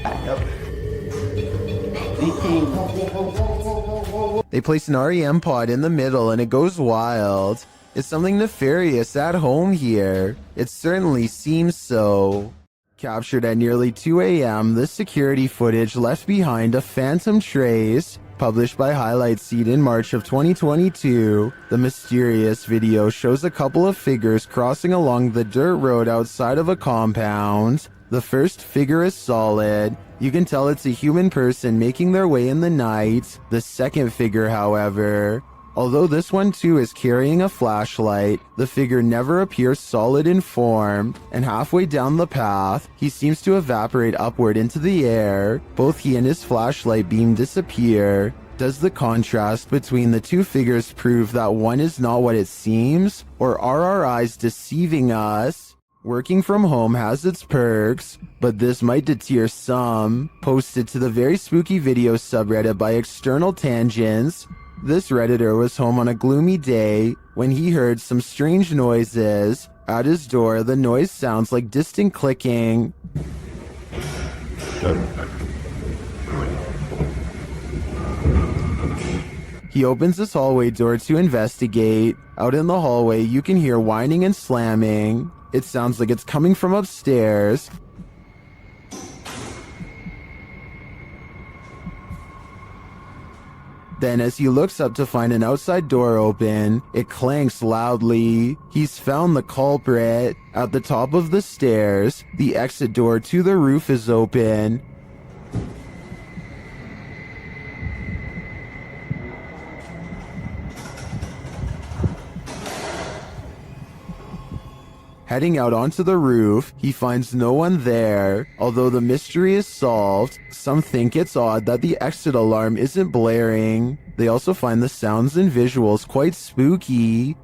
They place an REM pod in the middle and it goes wild. Is something nefarious at home here? It certainly seems so. Captured at nearly 2 a.m., this security footage left behind a phantom trace. Published by Highlight Seed in March of 2022, the mysterious video shows a couple of figures crossing along the dirt road outside of a compound. The first figure is solid. You can tell it's a human person making their way in the night. The second figure, however, although this one too is carrying a flashlight, the figure never appears solid in form, and halfway down the path, he seems to evaporate upward into the air. Both he and his flashlight beam disappear. Does the contrast between the two figures prove that one is not what it seems? Or are our eyes deceiving us? Working from home has its perks, but this might deter some. Posted to the very spooky video subreddit by External Tangents. This Redditor was home on a gloomy day when he heard some strange noises. At his door, the noise sounds like distant clicking. He opens his hallway door to investigate. Out in the hallway, you can hear whining and slamming. It sounds like it's coming from upstairs. Then as he looks up to find an outside door open, it clanks loudly. He's found the culprit. At the top of the stairs, the exit door to the roof is open. Heading out onto the roof, he finds no one there. Although the mystery is solved, some think it's odd that the exit alarm isn't blaring. They also find the sounds and visuals quite spooky.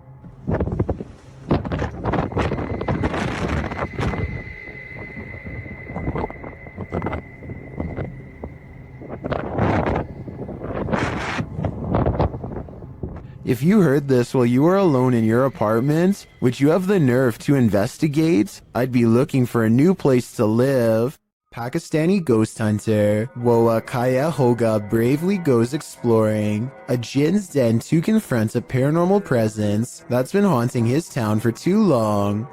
If you heard this while you were alone in your apartment, would you have the nerve to investigate? I'd be looking for a new place to live. Pakistani ghost hunter Woa Kaya Hoga bravely goes exploring a jinn's den to confront a paranormal presence that's been haunting his town for too long.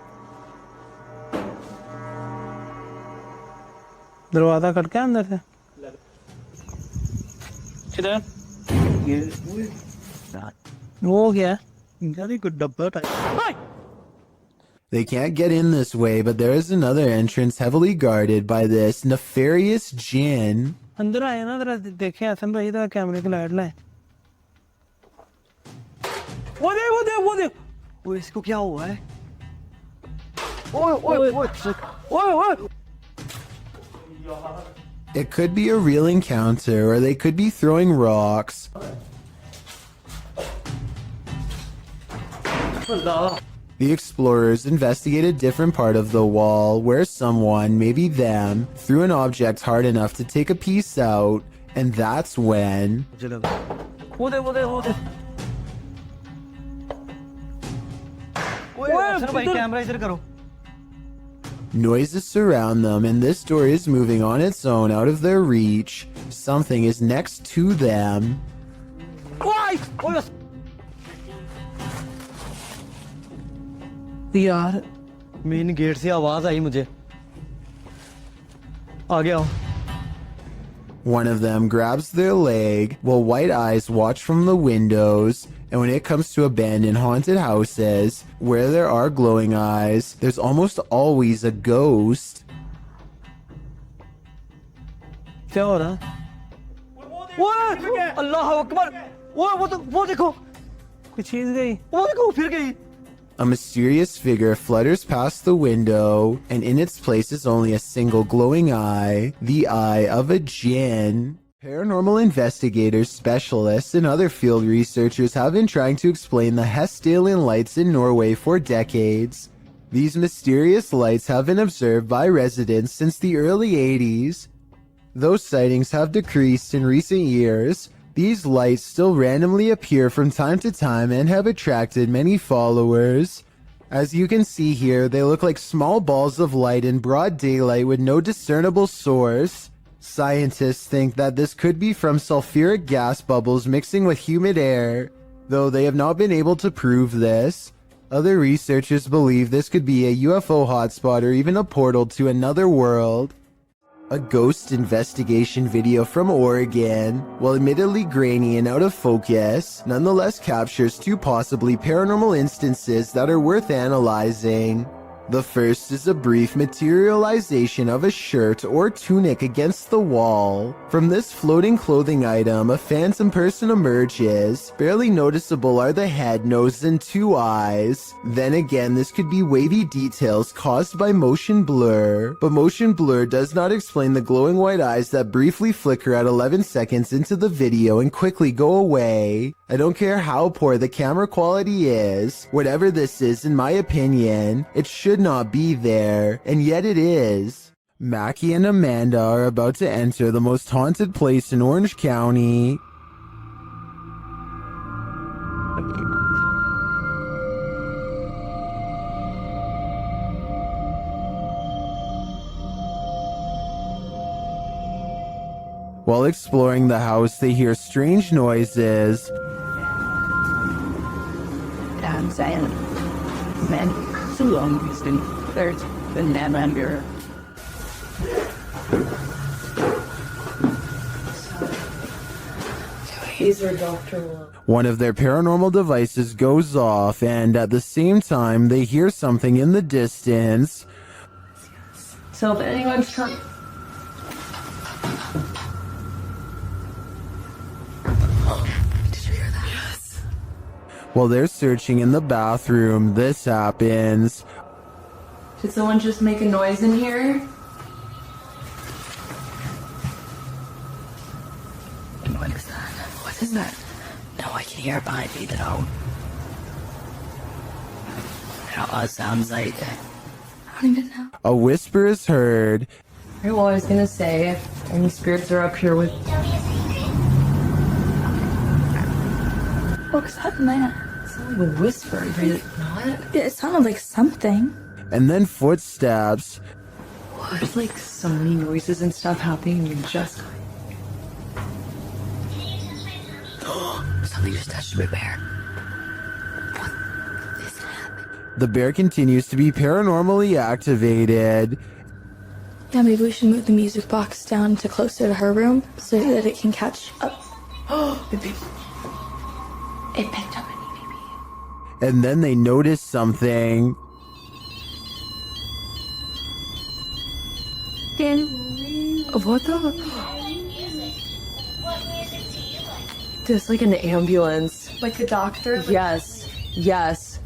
दरवाजा खटका अंदर से किधर वो क्या very good डब्बा type They can't get in this way, but there is another entrance heavily guarded by this nefarious jinn. अंदर आए ना जरा देखे हसन भाई इधर कैमरे की लाइट लाए वो देख वो इसको क्या हुआ है ओए It could be a real encounter, or they could be throwing rocks. The explorers investigate a different part of the wall where someone, maybe them, threw an object hard enough to take a piece out, and that's when... Noises surround them, and this door is moving on its own out of their reach. Something is next to them. यार main gate से आवाज आई मुझे आ गया हूं One of them grabs their leg while white eyes watch from the windows. And when it comes to abandoned haunted houses where there are glowing eyes, there's almost always a ghost. क्या हो रहा है अल्लाह अकबर वो देखो कोई चीज गई वो देखो फिर गई. A mysterious figure flutters past the window, and in its place is only a single glowing eye, the eye of a djinn. Paranormal investigators, specialists, and other field researchers have been trying to explain the Hestalian lights in Norway for decades. These mysterious lights have been observed by residents since the early 80s. Though sightings have decreased in recent years, these lights still randomly appear from time to time and have attracted many followers. As you can see here, they look like small balls of light in broad daylight with no discernible source. Scientists think that this could be from sulfuric gas bubbles mixing with humid air, though they have not been able to prove this. Other researchers believe this could be a UFO hotspot or even a portal to another world. A ghost investigation video from Oregon, while admittedly grainy and out of focus, nonetheless captures two possibly paranormal instances that are worth analyzing. The first is a brief materialization of a shirt or tunic against the wall. From this floating clothing item, a phantom person emerges. Barely noticeable are the head, nose, and two eyes. Then again, this could be wavy details caused by motion blur. But motion blur does not explain the glowing white eyes that briefly flicker at 11 seconds into the video and quickly go away. I don't care how poor the camera quality is. Whatever this is, in my opinion, it should not be there, and yet it is. Mackie and Amanda are about to enter the most haunted place in Orange County. While exploring the house, they hear strange noises. I'm saying, man, so long there's been that around here. He's our doctor. One of their paranormal devices goes off, and at the same time, they hear something in the distance. So if anyone's trying... While they're searching in the bathroom, this happens. Did someone just make a noise in here? What is that? What is that? No, I can hear it behind me though. It sounds like... I don't even know. A whisper is heard. Well, I was gonna say, if any spirits are up here with... What was that, man? It sounded like a whisper, did it not? It sounded like something. And then footsteps. There's like so many noises and stuff happening, and you just... Something just touched my bear. What is happening? The bear continues to be paranormally activated. Yeah, maybe we should move the music box down to closer to her room so that it can catch up. Oh, it picked up an EVP. And then they notice something. What the? There's like an ambulance. Like a doctor? Yes. Yes.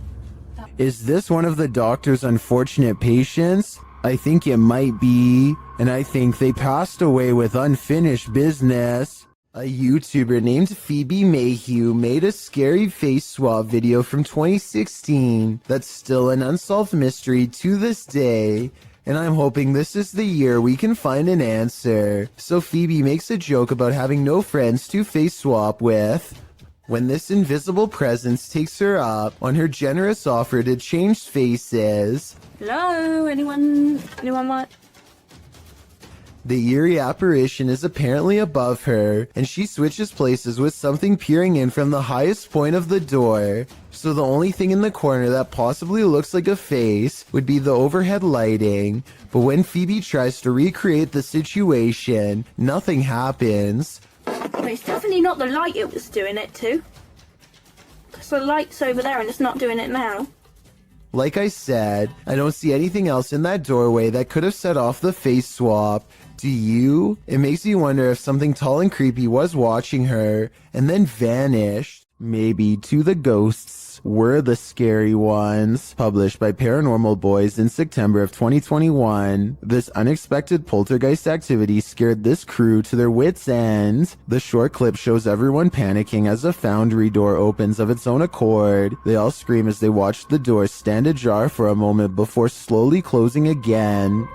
Is this one of the doctor's unfortunate patients? I think it might be. And I think they passed away with unfinished business. A YouTuber named Phoebe Mayhew made a scary face swap video from 2016 that's still an unsolved mystery to this day, and I'm hoping this is the year we can find an answer. So Phoebe makes a joke about having no friends to face swap with, when this invisible presence takes her up on her generous offer to change faces. Hello, anyone want? The eerie apparition is apparently above her, and she switches places with something peering in from the highest point of the door. So the only thing in the corner that possibly looks like a face would be the overhead lighting. But when Phoebe tries to recreate the situation, nothing happens. Well, it's definitely not the light it was doing it to. Because the light's over there and it's not doing it now. Like I said, I don't see anything else in that doorway that could have set off the face swap. Do you? It makes me wonder if something tall and creepy was watching her and then vanished. Maybe two the ghosts were the scary ones. Published by Paranormal Boys in September of 2021, this unexpected poltergeist activity scared this crew to their wits' end. The short clip shows everyone panicking as a foundry door opens of its own accord. They all scream as they watch the door stand ajar for a moment before slowly closing again.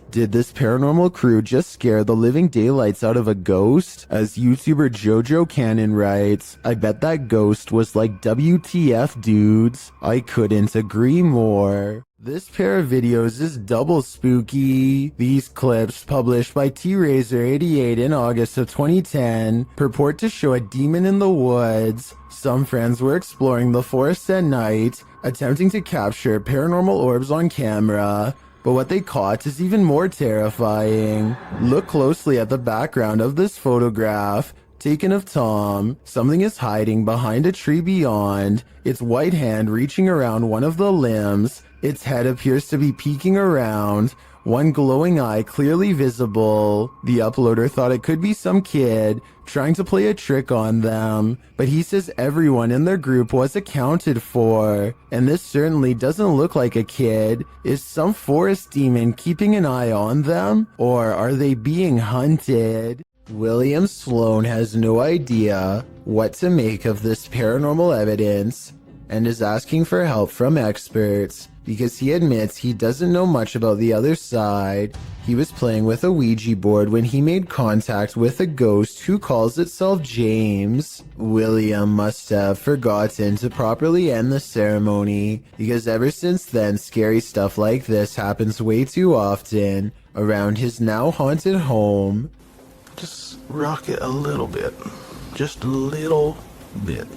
Did this paranormal crew just scare the living daylights out of a ghost? As YouTuber Jojo Cannon writes, I bet that ghost was like WTF dudes. I couldn't agree more. This pair of videos is double spooky. These clips, published by T-Razor88 in August of 2010, purport to show a demon in the woods. Some friends were exploring the forest at night, attempting to capture paranormal orbs on camera. But what they caught is even more terrifying. Look closely at the background of this photograph, taken of Tom. Something is hiding behind a tree beyond, its white hand reaching around one of the limbs. Its head appears to be peeking around, one glowing eye clearly visible. The uploader thought it could be some kid trying to play a trick on them, but he says everyone in their group was accounted for, and this certainly doesn't look like a kid. Is some forest demon keeping an eye on them, or are they being hunted? William Sloan has no idea what to make of this paranormal evidence and is asking for help from experts because he admits he doesn't know much about the other side. He was playing with a Ouija board when he made contact with a ghost who calls itself James. William must have forgotten to properly end the ceremony because ever since then, scary stuff like this happens way too often around his now haunted home. Just rock it a little bit. Just a little bit.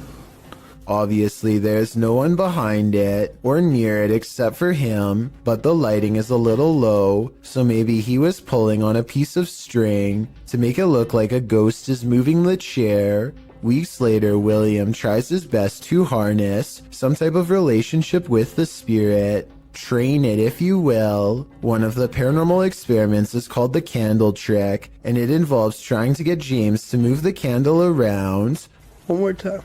Obviously, there's no one behind it or near it except for him, but the lighting is a little low, so maybe he was pulling on a piece of string to make it look like a ghost is moving the chair. Weeks later, William tries his best to harness some type of relationship with the spirit. Train it, if you will. One of the paranormal experiments is called the candle trick, and it involves trying to get James to move the candle around. One more time.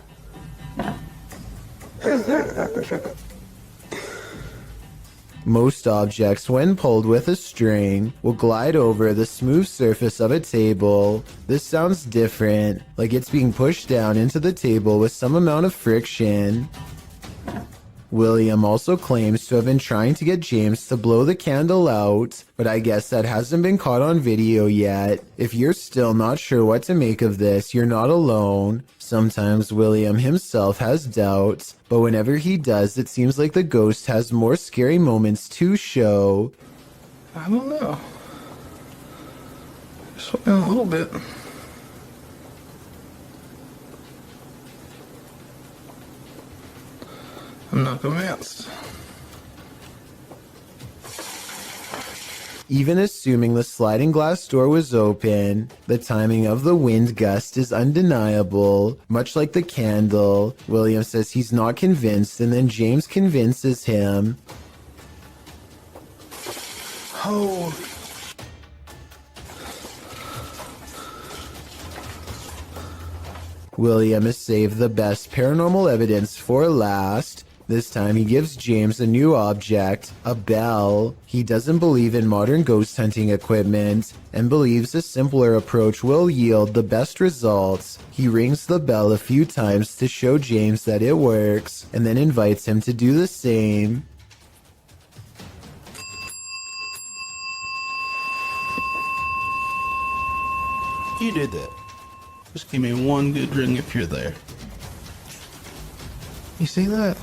Most objects, when pulled with a string, will glide over the smooth surface of a table. This sounds different, like it's being pushed down into the table with some amount of friction. William also claims to have been trying to get James to blow the candle out, but I guess that hasn't been caught on video yet. If you're still not sure what to make of this, you're not alone. Sometimes William himself has doubts, but whenever he does, it seems like the ghost has more scary moments to show. I don't know. Just went in a little bit. I'm not convinced. Even assuming the sliding glass door was open, the timing of the wind gust is undeniable. Much like the candle, William says he's not convinced, and then James convinces him. Oh. William has saved the best paranormal evidence for last. This time he gives James a new object, a bell. He doesn't believe in modern ghost hunting equipment and believes a simpler approach will yield the best results. He rings the bell a few times to show James that it works and then invites him to do the same. You did that. Just give me one good ring if you're there. You see that?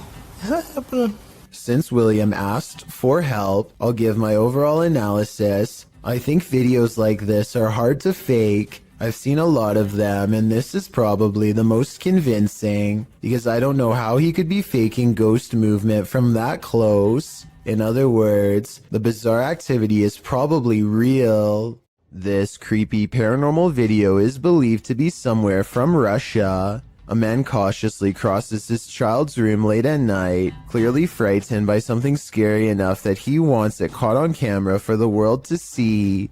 That happened. Since William asked for help, I'll give my overall analysis. I think videos like this are hard to fake. I've seen a lot of them, and this is probably the most convincing, because I don't know how he could be faking ghost movement from that close. In other words, the bizarre activity is probably real. This creepy paranormal video is believed to be somewhere from Russia. A man cautiously crosses his child's room late at night, clearly frightened by something scary enough that he wants it caught on camera for the world to see.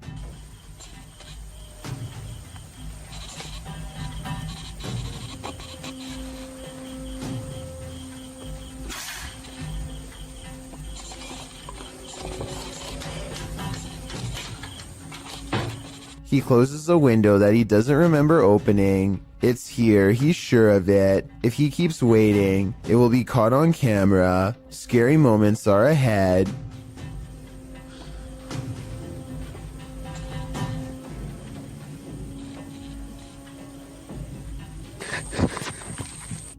He closes a window that he doesn't remember opening. It's here, he's sure of it. If he keeps waiting, it will be caught on camera. Scary moments are ahead.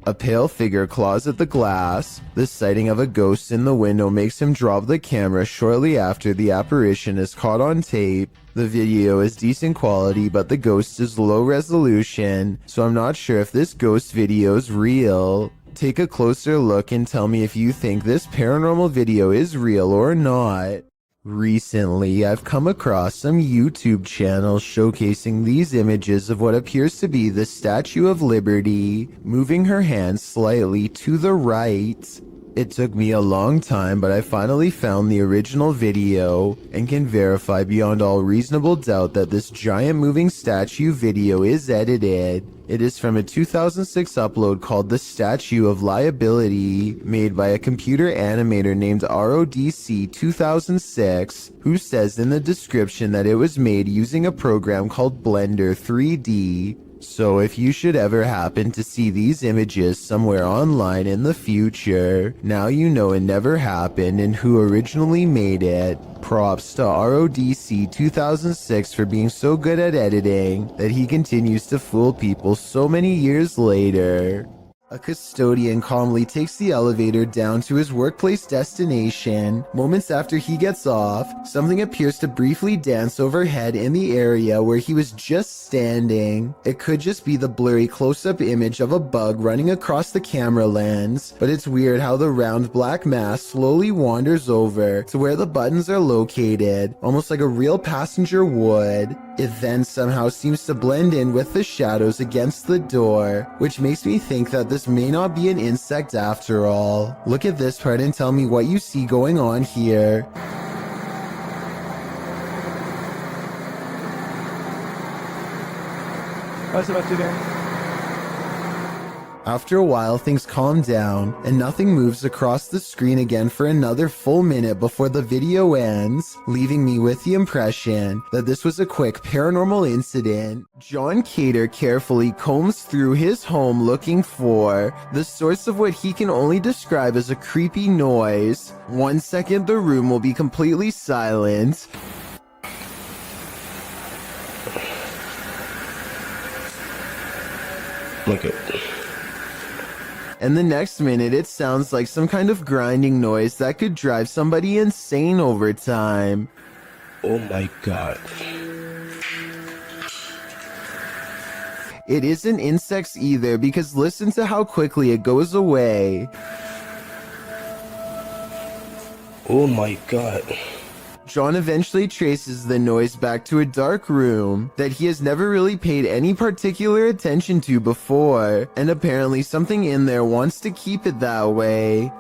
A pale figure claws at the glass. The sighting of a ghost in the window makes him drop the camera shortly after the apparition is caught on tape. The video is decent quality, but the ghost is low resolution, so I'm not sure if this ghost video is real. Take a closer look and tell me if you think this paranormal video is real or not. Recently, I've come across some YouTube channels showcasing these images of what appears to be the Statue of Liberty, moving her hands slightly to the right. It took me a long time, but I finally found the original video and can verify beyond all reasonable doubt that this giant moving statue video is edited. It is from a 2006 upload called The Statue of Liability, made by a computer animator named RODC 2006, who says in the description that it was made using a program called Blender 3D. So if you should ever happen to see these images somewhere online in the future, now you know it never happened and who originally made it. Props to RODC 2006 for being so good at editing that he continues to fool people so many years later. A custodian calmly takes the elevator down to his workplace destination. Moments after he gets off, something appears to briefly dance overhead in the area where he was just standing. It could just be the blurry close-up image of a bug running across the camera lens, but it's weird how the round black mass slowly wanders over to where the buttons are located, almost like a real passenger would. It then somehow seems to blend in with the shadows against the door, which makes me think that this may not be an insect after all. Look at this part and tell me what you see going on here. What's about to do? After a while, things calm down, and nothing moves across the screen again for another full minute before the video ends, leaving me with the impression that this was a quick paranormal incident. John Cater carefully combs through his home looking for the source of what he can only describe as a creepy noise. 1 second, the room will be completely silent. Look at And the next minute, it sounds like some kind of grinding noise that could drive somebody insane over time. Oh my god. It isn't insects either, because listen to how quickly it goes away. Oh my god. John eventually traces the noise back to a dark room that he has never really paid any particular attention to before, and apparently something in there wants to keep it that way.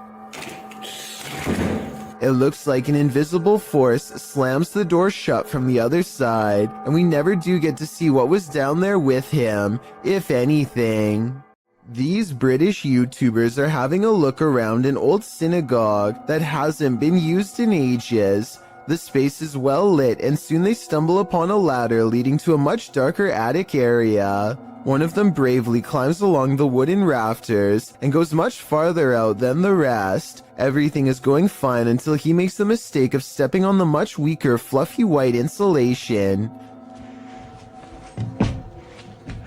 It looks like an invisible force slams the door shut from the other side, and we never do get to see what was down there with him, if anything. These British YouTubers are having a look around an old synagogue that hasn't been used in ages. The space is well lit, and soon they stumble upon a ladder leading to a much darker attic area. One of them bravely climbs along the wooden rafters and goes much farther out than the rest. Everything is going fine until he makes the mistake of stepping on the much weaker fluffy white insulation.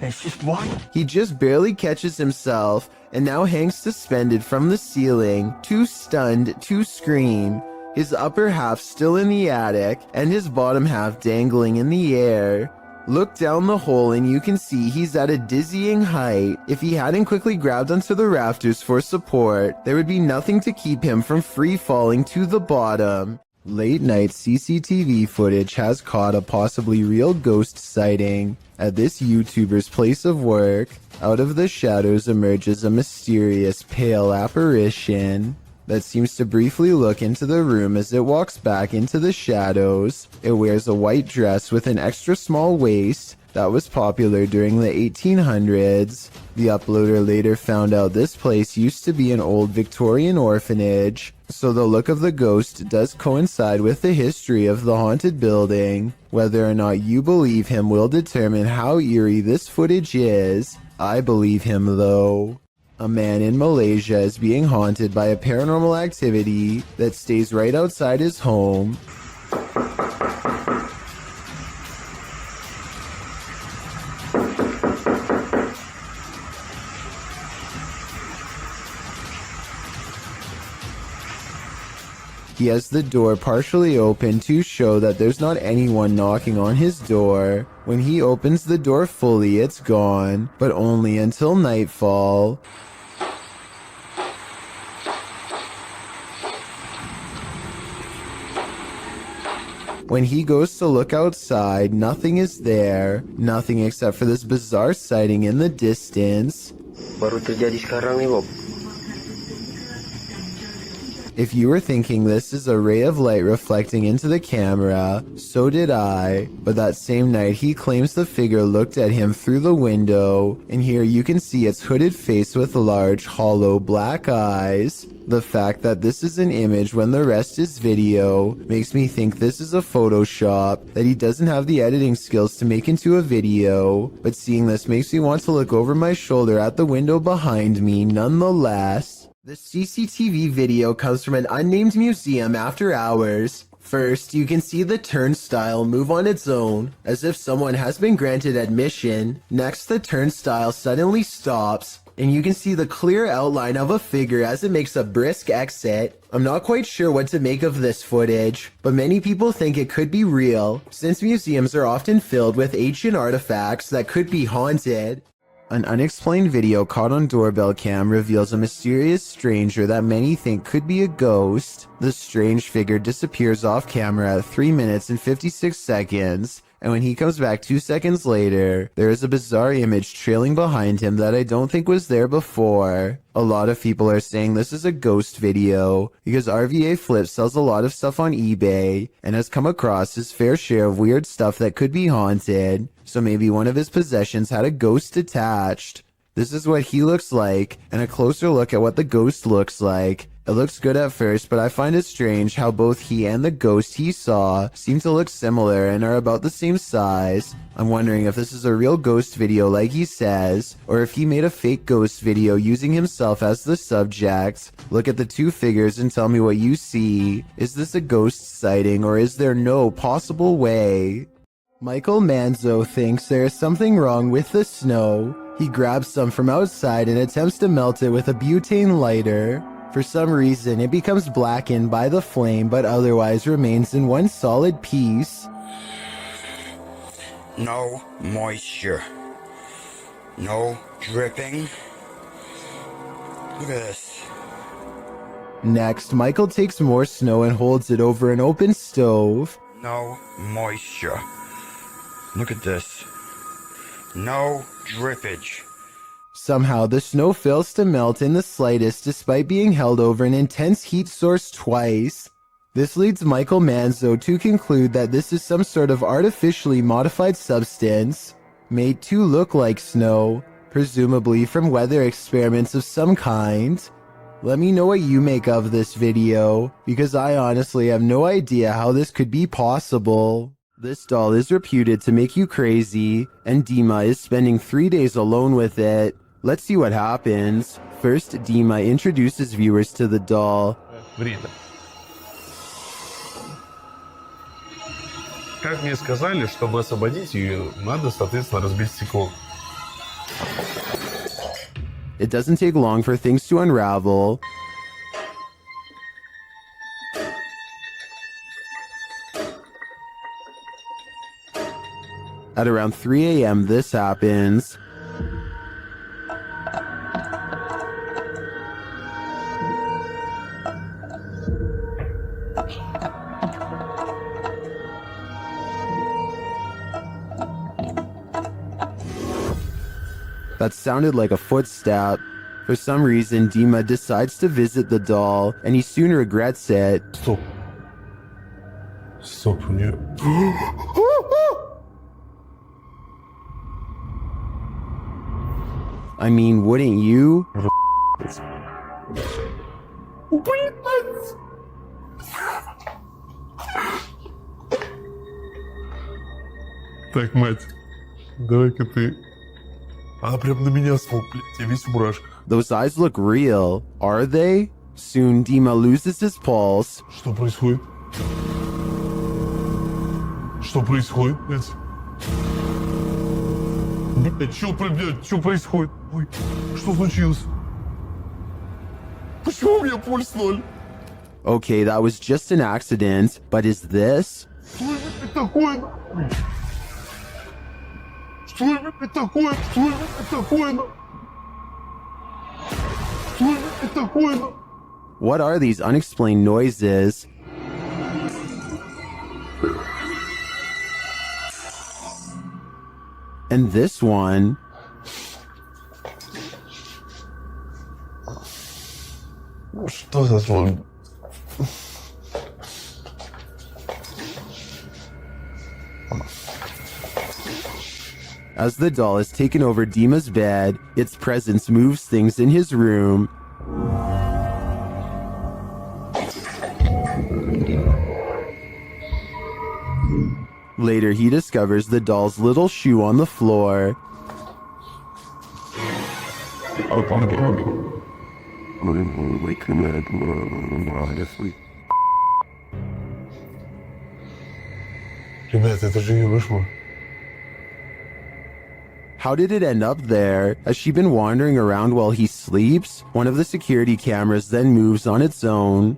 It's just white. He just barely catches himself and now hangs suspended from the ceiling, too stunned to scream. His upper half still in the attic and his bottom half dangling in the air. Look down the hole and you can see he's at a dizzying height. If he hadn't quickly grabbed onto the rafters for support, there would be nothing to keep him from free falling to the bottom. Late night CCTV footage has caught a possibly real ghost sighting. At this YouTuber's place of work, out of the shadows emerges a mysterious pale apparition that seems to briefly look into the room as it walks back into the shadows. It wears a white dress with an extra small waist that was popular during the 1800s. The uploader later found out this place used to be an old Victorian orphanage, so the look of the ghost does coincide with the history of the haunted building. Whether or not you believe him will determine how eerie this footage is. I believe him though. A man in Malaysia is being haunted by a paranormal activity that stays right outside his home. He has the door partially open to show that there's not anyone knocking on his door. When he opens the door fully, it's gone, but only until nightfall. When he goes to look outside, nothing is there. Nothing except for this bizarre sighting in the distance. Baru terjadi sekarang nih, Bob. If you were thinking this is a ray of light reflecting into the camera, so did I. But that same night, he claims the figure looked at him through the window, and here you can see its hooded face with large, hollow black eyes. The fact that this is an image when the rest is video makes me think this is a Photoshop that he doesn't have the editing skills to make into a video, but seeing this makes me want to look over my shoulder at the window behind me nonetheless. The CCTV video comes from an unnamed museum after hours. First, you can see the turnstile move on its own, as if someone has been granted admission. Next, the turnstile suddenly stops, and you can see the clear outline of a figure as it makes a brisk exit. I'm not quite sure what to make of this footage, but many people think it could be real, since museums are often filled with ancient artifacts that could be haunted. An unexplained video caught on doorbell cam reveals a mysterious stranger that many think could be a ghost. The strange figure disappears off camera at 3 minutes and 56 seconds, and when he comes back 2 seconds later, there is a bizarre image trailing behind him that I don't think was there before. A lot of people are saying this is a ghost video because RVA Flip sells a lot of stuff on eBay and has come across his fair share of weird stuff that could be haunted, so maybe one of his possessions had a ghost attached. This is what he looks like, and a closer look at what the ghost looks like. It looks good at first, but I find it strange how both he and the ghost he saw seem to look similar and are about the same size. I'm wondering if this is a real ghost video like he says, or if he made a fake ghost video using himself as the subject. Look at the two figures and tell me what you see. Is this a ghost sighting, or is there no possible way? Michael Manzo thinks there is something wrong with the snow. He grabs some from outside and attempts to melt it with a butane lighter. For some reason, it becomes blackened by the flame, but otherwise remains in one solid piece. No moisture. No dripping. Look at this. Next, Michael takes more snow and holds it over an open stove. No moisture. Look at this. No drippage. Somehow, the snow fails to melt in the slightest despite being held over an intense heat source twice. This leads Michael Manzo to conclude that this is some sort of artificially modified substance, made to look like snow. presumably from weather experiments of some kind. Let me know what you make of this video, because I honestly have no idea how this could be possible. This doll is reputed to make you crazy, and Dima is spending 3 days alone with it. Let's see what happens. First, Dima introduces viewers to the doll. Время. Как мне сказали, чтобы освободить ее, надо, соответственно, разбить стекло. It doesn't take long for things to unravel. At around 3 a.m. this happens. That sounded like a footstep. For some reason, Dima decides to visit the doll, and he soon regrets it. Стоп. Стоп, у нее... I mean, wouldn't you? Так, мать, давай-ка ты... Она прям на меня смотрит, я весь в мурашках. Those eyes look real, are they? Soon, Dima loses his pulse. Что происходит? Что происходит, блядь? Блядь, что происходит? Ой, что случилось? Почему у меня пульс 0? Okay, that was just an accident, but is this? Что это такое? Что это такое? Что это такое? Что это такое? What are these unexplained noises? And this one. Что за звук? As the doll is taken over Dima's bed, its presence moves things in his room. Later, he discovers the doll's little shoe on the floor. Ребят, это же ее вышло. How did it end up there? Has she been wandering around while he sleeps? One of the security cameras then moves on its own.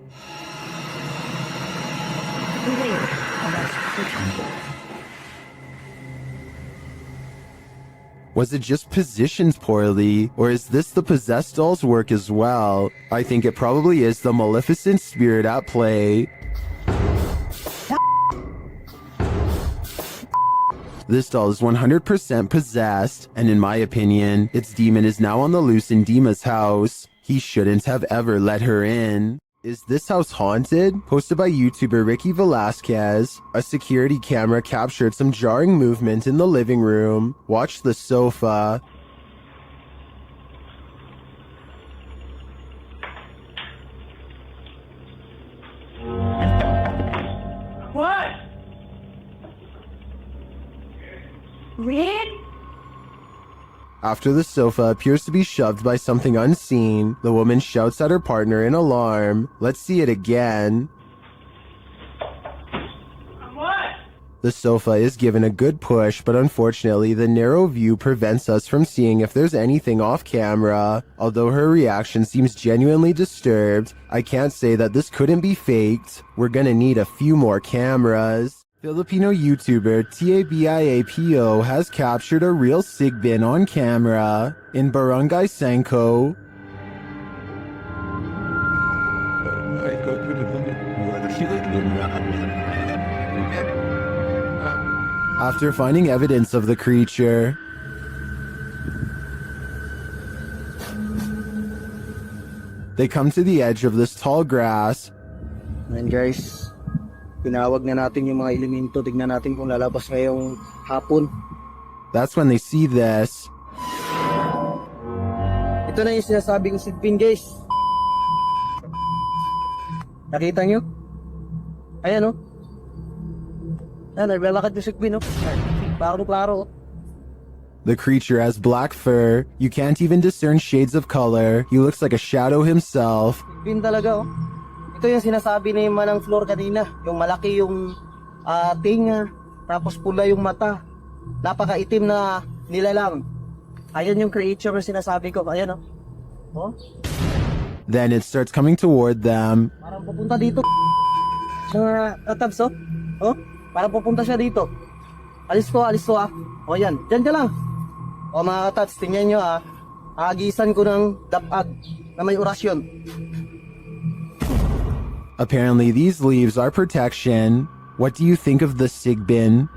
Was it just positioned poorly, or is this the possessed doll's work as well? I think it probably is the maleficent spirit at play. This doll is 100% possessed, and in my opinion, its demon is now on the loose in Dima's house. He shouldn't have ever let her in. Is this house haunted? Posted by YouTuber Ricky Velasquez. A security camera captured some jarring movement in the living room. Watch the sofa. What? Red? After the sofa appears to be shoved by something unseen, the woman shouts at her partner in alarm. Let's see it again. What? The sofa is given a good push, but unfortunately the narrow view prevents us from seeing if there's anything off camera. Although her reaction seems genuinely disturbed, I can't say that this couldn't be faked. We're gonna need a few more cameras. Filipino YouTuber Tabiapo has captured a real sigbin on camera in Barangay Sanko. After finding evidence of the creature, they come to the edge of this tall grass. And guys, tinawag na natin yung mga elemento. Tignan natin kung lalabas ngayong hapon. That's when they see this. Ito na yung sinasabing silpin, guys. Nakita nyo? Ayan, oh. Ayan, naglalakad yung silpin, oh. Klaro-klaro. The creature has black fur. You can't even discern shades of color. He looks like a shadow himself. Silpin talaga, oh. Ito yung sinasabi ni Manang Flor kanina. Yung malaki yung tinga, tapos pula yung mata. Napakaitim na nilalang. Ayan yung creature na sinasabi ko. Ayan, oh. Oh? Then it starts coming toward them. Parang pupunta dito. Sa tabs, oh. Oh? Parang pupunta siya dito. Alis ko, ah. O yan, dyan ka lang. O mga katats, tingnan nyo, ah. Agisan ko ng dapag na may orasyon. Apparently these leaves are protection. What do you think of the sigbin?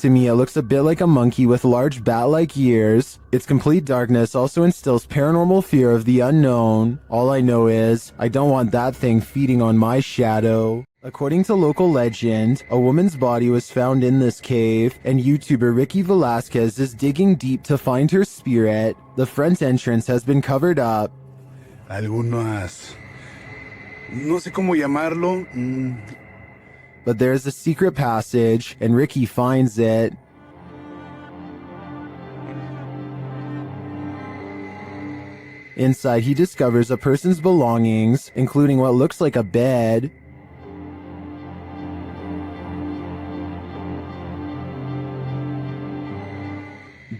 To me, it looks a bit like a monkey with large bat-like ears. Its complete darkness also instills paranormal fear of the unknown. All I know is, I don't want that thing feeding on my shadow. According to local legend, a woman's body was found in this cave, and YouTuber Ricky Velasquez is digging deep to find her spirit. The front entrance has been covered up. Algunas... no sé cómo llamarlo... But there's a secret passage, and Ricky finds it. Inside, he discovers a person's belongings, including what looks like a bed.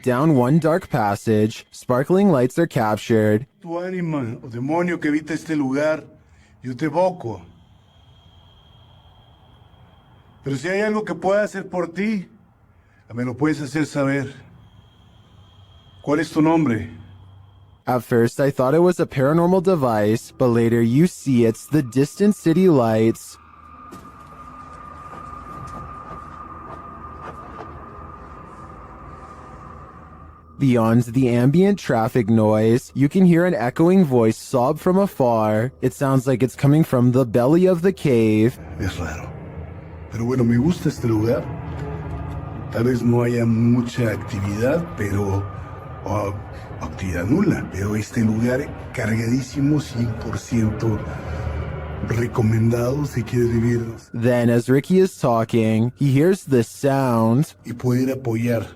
Down one dark passage, sparkling lights are captured. Tu ánima o demonio que habita este lugar, yo te evoco. Pero si hay algo que pueda hacer por ti, me lo puedes hacer saber. ¿Cuál es tu nombre? At first, I thought it was a paranormal device, but later you see it's the distant city lights. Beyond the ambient traffic noise, you can hear an echoing voice sob from afar. It sounds like it's coming from the belly of the cave. Es raro. Pero bueno, me gusta este lugar. Tal vez no haya mucha actividad, pero... actividad nula. Pero este lugar cargadísimo, 100% recomendado si quieres vivir. Then, as Ricky is talking, he hears this sound. Y poder apoyar,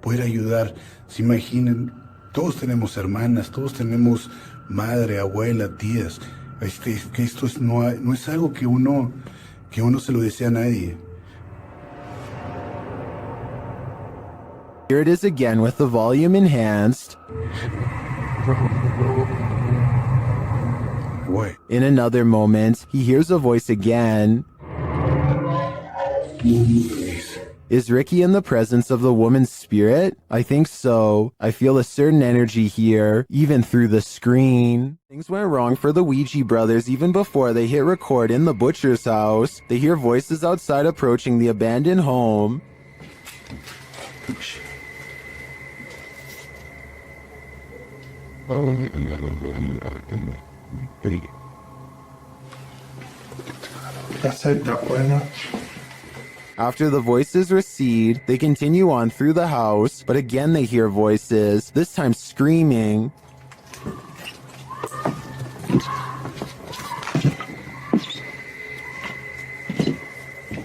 poder ayudar. Se imaginen, todos tenemos hermanas, todos tenemos madre, abuela, tías. Que esto no es algo que uno se lo desea a nadie. Here it is again with the volume enhanced. Wait. In another moment, he hears a voice again. Is Ricky in the presence of the woman's spirit? I think so. I feel a certain energy here, even through the screen. Things went wrong for the Ouija brothers even before they hit record in the butcher's house. They hear voices outside approaching the abandoned home. After the voices recede, they continue on through the house, but again they hear voices, this time screaming.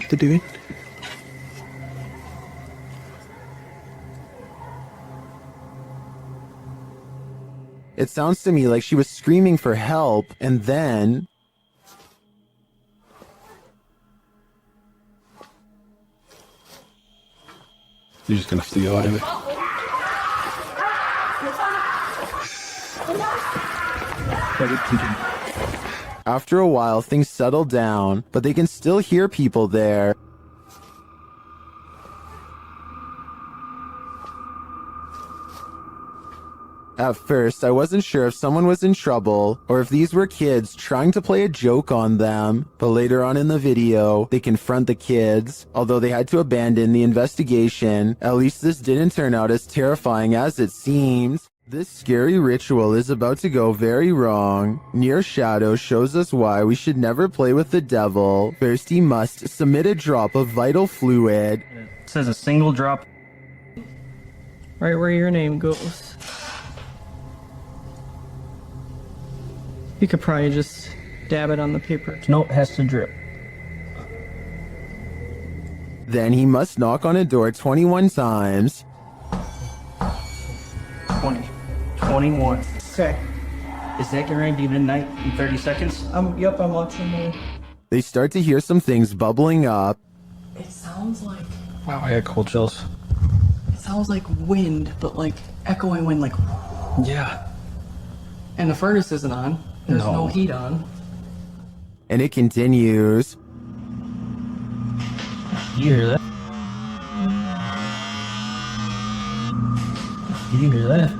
To do it. It sounds to me like she was screaming for help, and then... You're just gonna have to go out of it. After a while, things settle down, but they can still hear people there. At first, I wasn't sure if someone was in trouble or if these were kids trying to play a joke on them, but later on in the video, they confront the kids. Although they had to abandon the investigation, at least this didn't turn out as terrifying as it seems. This scary ritual is about to go very wrong. Near Shadow shows us why we should never play with the devil. First, he must submit a drop of vital fluid. It says a single drop. Right where your name goes. You could probably just dab it on the paper. Nope, it has to drip. Then he must knock on a door 21 times. 20. 21. Okay. Is that getting ready to be midnight in 30 seconds? Yep, I'm watching the... They start to hear some things bubbling up. It sounds like... Wow, I got cold chills. It sounds like wind, but like echoing wind, like... Yeah. And the furnace isn't on. There's no heat on. And it continues. You hear that? You hear that?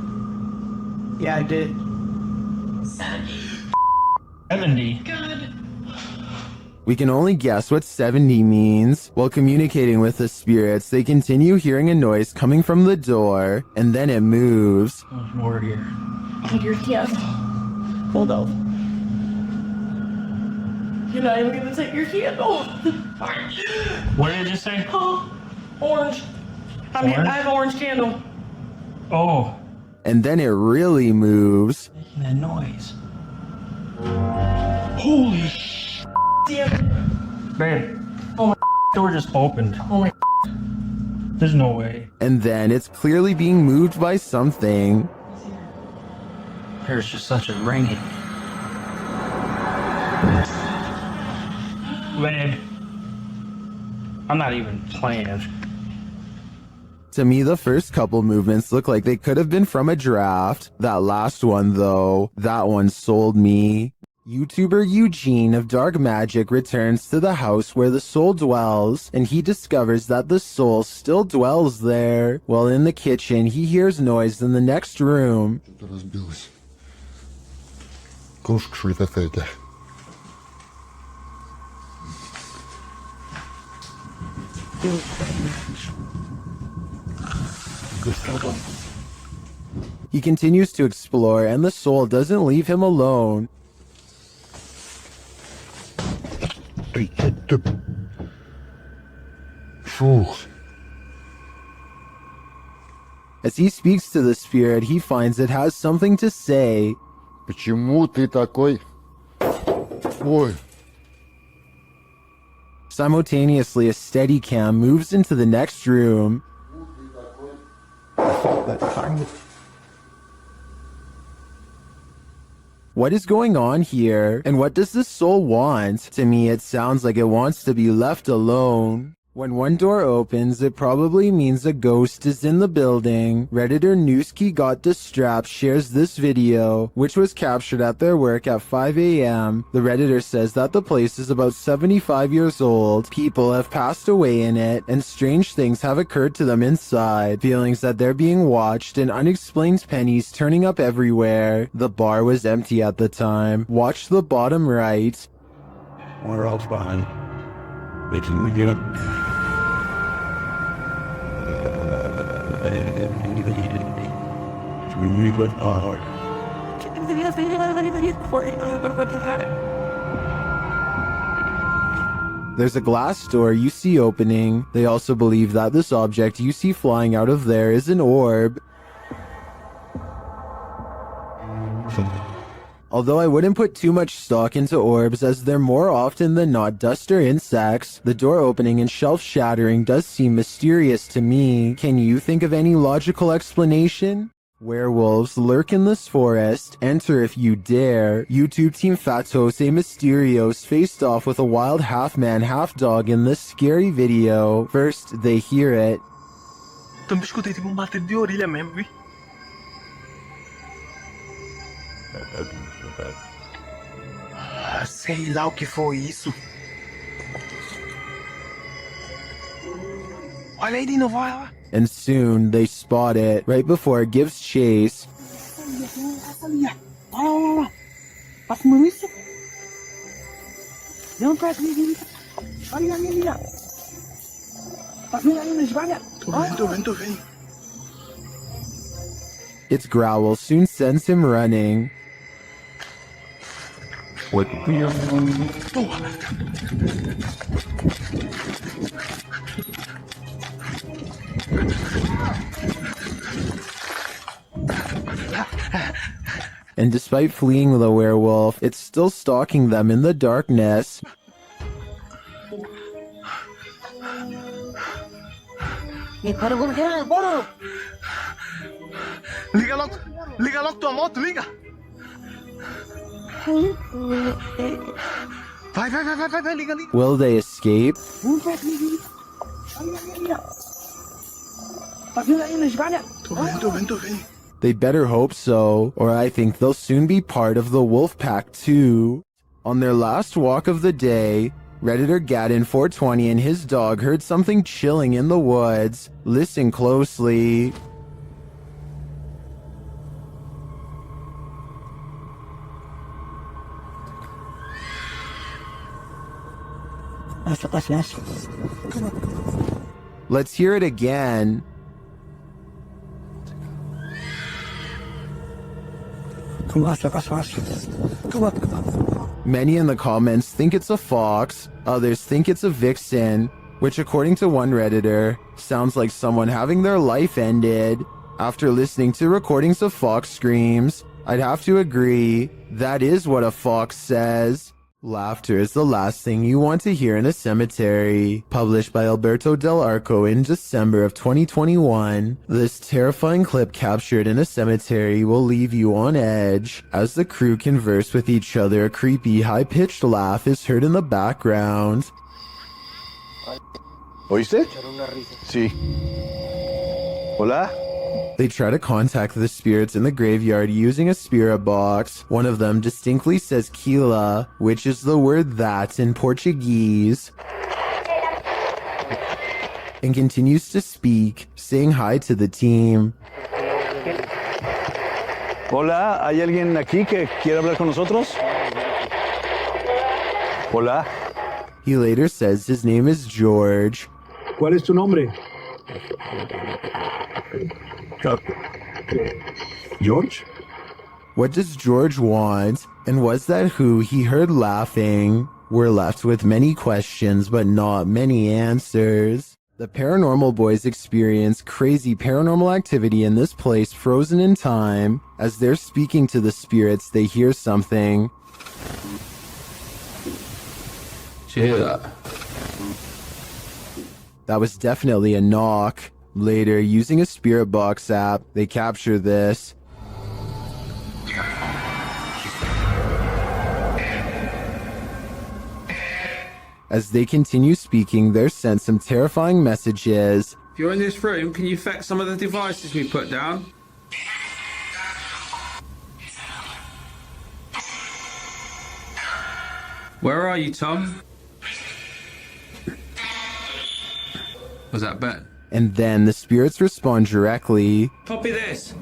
Yeah, I did. 70. God. We can only guess what 70 means. While communicating with the spirits, they continue hearing a noise coming from the door, and then it moves. There's more here. You're here. Hold on. You're not even gonna take your candle. What did it just say? Orange. I mean, I have orange candle. Oh. And then it really moves. Making that noise. Holy sh! Damn. Babe. Oh my door just opened. Oh my. There's no way. And then it's clearly being moved by something. There's just such a ringing. Babe. I'm not even playing. To me, the first couple movements look like they could have been from a draft. That last one, though, that one sold me. YouTuber Eugene of Dark Magic returns to the house where the soul dwells, and he discovers that the soul still dwells there. While in the kitchen, he hears noise in the next room. He continues to explore, and the soul doesn't leave him alone. As he speaks to the spirit, he finds it has something to say. Почему ты такой? Ой. Simultaneously, a Steadicam moves into the next room. What is going on here? And what does the soul want? To me, it sounds like it wants to be left alone. When one door opens, it probably means a ghost is in the building. Redditor Newski Got Distrapped shares this video, which was captured at their work at 5 a.m. The Redditor says that the place is about 75 years old. People have passed away in it, and strange things have occurred to them inside. Feelings that they're being watched, and unexplained pennies turning up everywhere. The bar was empty at the time. Watch the bottom right. Where else behind? Making me get up. There's a glass door you see opening. They also believe that this object you see flying out of there is an orb. Although I wouldn't put too much stock into orbs, as they're more often than not dust or insects, the door opening and shelf shattering does seem mysterious to me. Can you think of any logical explanation? Werewolves lurk in this forest. Enter if you dare. YouTube team Fatose Mysterios faced off with a wild half-man, half-dog in this scary video. First, they hear it. Sei lá o que foi isso. Olha aí de novo, olha lá. And soon, they spot it, right before it gives chase. Passa ali, ó. Olha lá. Passa uma missa. Não passa ali. Olha ali, ó. Passa ali, devagar. Tô vendo. Its growl soon sends him running. What? And despite fleeing the werewolf, it's still stalking them in the darkness. Liga logo tua moto, liga! Vai, liga. Will they escape? They better hope so, or I think they'll soon be part of the wolf pack too. On their last walk of the day, Redditor Gaddin420 and his dog heard something chilling in the woods. Listen closely. Let's hear it again. Many in the comments think it's a fox, others think it's a vixen, which according to one Redditor, sounds like someone having their life ended. After listening to recordings of fox screams, I'd have to agree, that is what a fox says. Laughter is the last thing you want to hear in a cemetery. Published by Alberto Del Arco in December of 2021, this terrifying clip captured in a cemetery will leave you on edge. As the crew converse with each other, a creepy, high-pitched laugh is heard in the background. ¿Oíste? Sí. Hola? They try to contact the spirits in the graveyard using a spirit box. One of them distinctly says Kila, which is the word that in Portuguese, and continues to speak, saying hi to the team. Hola, ¿hay alguien aquí que quiere hablar con nosotros? Hola. He later says his name is George. ¿Cuál es tu nombre? George? What does George want? And was that who he heard laughing? We're left with many questions, but not many answers. The paranormal boys experience crazy paranormal activity in this place frozen in time. As they're speaking to the spirits, they hear something. Did you hear that? That was definitely a knock. Later, using a spirit box app, they capture this. As they continue speaking, they're sent some terrifying messages. If you're in this room, can you fetch some of the devices we put down? Where are you, Tom? Was that Ben? And then the spirits respond directly. Copy this.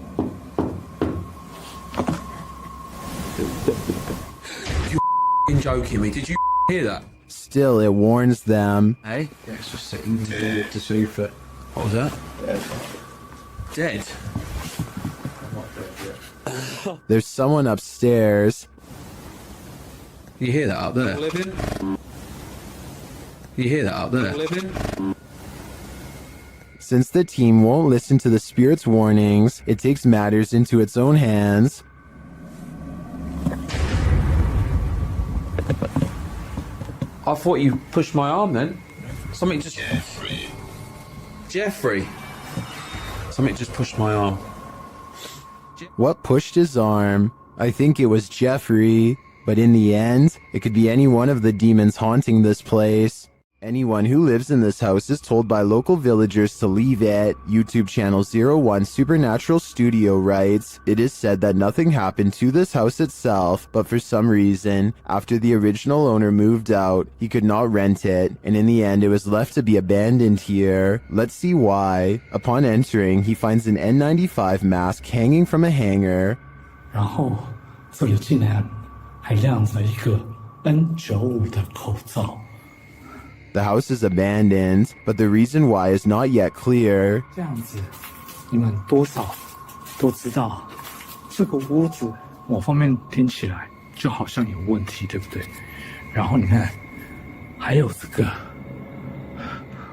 You joking me? Did you hear that? Still, it warns them. Hey? Yeah, it's just sitting to see if it. What was that? Dead. There's someone upstairs. You hear that up there? You hear that up there? Since the team won't listen to the spirit's warnings, it takes matters into its own hands. I thought you pushed my arm then. Something just... Jeffrey. Something just pushed my arm. What pushed his arm? I think it was Jeffrey. But in the end, it could be any one of the demons haunting this place. Anyone who lives in this house is told by local villagers to leave it. YouTube channel 01 Supernatural Studio writes, it is said that nothing happened to this house itself, but for some reason, after the original owner moved out, he could not rent it, and in the end it was left to be abandoned here. Let's see why. Upon entering, he finds an N95 mask hanging from a hanger. 然后这里竟然还亮着一个 N95 的口罩。 The house is abandoned, but the reason why is not yet clear. 这样子，你们多少都知道，这个屋子某方面听起来就好像有问题，对不对？然后你看，还有这个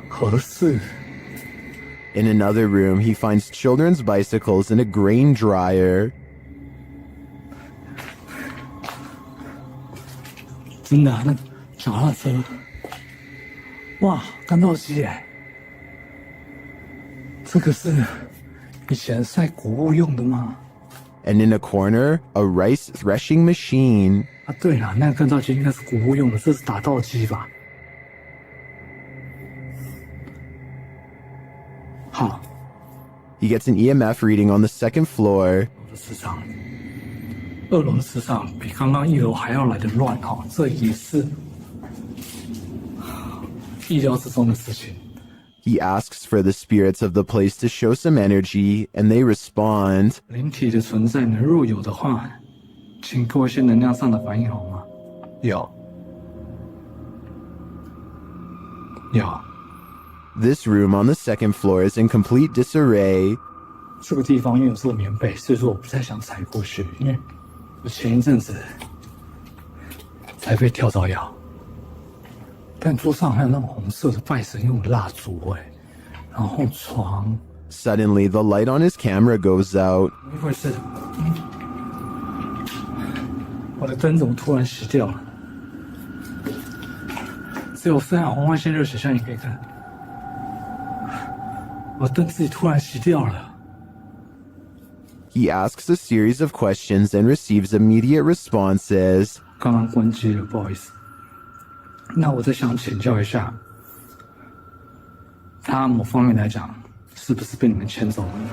合适。 In another room, he finds children's bicycles and a grain dryer. 真的，那脚踏车，哇，干豆机耶！这个是以前晒谷物用的吗？ And in a corner, a rice threshing machine. 啊，对了，那个干燥机应该是谷物用的，这是打稻机吧？好。 He gets an EMF reading on the second floor. 磁场，2楼的磁场比刚刚1楼还要来得乱哈，这也是意料之中的事情。 He asks for the spirits of the place to show some energy, and they respond. 灵体的存在呢，若有的话，请给我一些能量上的反应好吗？有。 This room on the second floor is in complete disarray. 这个地方因为有做棉被，所以说我不太想踩过去，因为我前一阵子才被跳蚤咬。但桌上还有那种红色的拜神用的蜡烛然后床。 Suddenly, the light on his camera goes out. 怎么一回事？我的灯怎么突然熄掉了？只有深海红外线热水像你可以看。 我灯自己突然熄掉了。 He asks a series of questions and receives immediate responses. 刚刚关机了，不好意思。那我再想请教一下，他某方面来讲，是不是被你们牵走了呢？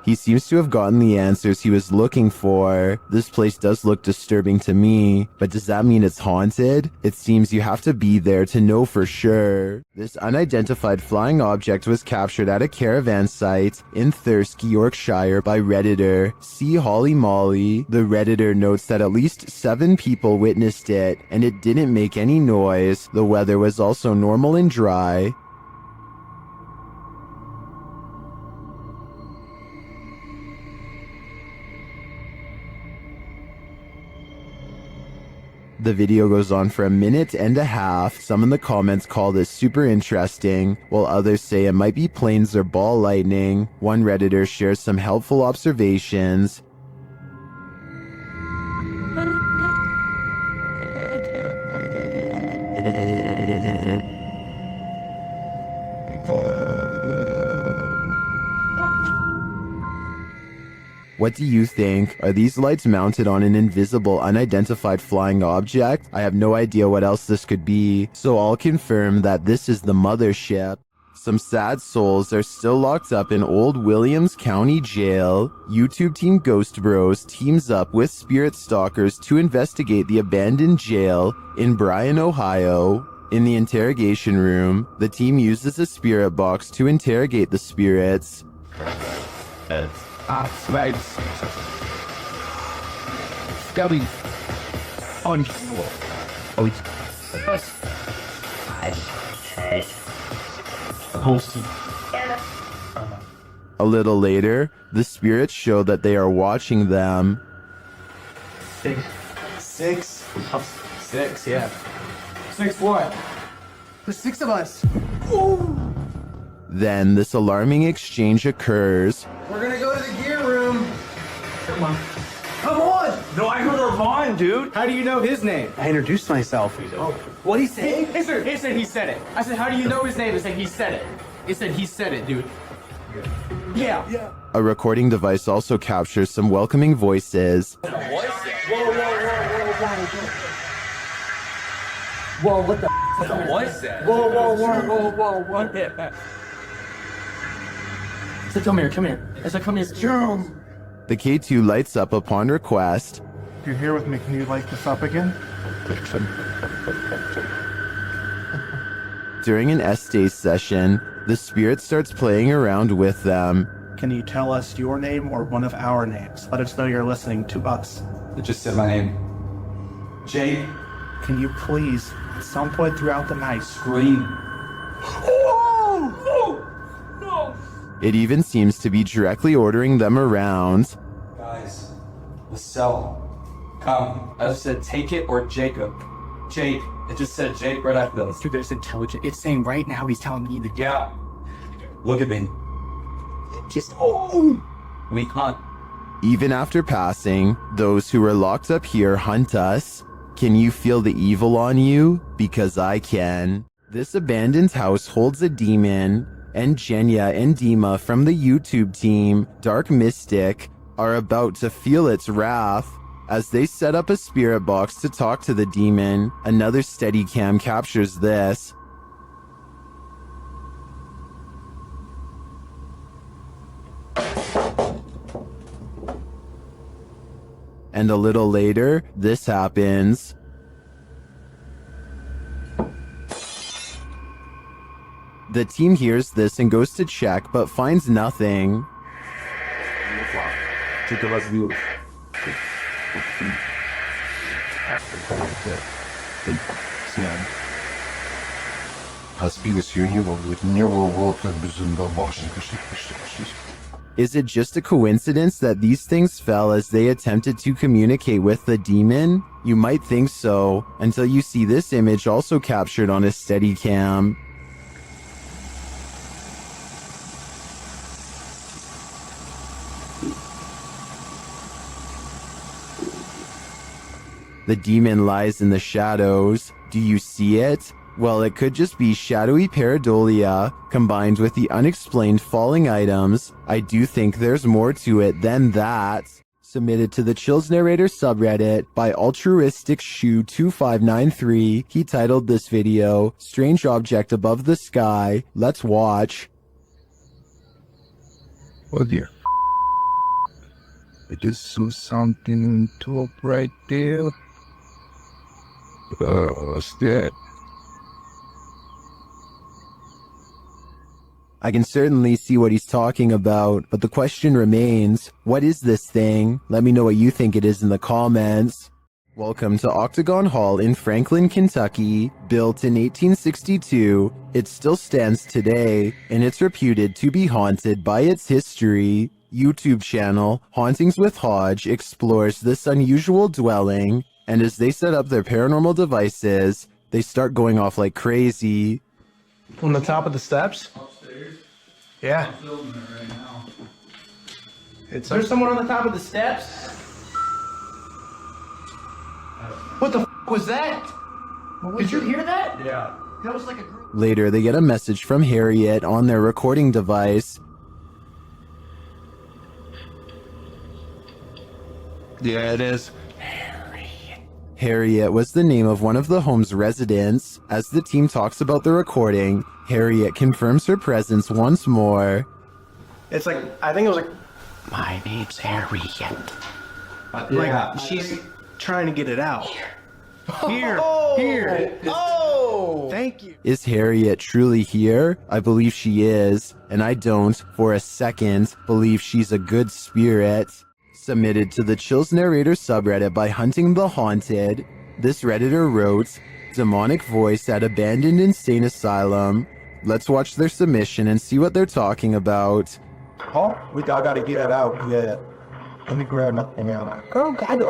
He seems to have gotten the answers he was looking for. This place does look disturbing to me, but does that mean it's haunted? It seems you have to be there to know for sure. This unidentified flying object was captured at a caravan site in Thirsk, Yorkshire by Redditor C. Holly Molly. The Redditor notes that at least 7 people witnessed it, and it didn't make any noise. The weather was also normal and dry. The video goes on for a minute and a half. Some in the comments call this super interesting, while others say it might be planes or ball lightning. One Redditor shares some helpful observations. What do you think? Are these lights mounted on an invisible, unidentified flying object? I have no idea what else this could be, so I'll confirm that this is the mothership. Some sad souls are still locked up in Old Williams County Jail. YouTube team Ghost Bros teams up with spirit stalkers to investigate the abandoned jail in Bryan, Ohio. In the interrogation room, the team uses a spirit box to interrogate the spirits. Snipes. Scubby. On. Oh, A little later, the spirits show that they are watching them. 6? 6, yeah. 6 what? There's 6 of us. Ooh. Then this alarming exchange occurs. We're gonna go to the gear room. Come on. Come on! No, I heard Armand, dude. How do you know his name? I introduced myself. Oh, what'd he say? He said he said it. I said, how do you know his name? He said he said it. He said he said it, dude. Yeah. A recording device also captures some welcoming voices. Whoa, what the What was that? Whoa. Yeah. I said, come here. I said, come here. Jump. The K2 lights up upon request. If you're here with me, can you light this up again? During an S-Day session, the spirit starts playing around with them. Can you tell us your name or one of our names? Let us know you're listening to us. It just said my name. Jake. Can you please, at some point throughout the night, Scream. It even seems to be directly ordering them around. Guys, the cell. Come. I just said take it or Jacob. Jake. It just said Jake right after this. Dude, there's intelligent. It's saying right now he's telling me that. Yeah. Look at me. Just, We hunt Even after passing, those who are locked up here hunt us. Can you feel the evil on you? Because I can. This abandoned house holds a demon, and Jenya and Dima from the YouTube team, Dark Mystic, are about to feel its wrath. As they set up a spirit box to talk to the demon, another Steadicam captures this. And a little later, this happens. The team hears this and goes to check, but finds nothing. Is it just a coincidence that these things fell as they attempted to communicate with the demon? You might think so, until you see this image also captured on a Steadicam. The demon lies in the shadows. Do you see it? Well, it could just be shadowy pareidolia combined with the unexplained falling items. I do think there's more to it than that. Submitted to the Chills Narrator subreddit by Altruistic Shoe 2593. He titled this video, Strange Object Above the Sky. Let's watch. Oh dear. I just saw something top right there. What's that? I can certainly see what he's talking about, but the question remains, what is this thing? Let me know what you think it is in the comments. Welcome to Octagon Hall in Franklin, Kentucky. Built in 1862, it still stands today, and it's reputed to be haunted by its history. YouTube channel, Hauntings with Hodge, explores this unusual dwelling, and as they set up their paranormal devices, they start going off like crazy. On the top of the steps? Yeah. I'm filming it right now. There's someone on the top of the steps? What the was that? Did you hear that? Yeah. That was like a group. Later, they get a message from Harriet on their recording device. Yeah, it is. Harriet was the name of one of the home's residents. As the team talks about the recording, Harriet confirms her presence once more. It's like, I think it was like, My name's Harriet. like she's trying to get it out. Here. Oh! Thank you. Is Harriet truly here? I believe she is, and I don't, for a second, believe she's a good spirit. Submitted to the Chills Narrator subreddit by Hunting the Haunted. This Redditor wrote, Demonic voice at abandoned insane asylum. Let's watch their submission and see what they're talking about. Oh, I gotta get it out. Yeah. Let me grab nothing out. Oh, God,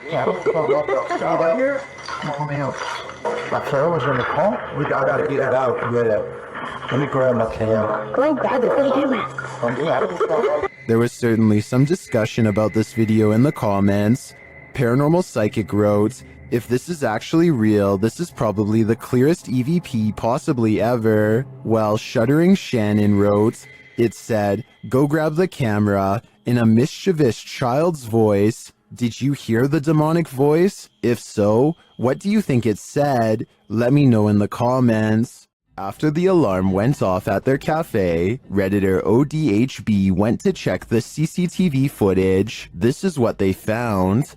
yeah, right here. Come out. My phone was in the car. I gotta get it out. Yeah. Let me grab nothing out. Oh, God, There was certainly some discussion about this video in the comments. Paranormal Psychic wrote, if this is actually real, this is probably the clearest EVP possibly ever. While Shuddering Shannon wrote, it said, go grab the camera, in a mischievous child's voice. Did you hear the demonic voice? If so, what do you think it said? Let me know in the comments. After the alarm went off at their cafe, Redditor ODHB went to check the CCTV footage. This is what they found.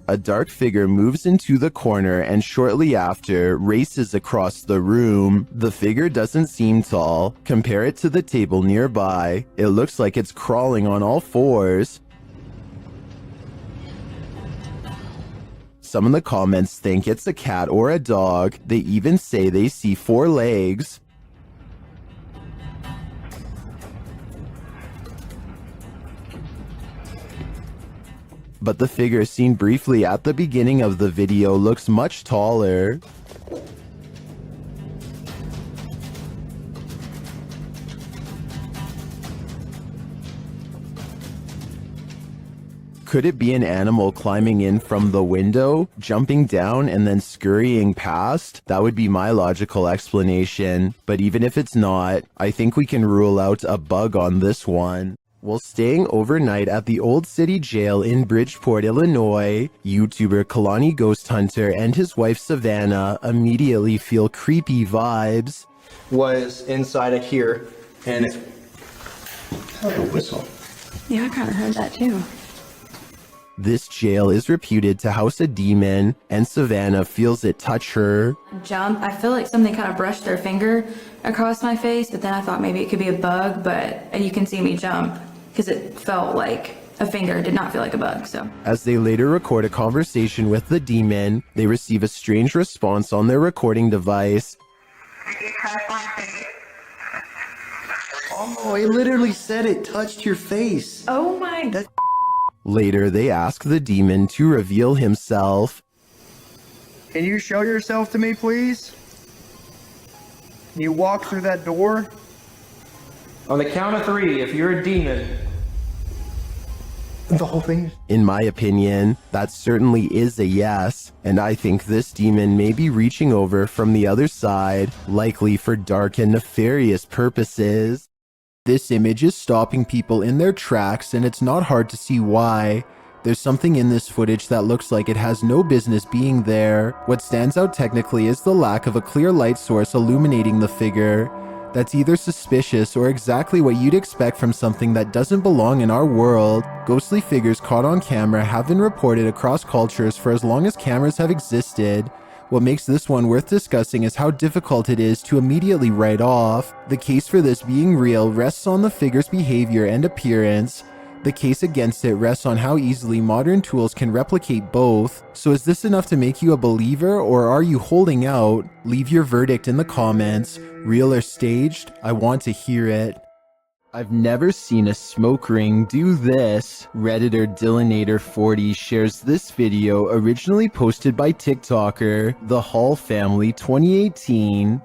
A dark figure moves into the corner and shortly after races across the room. The figure doesn't seem tall. Compare it to the table nearby. It looks like it's crawling on all fours. Some in the comments think it's a cat or a dog. They even say they see 4 legs. but the figure seen briefly at the beginning of the video looks much taller. Could it be an animal climbing in from the window, jumping down, and then scurrying past? That would be my logical explanation, but even if it's not, I think we can rule out a bug on this one. While staying overnight at the Old City Jail in Bridgeport, Illinois, YouTuber Kalani Ghost Hunter and his wife Savannah immediately feel creepy vibes. Was inside of here, and it like a whistle. Yeah, I kind of heard that too. This jail is reputed to house a demon, and Savannah feels it touch her. Jump. I feel like something kind of brushed their finger across my face, but then I thought maybe it could be a bug, but you can see me jump because it felt like a finger. It did not feel like a bug, so. As they later record a conversation with the demon, they receive a strange response on their recording device. Oh, it literally said it touched your face. Oh my god. Later, they ask the demon to reveal himself. Can you show yourself to me, please? Can you walk through that door? On the count of 3, if you're a demon. The whole thing? In my opinion, that certainly is a yes, and I think this demon may be reaching over from the other side, likely for dark and nefarious purposes. This image is stopping people in their tracks, and it's not hard to see why. There's something in this footage that looks like it has no business being there. What stands out technically is the lack of a clear light source illuminating the figure. That's either suspicious or exactly what you'd expect from something that doesn't belong in our world. Ghostly figures caught on camera have been reported across cultures for as long as cameras have existed. What makes this one worth discussing is how difficult it is to immediately write off. The case for this being real rests on the figure's behavior and appearance. The case against it rests on how easily modern tools can replicate both. So is this enough to make you a believer, or are you holding out? Leave your verdict in the comments. Real or staged? I want to hear it. I've never seen a smoke ring do this. Redditor Dillinator40 shares this video originally posted by TikToker The Hall Family 2018.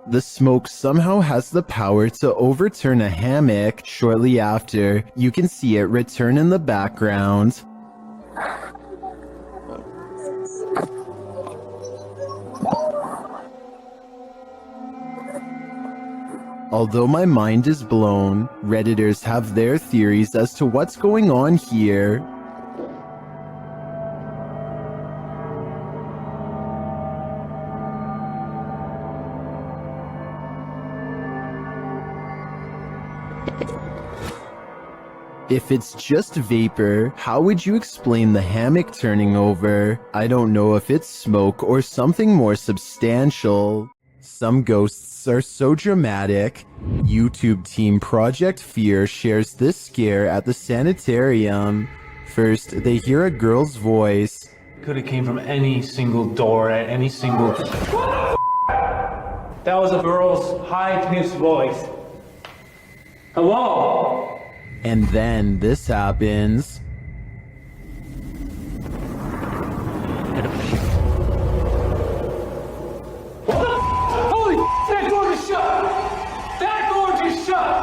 The smoke somehow has the power to overturn a hammock. Shortly after, you can see it return in the background. Although my mind is blown, Redditors have their theories as to what's going on here. If it's just vapor, how would you explain the hammock turning over? I don't know if it's smoke or something more substantial. Some ghosts are so dramatic. YouTube team Project Fear shares this scare at the sanitarium. First, they hear a girl's voice. Could have came from any single door at any single... That was a girl's high-pitched voice. Hello? And then this happens. Holy, that door just shut! That door just shut!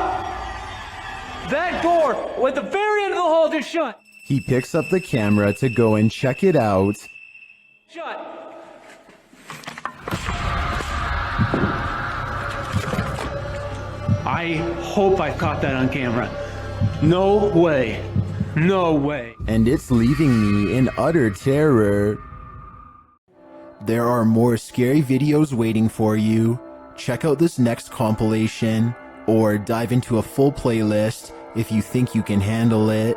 That door at the very end of the hall just shut! He picks up the camera to go and check it out. Shut! I hope I caught that on camera. No way. No way. And it's leaving me in utter terror. There are more scary videos waiting for you. Check out this next compilation, or dive into a full playlist if you think you can handle it.